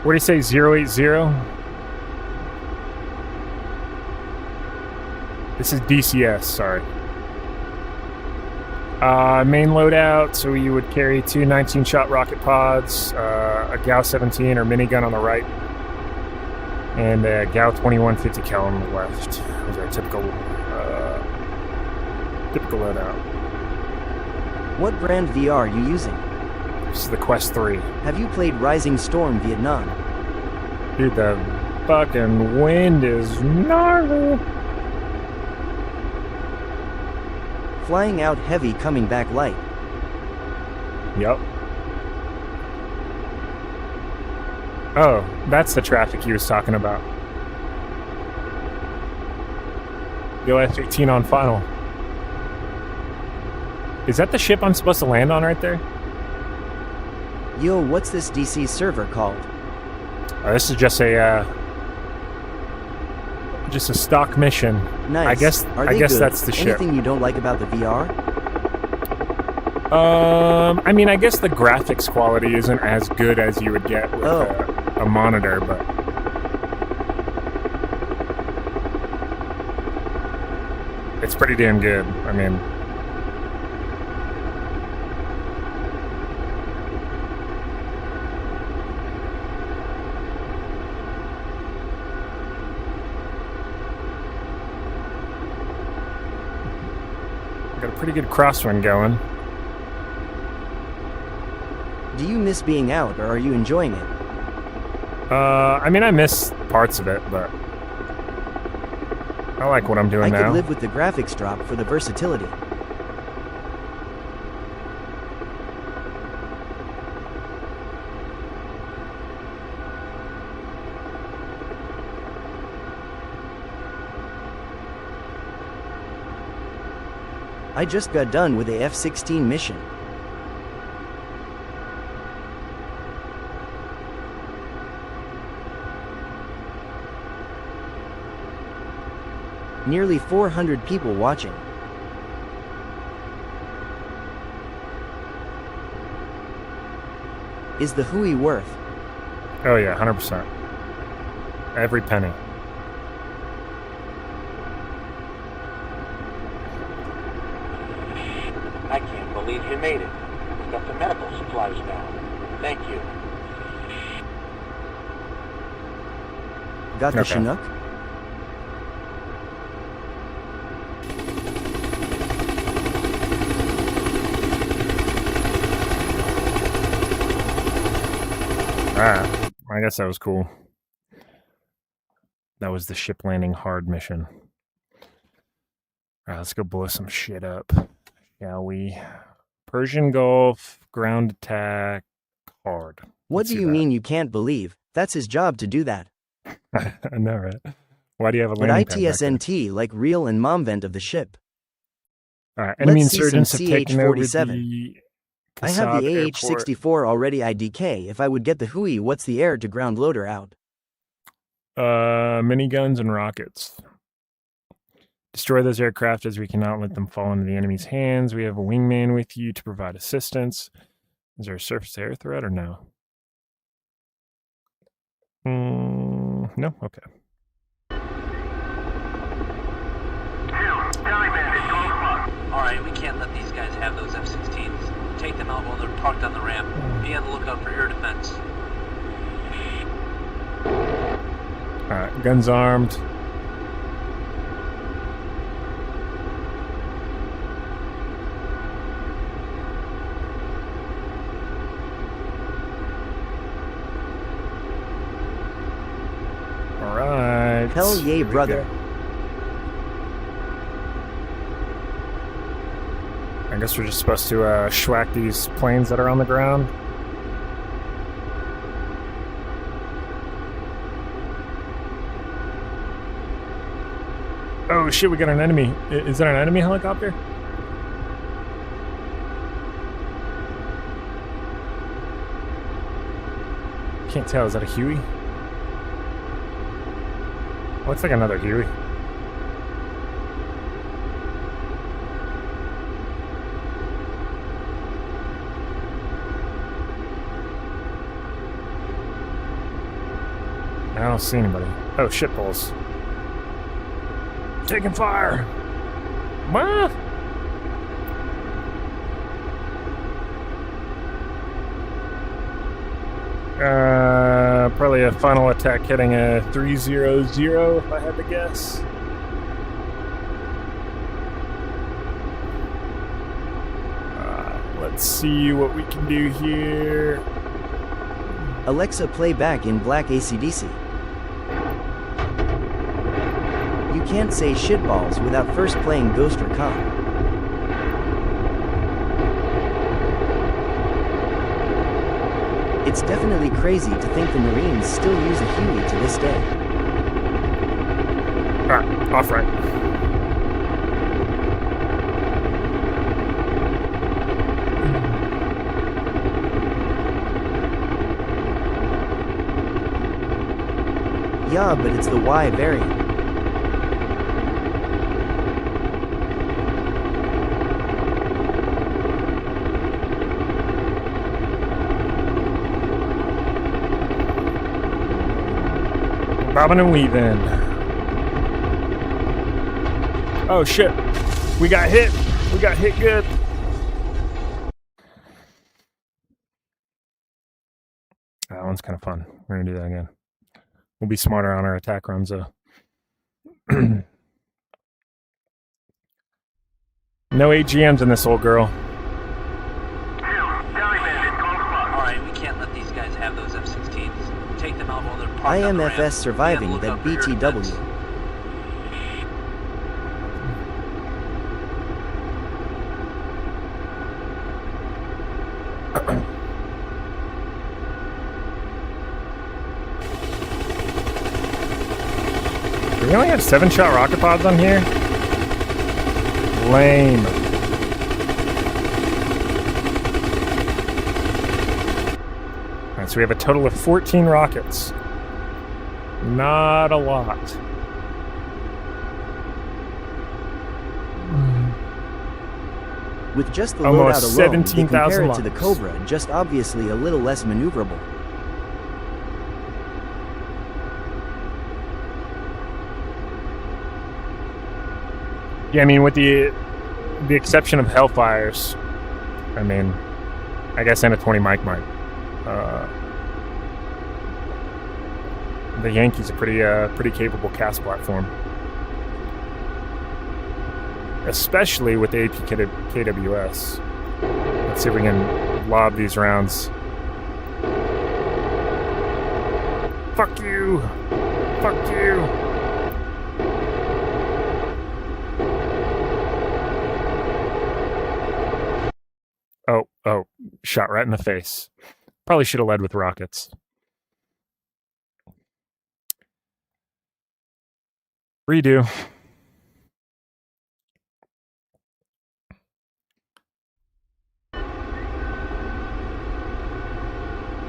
What do you say, 080? This is DCS, sorry. Main loadout, so you would carry 2 19-shot rocket pods, a GAU-17 or minigun on the right, and a GAU-21 50 cal on the left. Those are typical loadout. What brand VR are you using? This is the Quest 3. Have you played Rising Storm Vietnam? Dude, the fucking wind is gnarly. Flying out heavy, coming back light. Yep. Oh, that's the traffic he was talking about. The F-18 on final. Is that the ship I'm supposed to land on right there? Yo, what's this DC server called? This is just a stock mission. Nice. I guess good? that's the ship. Anything you don't like about the VR? I mean, I guess the graphics quality isn't as good as you would get with a monitor, but it's pretty damn good. I mean, got a pretty good crosswind going. Do you miss being out, or are you enjoying it? I mean, I miss parts of it, but I like what I'm doing now. I could live with the graphics drop for the versatility. I just got done with a F-16 mission. Nearly 400 people watching. Is the hui worth? Oh yeah, 100%. Every penny. I can't believe you made it. We've got the medical supplies now. Thank you. Got the Okay. Chinook? Alright, I guess that was cool. That was the ship landing hard mission. Alright, let's go blow some shit up. Shall we? Persian Gulf, ground attack, hard. What do you mean you can't believe? That's his job to do that. I know, right? Why do you have a But landing pad back there? ITSNT like real and mom vent of the ship. Alright, enemy Let's see some insurgents have taken over CH-47. the I have Kasab the airport. AH-64 already IDK. If I would get the hui, what's the air to ground loader out? Miniguns and rockets. Destroy those aircraft as we cannot let them fall into the enemy's hands. We have a wingman with you to provide assistance. Is there a surface air threat or no? No? Okay. Alright, we can't let these guys have those F-16s. Take them out while they're parked on the ramp. Be on the lookout for air defense. Alright, guns armed. Alright. Hell yay, Here we brother. go. I guess we're just supposed to schwack these planes that are on the ground. Oh shit, we got an enemy. Is that an enemy helicopter? Can't tell, is that a Huey? Looks like another Huey. I don't see anybody. Oh, shit balls. Taking fire! What? Probably a final attack hitting a 300 if I had to guess. Let's see what we can do here. Alexa, play back in black AC/DC. You can't say shitballs without first playing Ghost Recon. It's definitely crazy to think the Marines still use a Huey to this day. Alright, off right. Yeah, but it's the Y variant. Bobbing and weaving. Oh shit. We got hit. We got hit good. That one's kind of fun. We're going to do that again. We'll be smarter on our attack runs though. No AGMs in this old girl. Alright, we can't let these guys have those F-16s. Take them out while they're parked on the ramp. IMFS surviving that BTW. Do we only have 7-shot rocket pods on here? Lame. Alright, so we have a total of 14 rockets. Not a lot. With just the Almost loadout alone, they 17,000 compare it to the lives. Cobra, just obviously a little less maneuverable. Yeah, I mean, with the exception of Hellfires, I mean, I guess and a 20 Mike Mike. The Yankees are pretty capable cast platform, especially with the AP KWS. Let's see if we can lob these rounds. Fuck you! Fuck you! Oh, shot right in the face. Probably should have led with rockets. Redo.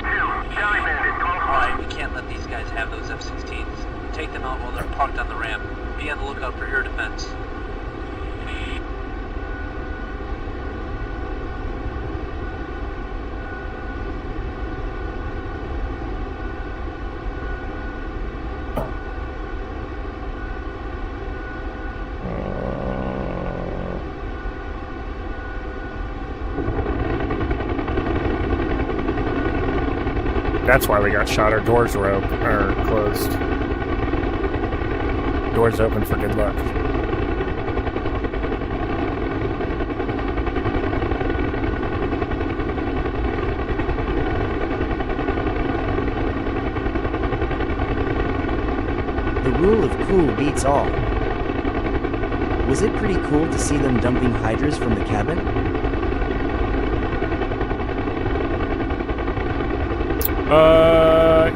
Alright, we can't let these guys have those F-16s. Take them out while they're parked on the ramp. Be on the lookout for air defense. That's why we got shot. Our doors were closed. Doors open for good luck. The rule of cool beats all. Was it pretty cool to see them dumping hydras from the cabin?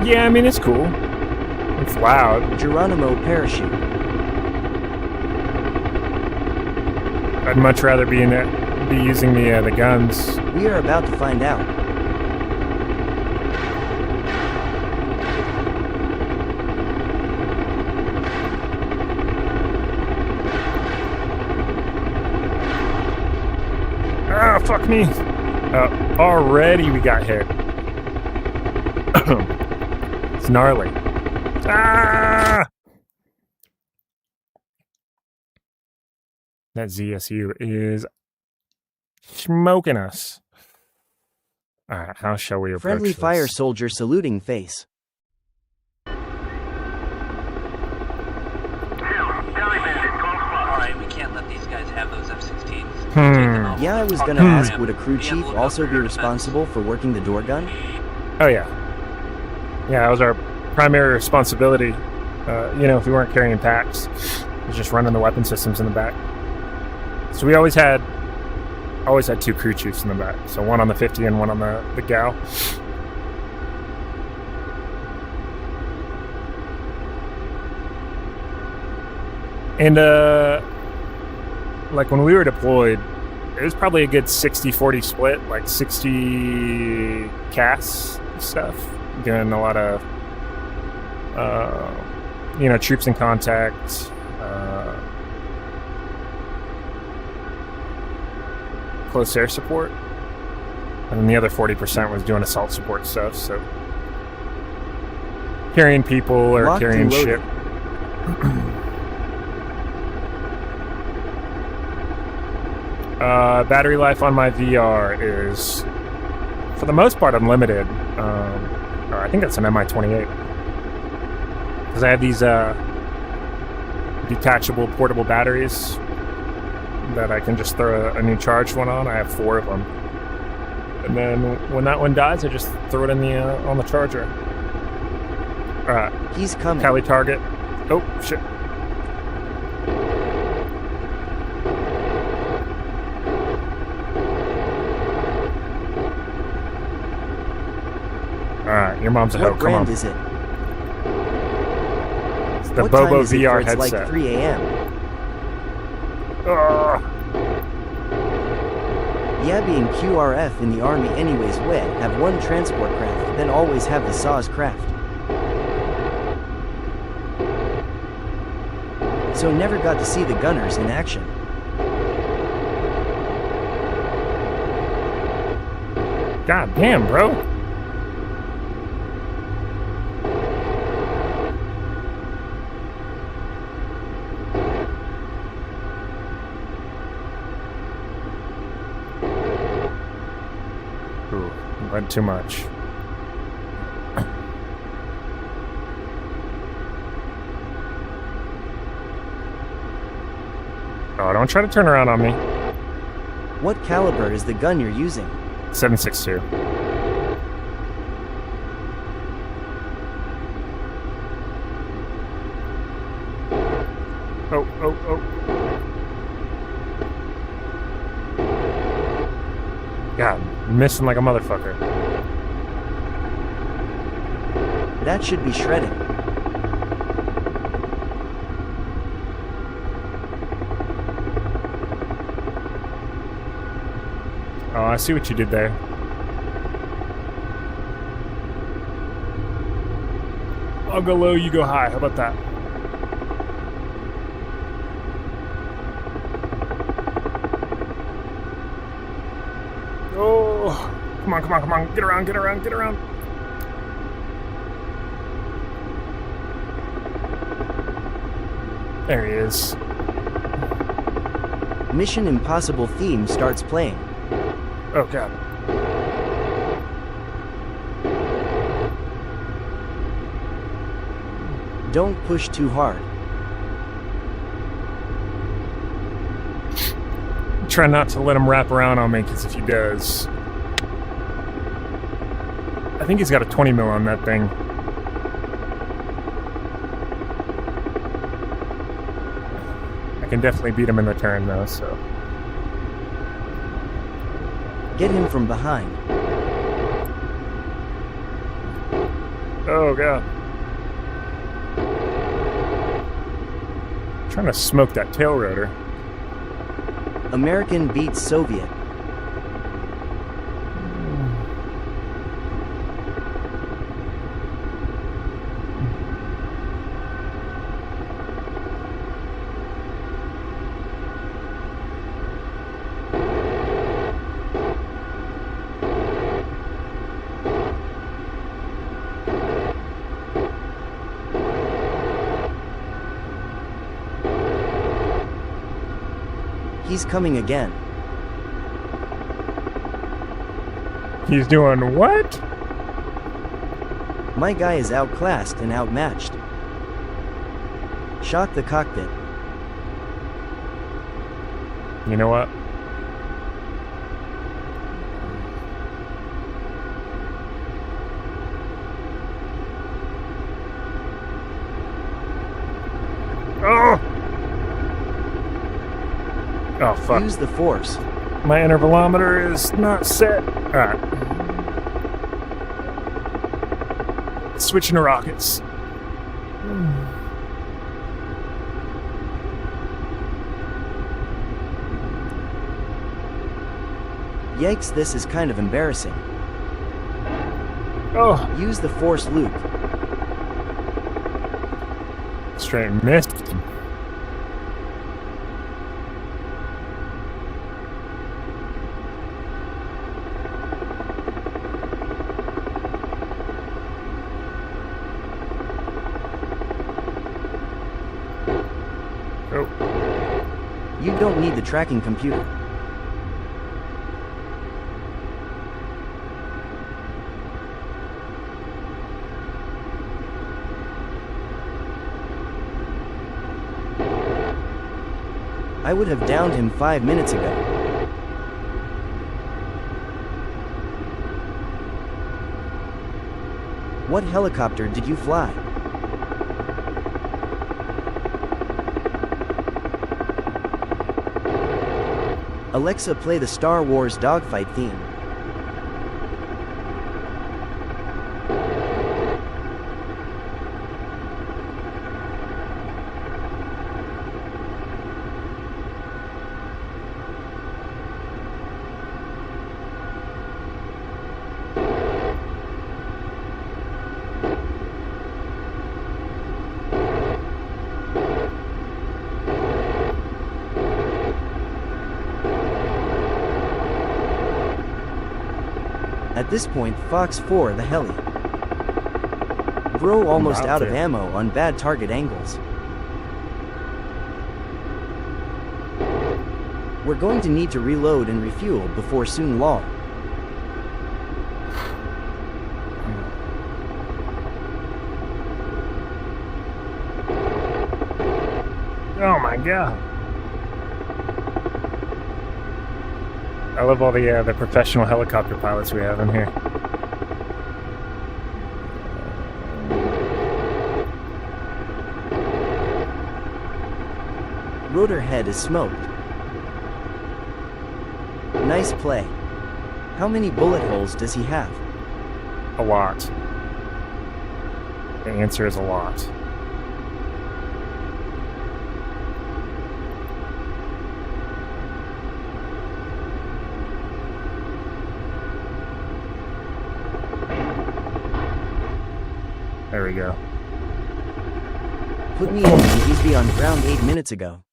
Yeah, I mean, it's cool. It's loud. Geronimo parachute. I'd much rather be using the guns. We are about to find out. Ah, fuck me. Already we got hit. It's gnarly. Ah! That ZSU is smoking us. All right, how shall we approach Friendly this? fire soldier saluting face. Alright, we can't let these guys have those F-16s. Take them out Yeah, I while was they're gonna parked on the ask, ramp. would a crew Be on the chief lookout also for be your defense. responsible for working the door gun? Oh yeah. Yeah, that was our primary responsibility. If we weren't carrying packs, it was just running the weapon systems in the back. So we always had 2 crew chiefs in the back. So one on the 50 and one on the gal. And like when we were deployed, it was probably a good 60-40 split, like 60 CAS stuff, doing a lot of troops in contact, close air support, and then the other 40% was doing assault support stuff, so carrying people or Locked carrying and loaded. shit. Battery life on my VR is, for the most part, unlimited. Or I think that's an MI-28. Because I have these detachable portable batteries that I can just throw a new charged one on. I have 4 of them. And then when that one dies, I just throw it in the on the charger. Alright. He's coming. Cali target. Oh, shit. Alright, your mom's a hoe. What Come on. brand is it? It's the What Bobo time is it, VR for it's headset. like 3 a.m. Ugh. Yeah, being QRF in the army anyways, wet, have 1 transport craft, then always have the SAS craft. So never got to see the gunners in action. God damn, bro. Ooh, went too much. Oh, don't try to turn around on me. What caliber is the gun you're using? 7.62. Oh. God, missing like a motherfucker. That should be shredding. Oh, I see what you did there. I'll go low, you go high. How about that? Oh, come on. Get around. There he is. Mission Impossible theme starts playing. Oh, God. Don't push too hard. Try not to let him wrap around on me, because if he does... I think he's got a 20 mil on that thing. I can definitely beat him in the turn, though, so... Get him from behind. Oh, God. Trying to smoke that tail rotor. American beats Soviet. He's coming again. He's doing what? My guy is outclassed and outmatched. Shot the cockpit. You know what? Oh! Oh, fuck. Use the force. My intervalometer is not set. Alright. Switching to rockets. Yikes, this is kind of embarrassing. Oh, Use the force loop. straight missed. Oh, You don't need the tracking computer. I would have downed him 5 minutes ago. What helicopter did you fly? Alexa, play the Star Wars dogfight theme. At this point, Fox 4 the heli. Bro almost out of ammo on bad target angles. We're going to need to reload and refuel before soon lull. oh my god. I love all the professional helicopter pilots we have in here. Rotor head is smoked. Nice play. How many bullet holes does he have? A lot. The answer is a lot. There we go. Put me in and he'd be on ground 8 minutes ago.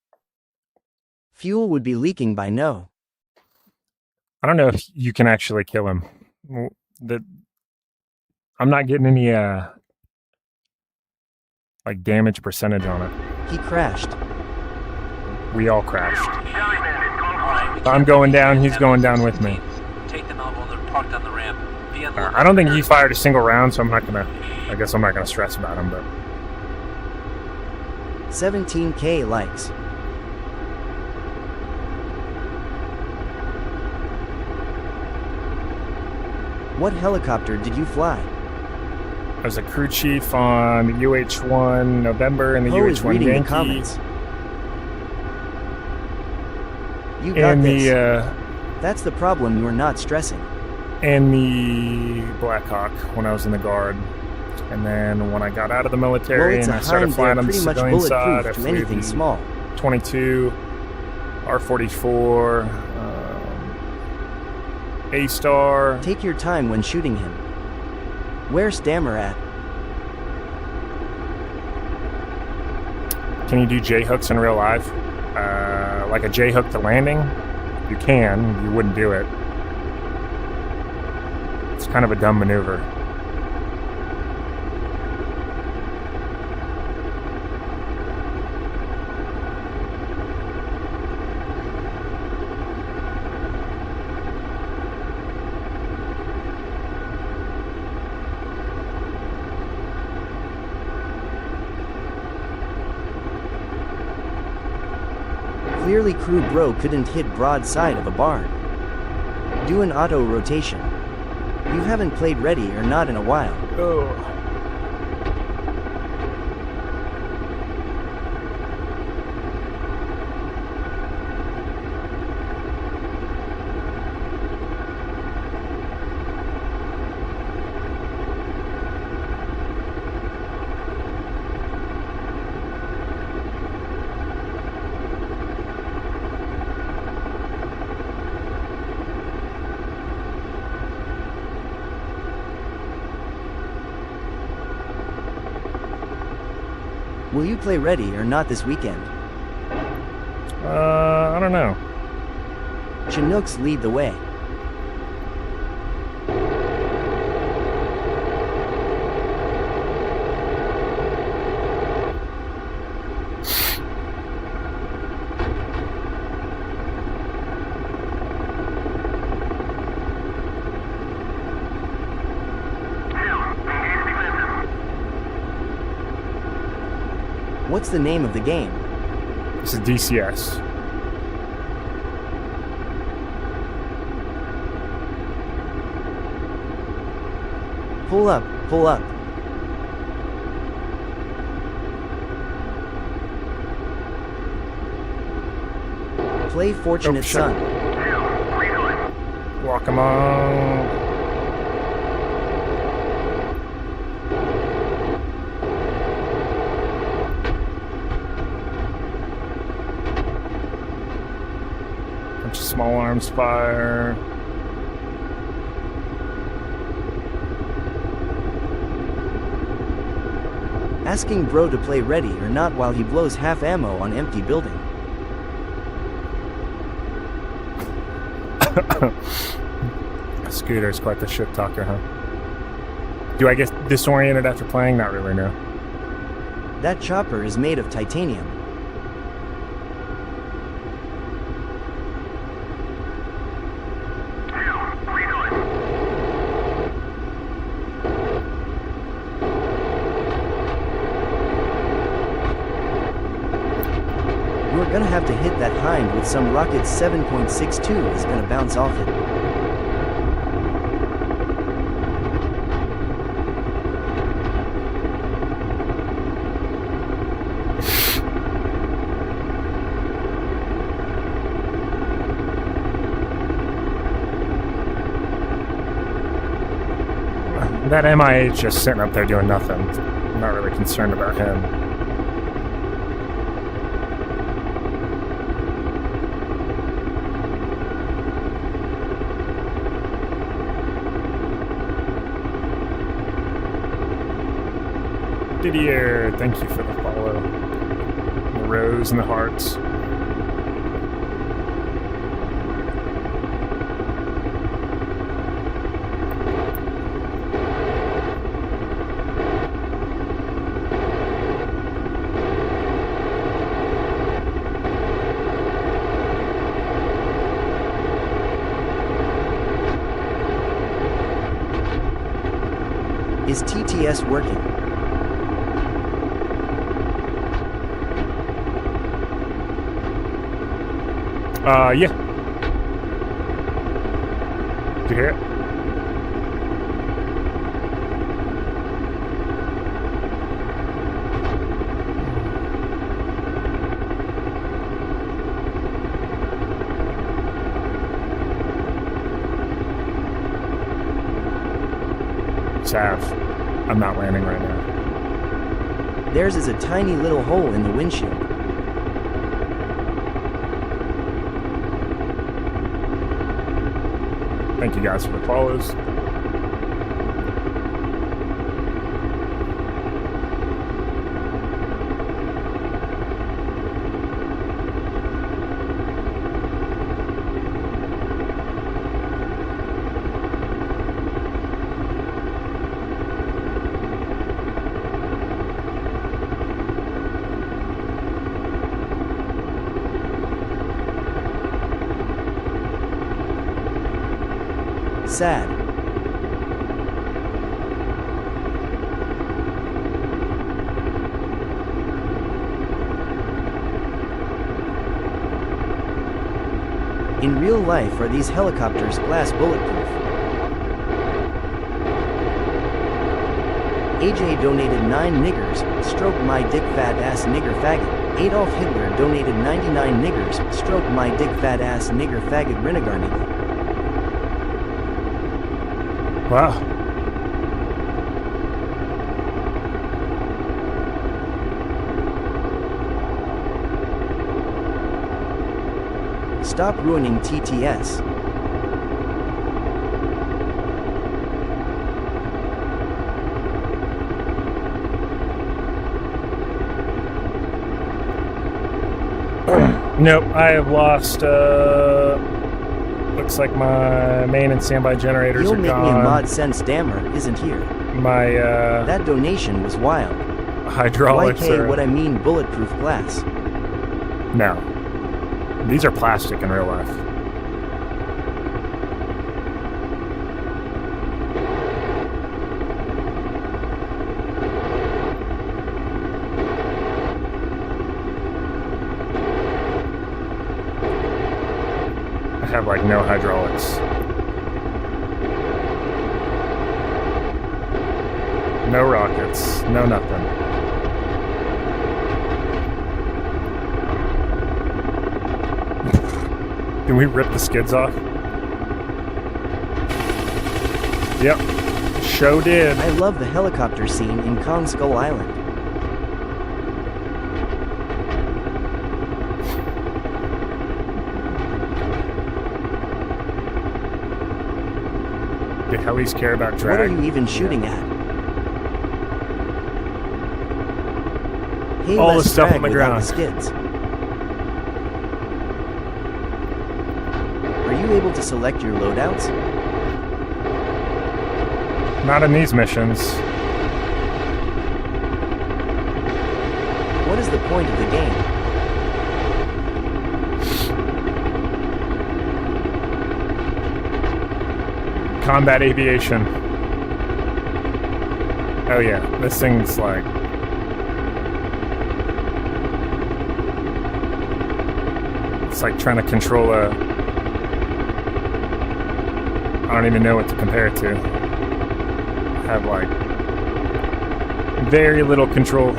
Fuel would be leaking by now. I don't know if you can actually kill him. I'm not getting any like damage percentage on it. He crashed. We all crashed. If I'm going down, he's going down with me. Take them out while they're parked on the ramp. Be on the lookout I don't think for he fired a single round, so I guess I'm not gonna stress about him, but 17K likes. What helicopter did you fly? I was a crew chief on the UH-1 November and the Poe is UH-1 reading Yankee. the comments. You got And this. the That's the problem, you're not stressing. and the Blackhawk when I was in the Guard. And then when I got out of the military Well, it's and a I started Heim, flying they're on the pretty much civilian side, I bulletproof to flew anything the small. 22, R-44, A-Star. Take your time when shooting him. Where's Stammer at? Can you do J-hooks in real life? Like a J-hook to landing? You can, you wouldn't do it. It's kind of a dumb maneuver. Clearly crew bro couldn't hit broadside of a barn. Do an auto rotation. You haven't played Ready or Not in a while. Oh. Will you play Ready or Not this weekend? I don't know. Chinooks lead the way. What's the name of the game? This is DCS. Pull up, pull up. Play Fortunate shit. Son. Walk 'em on. Bunch of small arms fire. Asking bro to play Ready or Not while he blows half ammo on empty building. Scooter's quite the shit talker, huh? Do I get disoriented after playing? Not really, no. That chopper is made of titanium. We're gonna have to hit that hind with some rocket. 7.62 is gonna bounce off it. That MIA just sitting up there doing nothing. I'm not really concerned about him. Didier, thank you for the follow. The rose and the hearts. Is TTS working? Yeah. Did you hear it? Sav, I'm not landing right now. Theirs is a tiny little hole in the windshield. Thank you guys for the follows. Sad. In real life, are these helicopters glass bulletproof? AJ donated 9 niggers, stroke my dick fat ass nigger faggot. Adolf Hitler donated 99 niggers, stroke my dick fat ass nigger faggot renegarnigga. Wow. Stop ruining TTS. Nope, I have lost, looks like my main and standby generators You'll are make gone. me a mod since Dammer isn't here. My, That donation was wild. hydraulics YK, are... what I mean bulletproof glass. No. These are plastic in real life. I have like no hydraulics. No rockets, no nothing. Can we rip the skids off? Yep. Show did. I love the helicopter scene in Kong Skull Island. Do helis care about drag? What are you even shooting at? Hey, All the less stuff drag on the without ground. the skids. Are you able to select your loadouts? Not in these missions. What is the point of the game? Combat aviation. Oh yeah, this thing's like... It's like trying to control a... I don't even know what to compare it to. I have like... very little control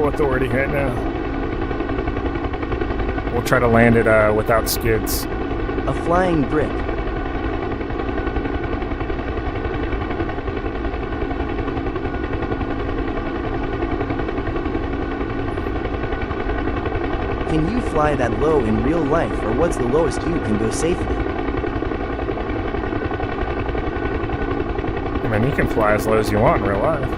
authority right now. We'll try to land it without skids. A flying brick. Can you fly that low in real life, or what's the lowest you can go safely? I mean, you can fly as low as you want in real life.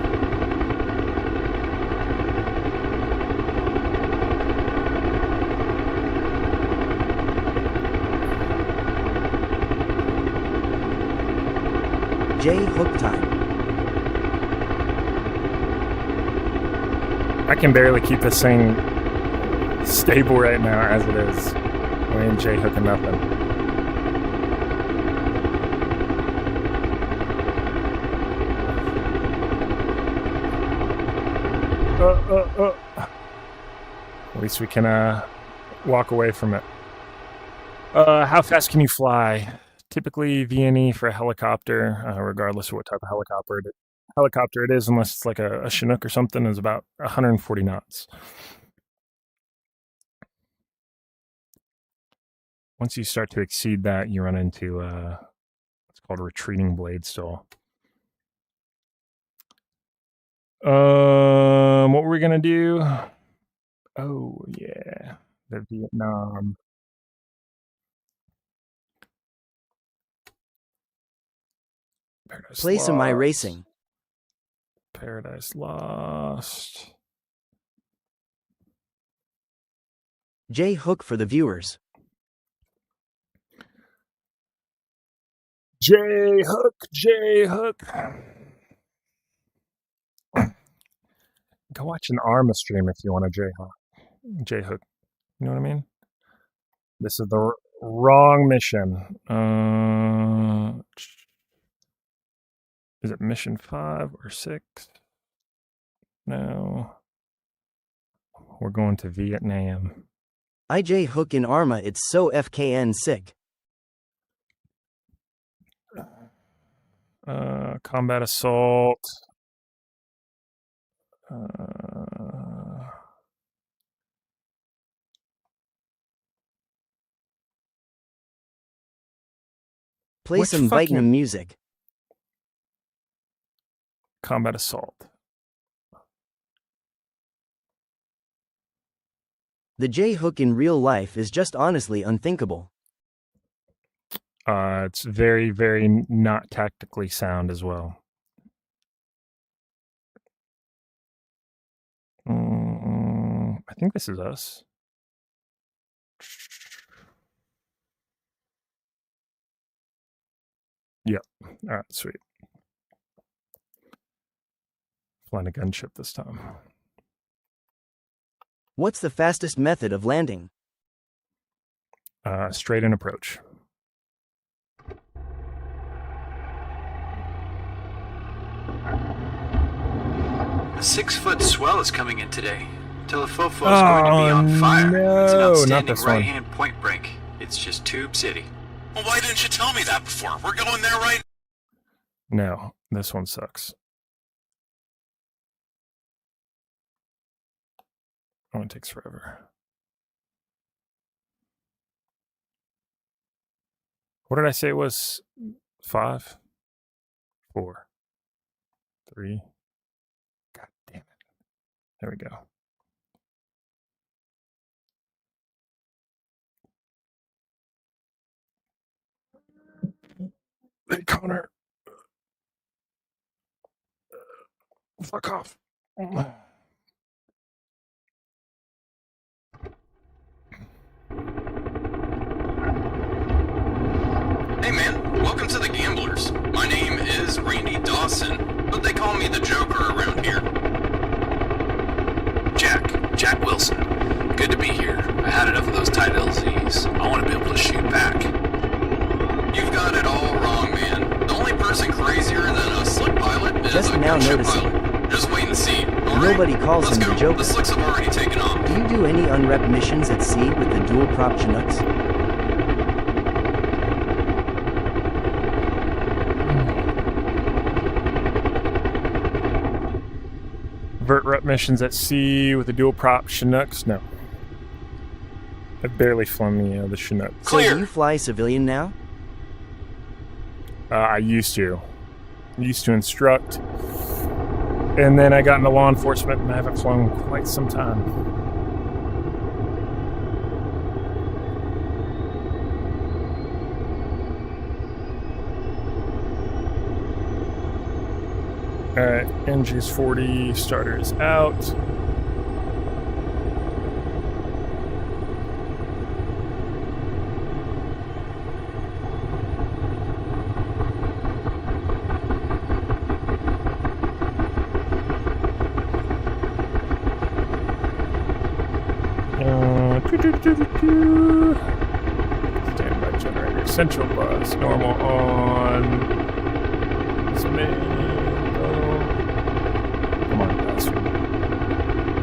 J hook time. I can barely keep this thing stable right now as it is. We ain't J hooking nothing. At least we can walk away from it. How fast can you fly? Typically VNE for a helicopter, regardless of what type of helicopter it is, unless it's like a Chinook or something, is about 140 knots. Once you start to exceed that, you run into what's called a retreating blade stall. What were we gonna do? Oh yeah, the Vietnam. Paradise Place of my Lost. racing. Paradise Lost. J hook for the viewers. J hook, J hook. Go watch an Arma stream if you want a J hook. J hook. You know what I mean? This is the wrong mission. Is it mission 5 or 6? No. We're going to Vietnam. IJ hook in Arma, it's so FKN sick. Combat assault. Play Which some fucking- Vietnam music. Combat assault. The J-hook in real life is just honestly unthinkable. It's very, very not tactically sound as well. I think this is us. Yep. All right, sweet. Flying a gunship this time. What's the fastest method of landing? Straight in approach. A 6-foot swell is coming in today. Telefofo is going to be on fire. It's an no, not outstanding this one. right-hand point break. It's just Tube City. Well, why didn't you tell me that before? We're going there right No, this one sucks. Oh, it takes forever. What did I say it was? 5, 4, 3. God damn it. There we go. Hey, Connor. Fuck off. Hey man, welcome to the Gamblers. My name is Randy Dawson, but they call me the Joker around here. Jack Wilson. Good to be here. I had enough of those tight LZs. I want to be able to shoot back. You've got it all wrong, man. The only person crazier than a slick pilot is Just a now gunship noticing. pilot. Just wait and see. All Nobody right? calls Let's him go. the Joker. The slicks have already taken off. Do you do any unrep missions at sea with the dual prop Chinooks? Vert rep missions at sea with the dual prop Chinooks? No. I've barely flown the Chinook. So do you fly civilian now? I used to. I used to instruct. And then I got into law enforcement and I haven't flown in quite some time. Alright, NG's 40, starter is out. Standby generator, central bus, normal on. Come on, bastard.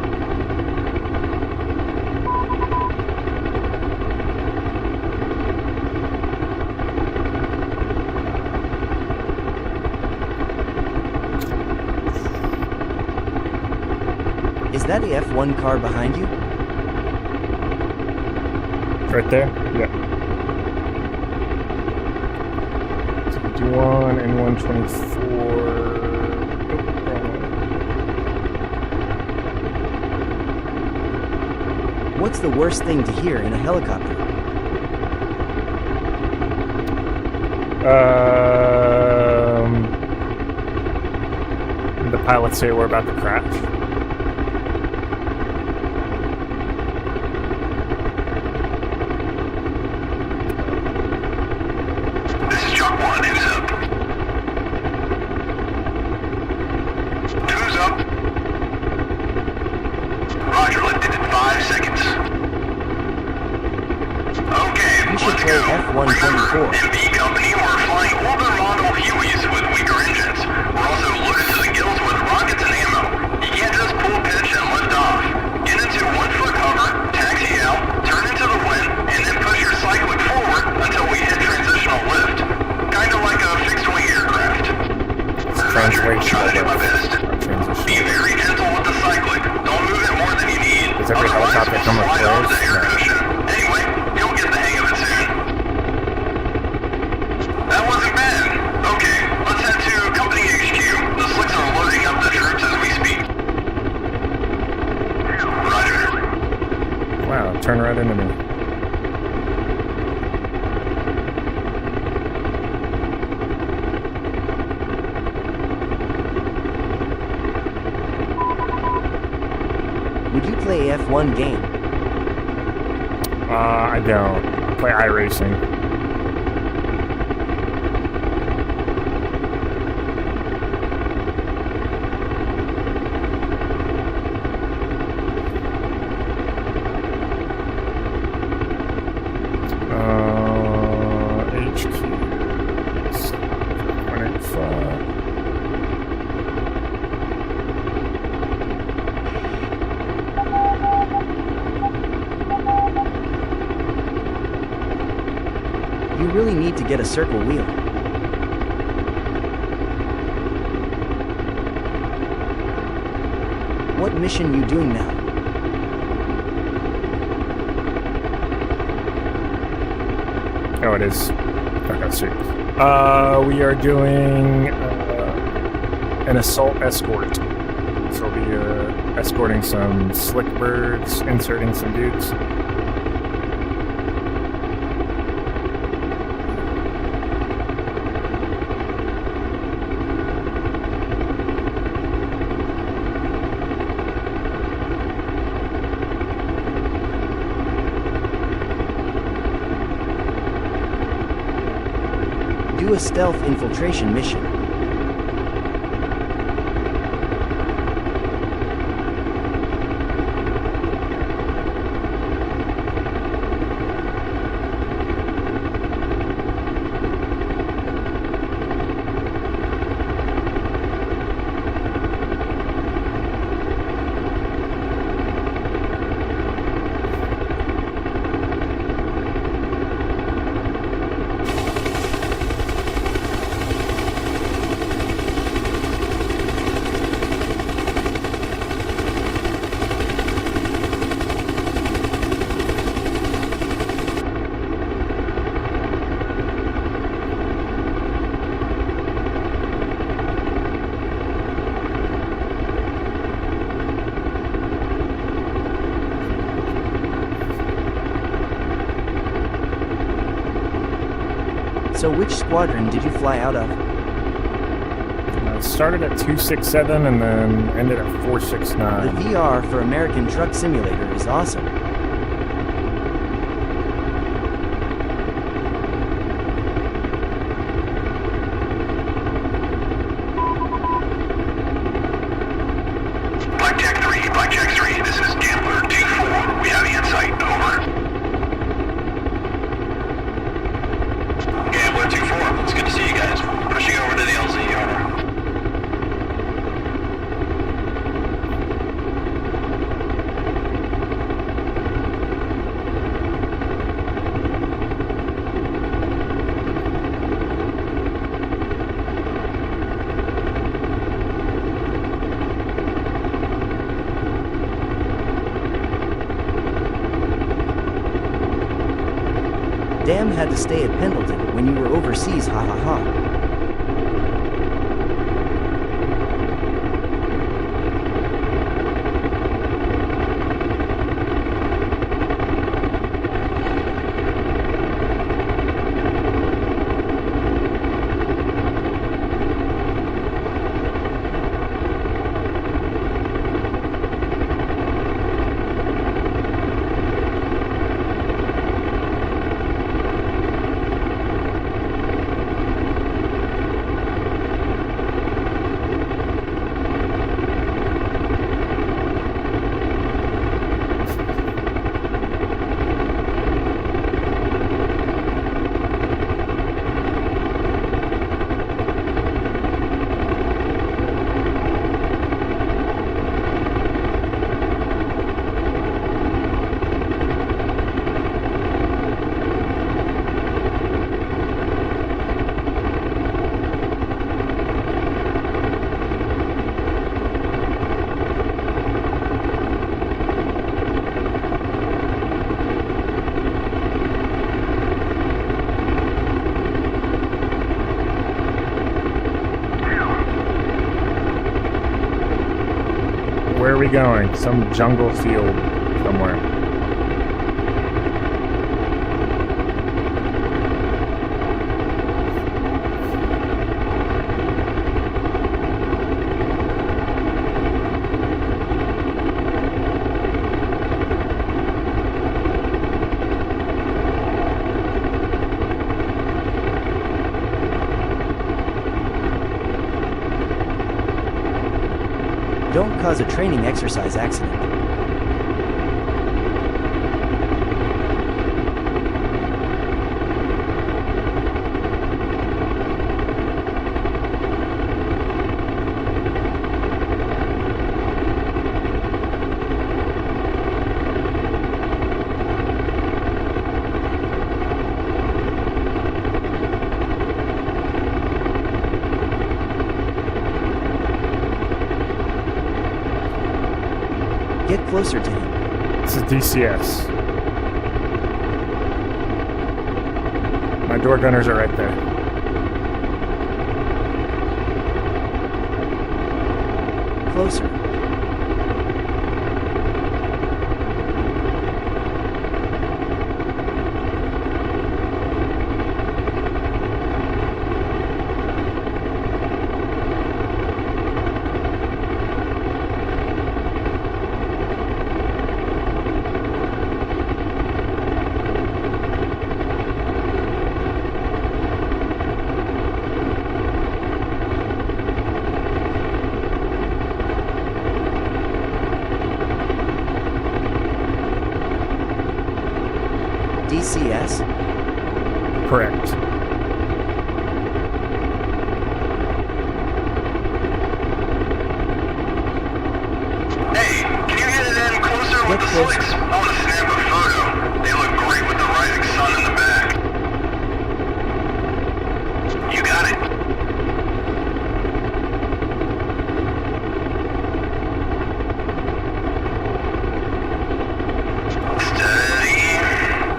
Is that a F1 car behind you? Right there? Yeah. 51 and 124. What's the worst thing to hear in a helicopter? The pilots say we're about to crash. This is Chuck 1, who's up? Who's up? Roger, lifted in 5 seconds. Okay, You should let's play go. F-124. Remember, MB Company, we're flying older model Hueys with weaker engines. We're also loaded to the gills with rockets and ammo. You can't just pull pitch and lift off. Get into 1-foot cover, taxi out, turn into the wind, and then push your cyclic forward until we hit transitional lift. Kinda like a fixed-wing aircraft. Does every Otherwise, helicopter come with slide onto the air flares? cushion. Anyway, you'll get the hang of it soon. That wasn't bad. Okay, let's head to Company HQ. The slicks are loading up the troops as we speak. Roger. Wow, turn right into me. Would you play F1 game? I don't. I play iRacing. HQ. 185. You really need to get a circle wheel. What mission you doing now? Oh, it is. Okay, sweet. We are doing an assault escort. So we'll be escorting some slick birds, inserting some dudes. Do a stealth infiltration mission. So which squadron did you fly out of? Started at 267 and then ended at The 469. VR for American Truck Simulator is awesome. Blackjack 3, this is Gambler 2-4. We have you in sight, over. Gambler 2-4, it's good to see you guys. Pushing over to the LZ, over. Damn had to stay at Pendleton when you were overseas, ha ha ha. going? Some jungle field somewhere. Don't cause a training exercise accident. Get closer to him. This is DCS. My door gunners are right there. Closer. DCS? Correct. Hey, can you get it in closer with the closer. slicks? I want to snap a photo. They look great with the rising sun in the back. You got it. Steady.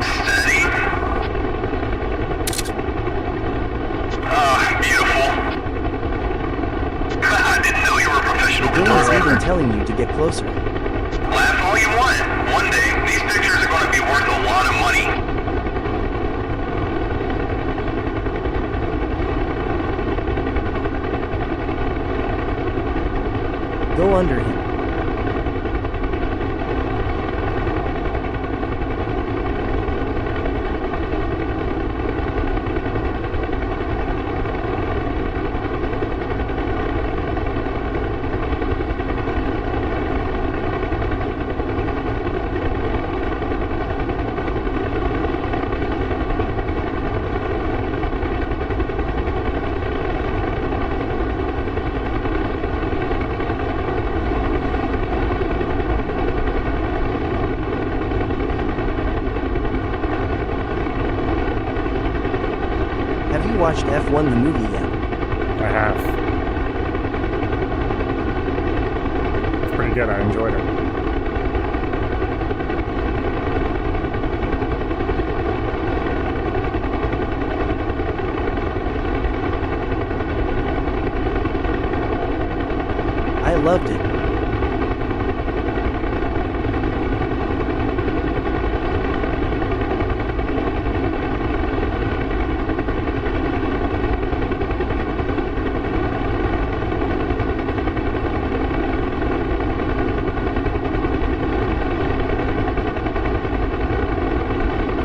Steady. Ah, beautiful. I didn't know you were a professional The game is photographer. even telling you to get closer. Laugh all you want. One day, these pictures are going to be worth a lot of money. Go under him. Have you watched F1 the movie yet? I have. It's pretty good. I enjoyed it. I loved it.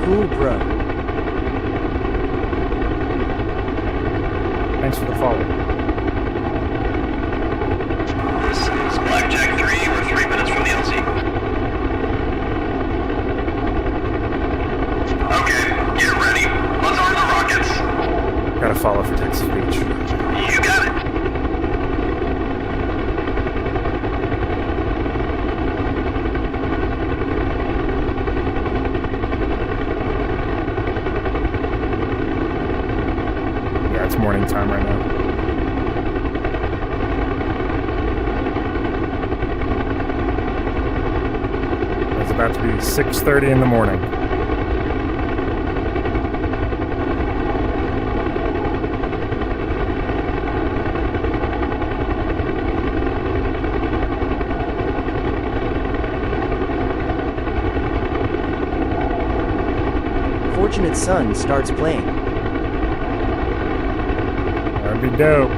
Cool, bro. Thanks for the follow. This is Blackjack 3. We're 3 minutes from the LZ. Okay, get ready. Let's arm the rockets. Gotta follow for text speech. You got it. Yeah, it's morning time right now. It's about to be 6:30 in the morning. Unfortunate Son starts playing. That'd be dope.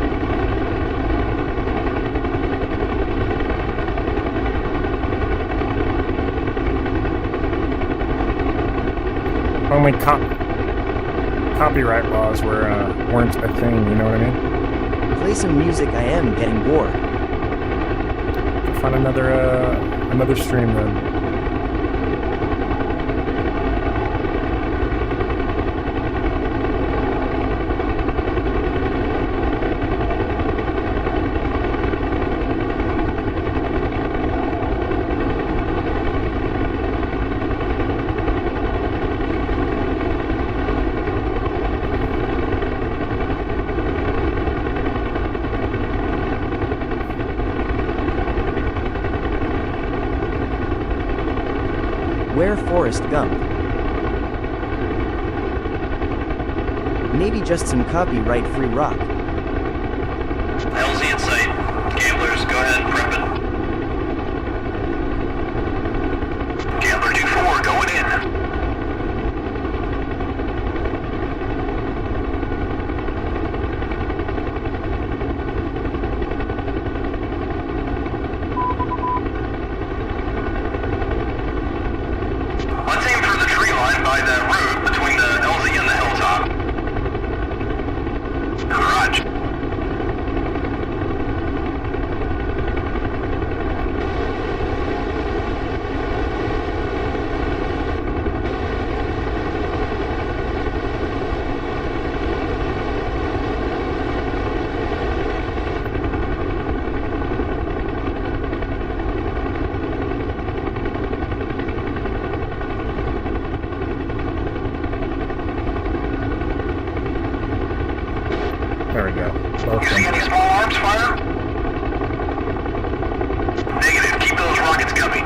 Only copyright laws weren't a thing, you know what I mean? Play some music, I am getting bored. Find another stream then. Where Forrest Gump? Maybe just some copyright-free rock. LZ in sight. Gamblers, go ahead and prep it. Gambler 2-4, going in. Let's aim for the tree line by the road between the LZ and the hilltop. Roger. There we go. You see any small arms fire? Negative. Keep those rockets coming.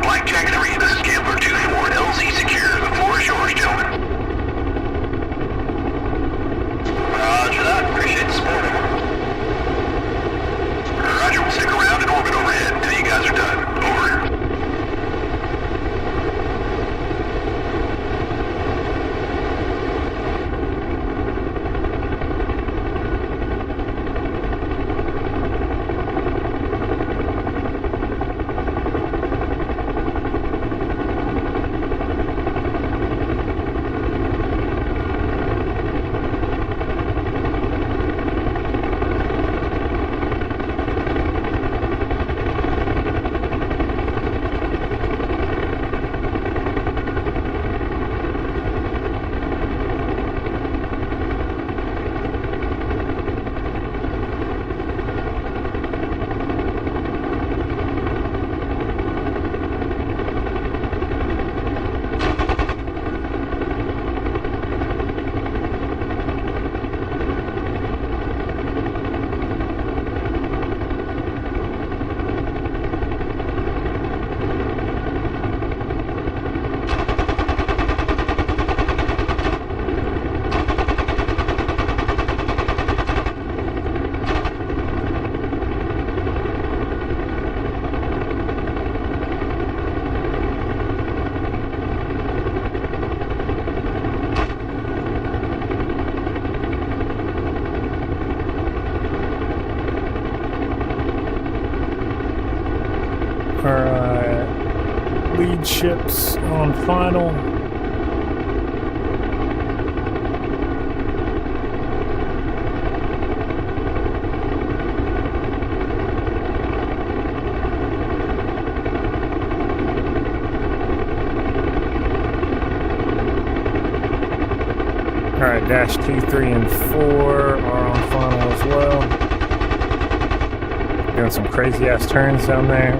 Blackjack 3, this is Gambler 2-4. LZ secure. The floor is yours, gentlemen. Roger that. Appreciate the support. Roger, we'll stick around and orbit overhead until you guys are done. Over. Our lead ships on final. Dash 2, 3, and 4 are on funnel as well. Doing some crazy ass turns down there.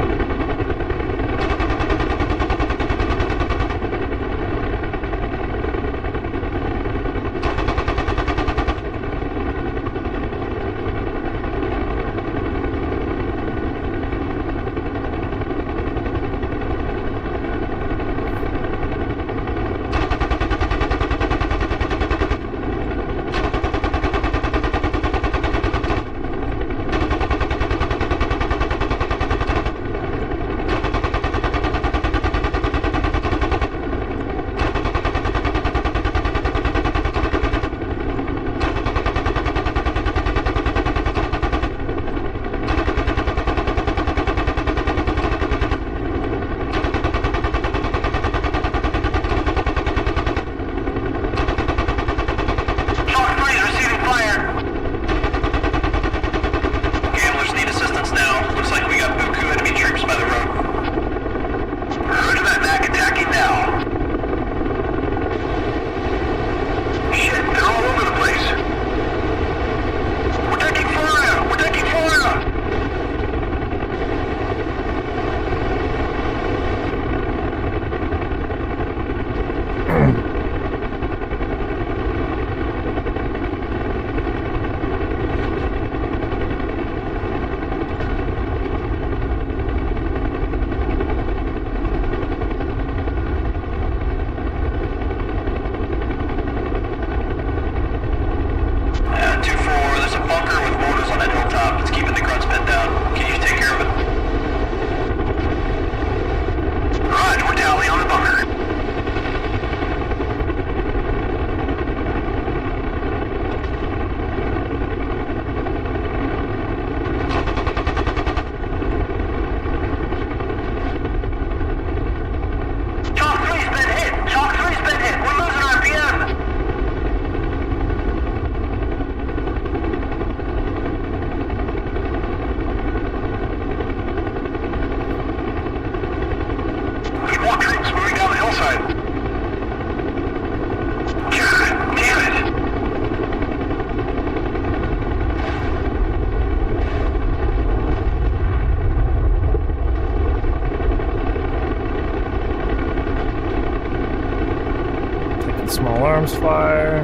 Small arms fire.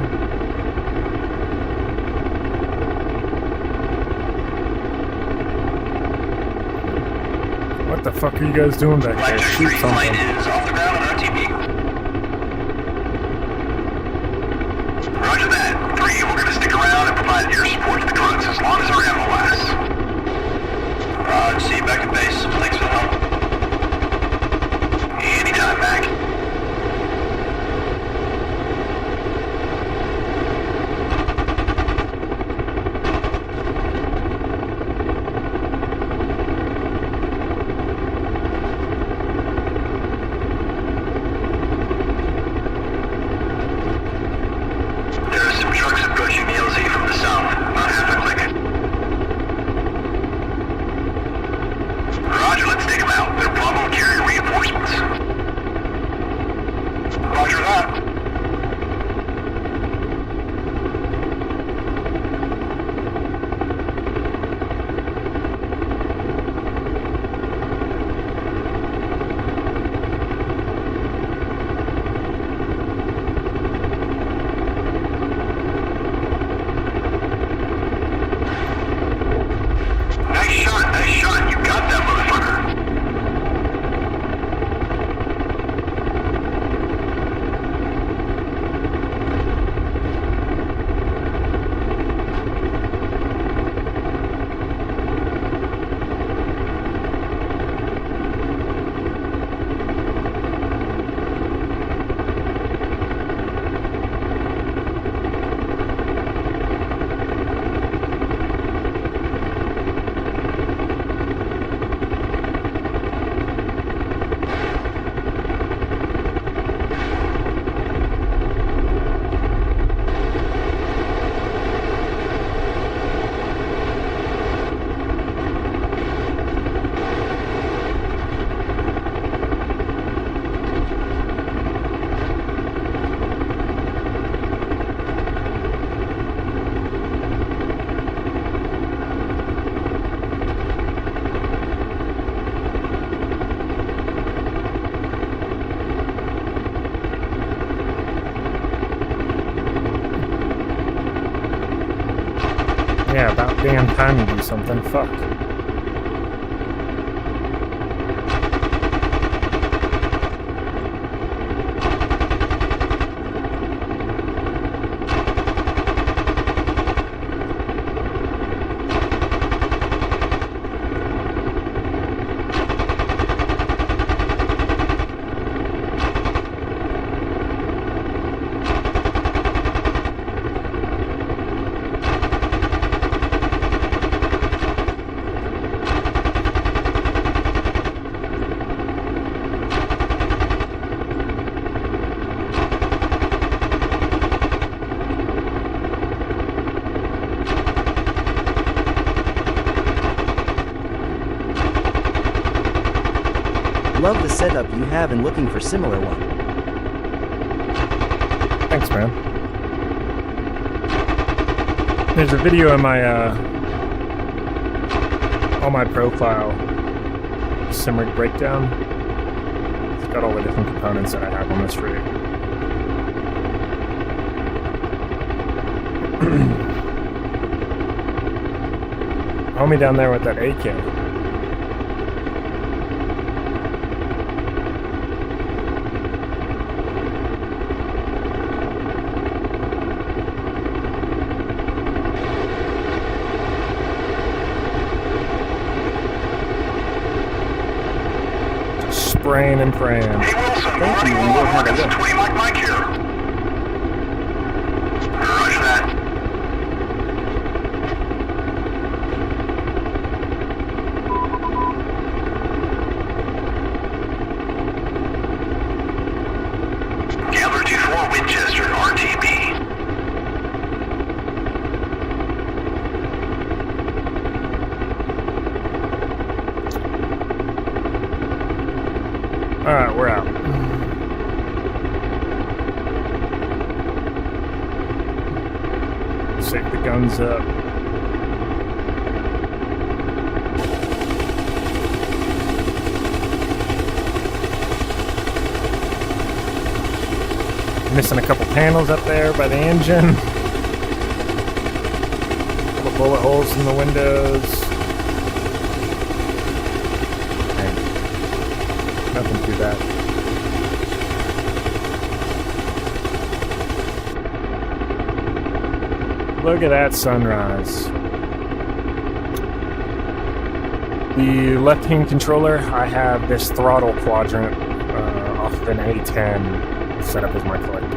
What the fuck are you guys doing back there? Shoot something. Is off the ground on RTB. Roger that. 3, we're gonna stick around and provide air support to the grunts as long as our ammo lasts. Roger, see you back at base. Thanks for the help. Anytime, Mac. time you do something. Fuck. Love the setup you have and looking for similar one. Thanks, man. There's a video in my on my profile, Simrig breakdown. It's got all the different components that I have on this rig. Homie down there with that AK. Spraying and praying. Thank you, and we'll have a look. 20 Mike here. Roger that. Gambler 24 Winchester, RTB. Alright, we're out. Shake the guns up. Missing a couple panels up there by the engine. Couple bullet holes in the windows. Nothing too bad. Look at that sunrise. The left-hand controller, I have this throttle quadrant off of an A10 set up as my collective.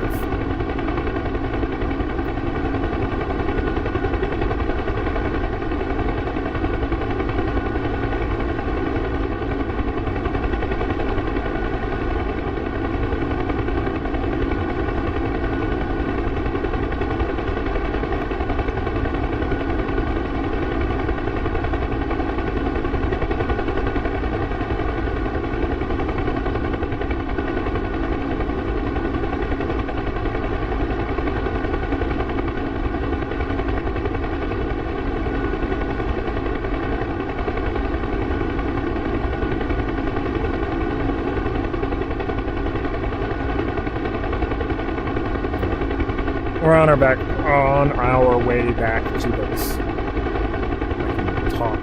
We're on our way back to this top.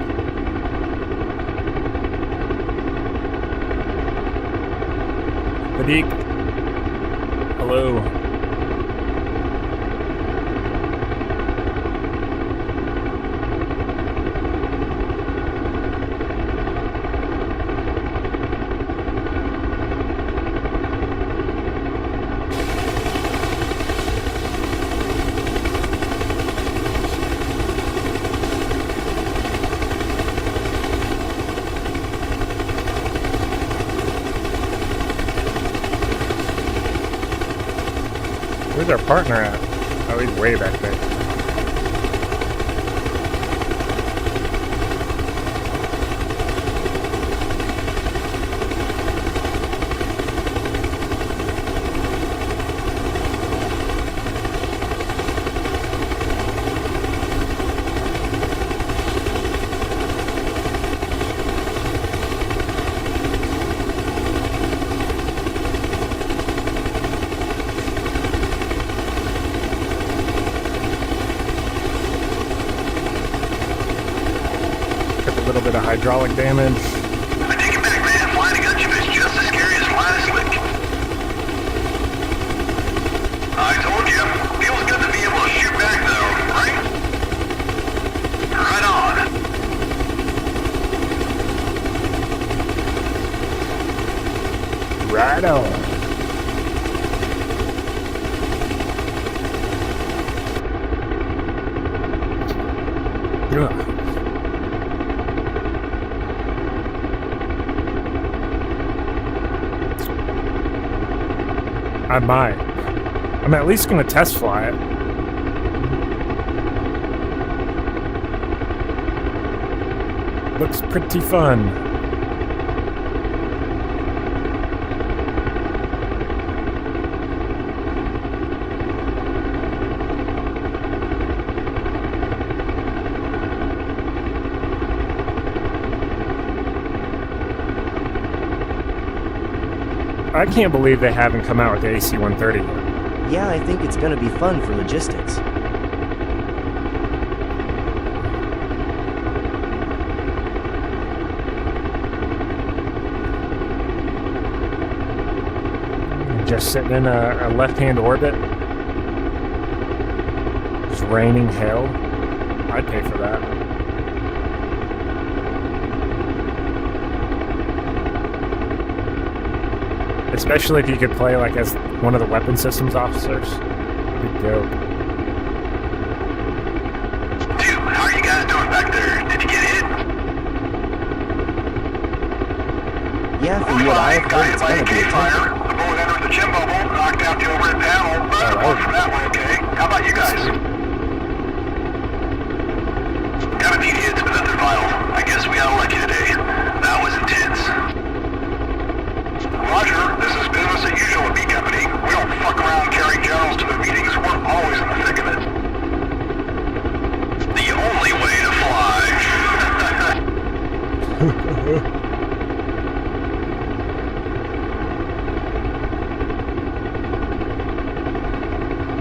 Sadiq, hello. Where's our partner at? Oh, he's way back there. of hydraulic damage. I take it back, man. Flying a gunship is just as scary as flying a slick. I told you. Feels good to be able to shoot back, though, right? Right on. Right on. Ugh. I might. I'm at least going to test fly it. Looks pretty fun. I can't believe they haven't come out with the AC-130 yet. Yeah, I think it's gonna be fun for logistics. Just sitting in a left-hand orbit. Just raining hell. I'd pay for that. Especially if you could play like as one of the weapon systems officers. That'd be dope. Dude, how are you guys doing back there? Did you get hit? Yeah, from what I've heard, it's gonna be a fire. The bullet entered the chin bubble, knocked out the overhead panel. Apart from that one, okay. How about you guys? Got a few hits, but nothing vital. I guess we got lucky today. That was intense. Roger, this is business as usual at B Company. We don't fuck around carrying generals to the meetings. We're always in the thick of it. The only way to fly.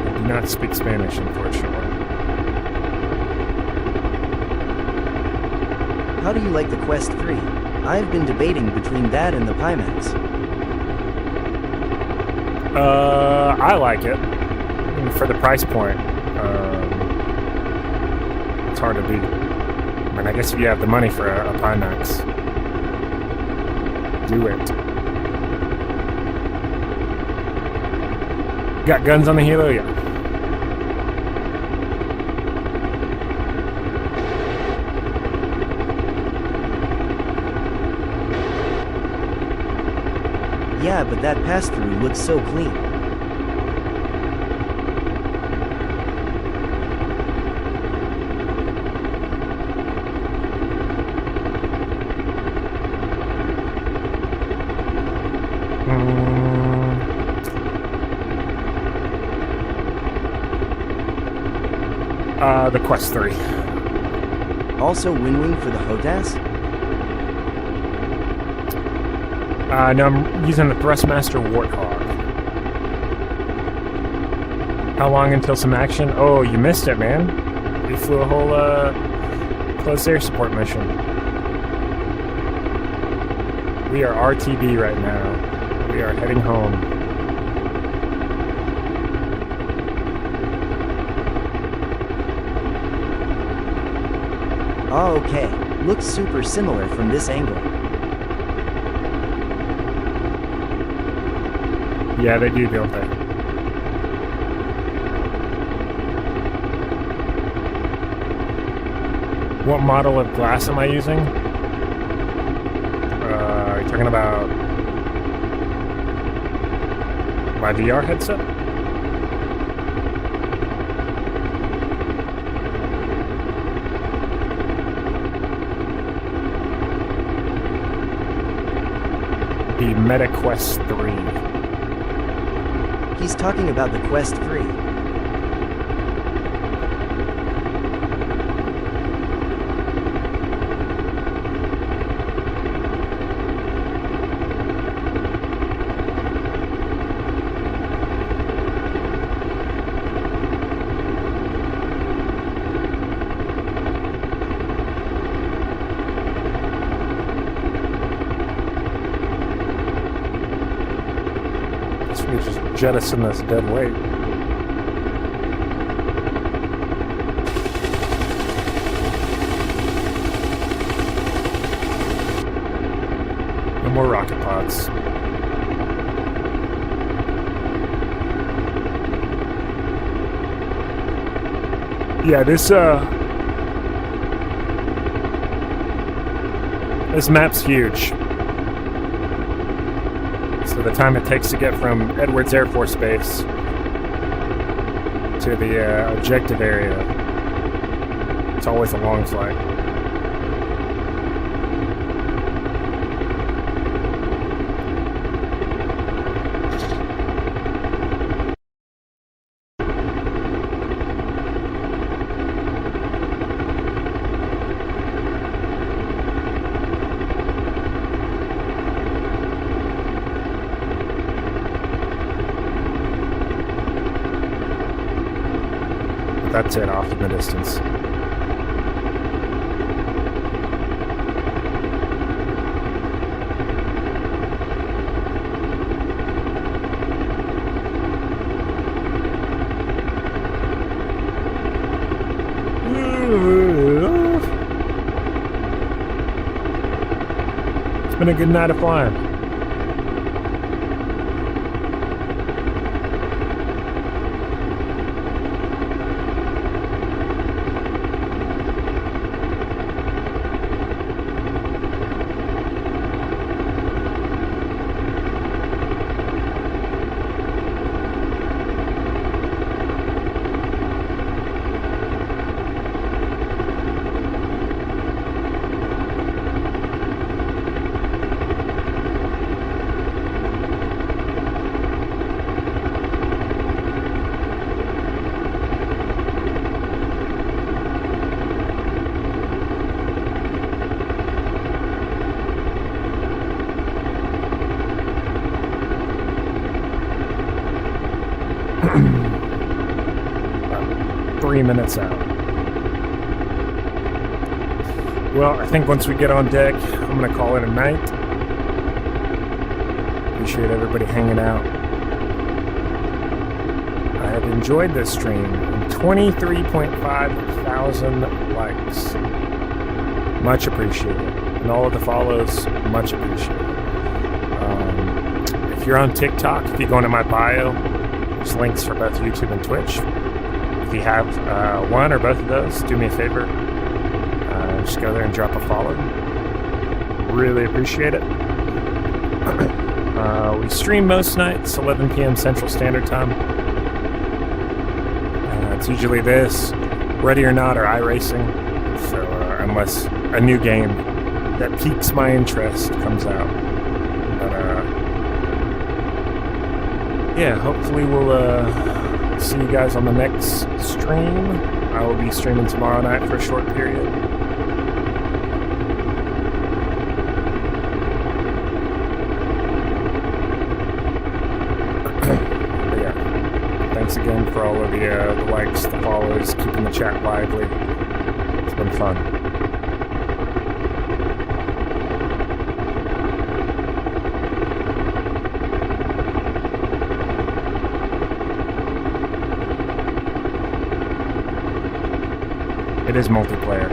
I do not speak Spanish, unfortunately. How do you like the Quest 3? I've been debating between that and the Pimax. I like it. And for the price point, it's hard to beat. I mean, I guess if you have the money for a Pimax, do it. Got guns on the helo? Yeah. Yeah, but that pass-through looks so clean. The Quest 3. Also win-wing for the HOTAS? No, I'm using the Thrustmaster Warthog. How long until some action? Oh, you missed it, man. We flew a whole closed air support mission. We are RTB right now. We are heading home. Oh, okay. Looks super similar from this angle. Yeah, they do, don't they? What model of glass am I using? Are you talking about my VR headset? The MetaQuest 3. He's talking about the Quest 3. Maybe just jettison this dead weight. No more rocket pods. Yeah, this map's huge. So the time it takes to get from Edwards Air Force Base to the objective area, it's always a long flight. That's it, off in the distance. It's been a good night of flying. About 3 minutes out. Well, I think once we get on deck, I'm going to call it a night. Appreciate everybody hanging out. I have enjoyed this stream. 23.5 thousand likes. Much appreciated. And all of the follows, much appreciated. If you're on TikTok, if you go into my bio, there's links for both YouTube and Twitch. If you have one or both of those, do me a favor. Just go there and drop a follow. Really appreciate it. We stream most nights, 11 p.m. Central Standard Time. It's usually this, Ready or Not, or iRacing. So unless a new game that piques my interest comes out. But yeah, hopefully we'll see you guys on the next stream. I will be streaming tomorrow night for a short period. But yeah, thanks again for all of the likes, the follows, keeping the chat lively. It's been fun. It is multiplayer.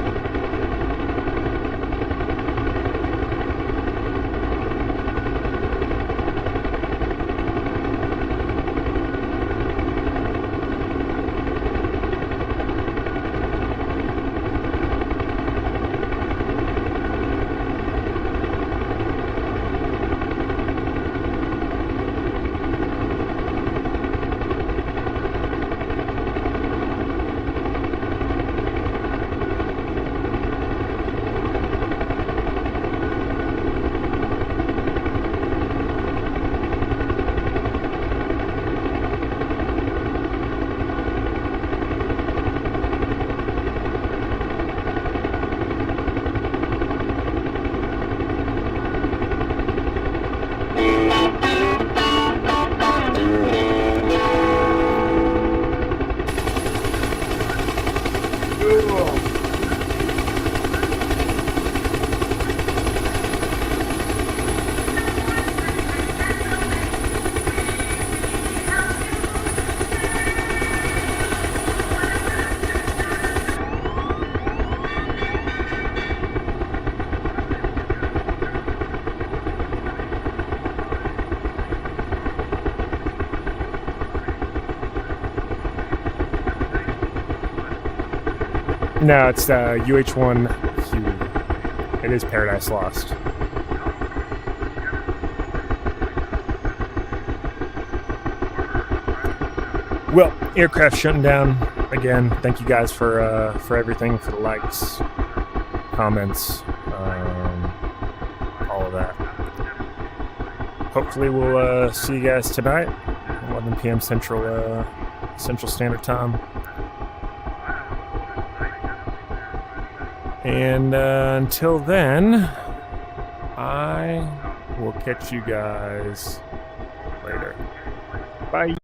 No, it's UH-1 Huey. It is Paradise Lost. Well, aircraft shutting down again. Thank you guys for everything, for the likes, comments, all of that. Hopefully, we'll see you guys tonight, 11 p.m. Central Standard Time. And until then, I will catch you guys later. Bye.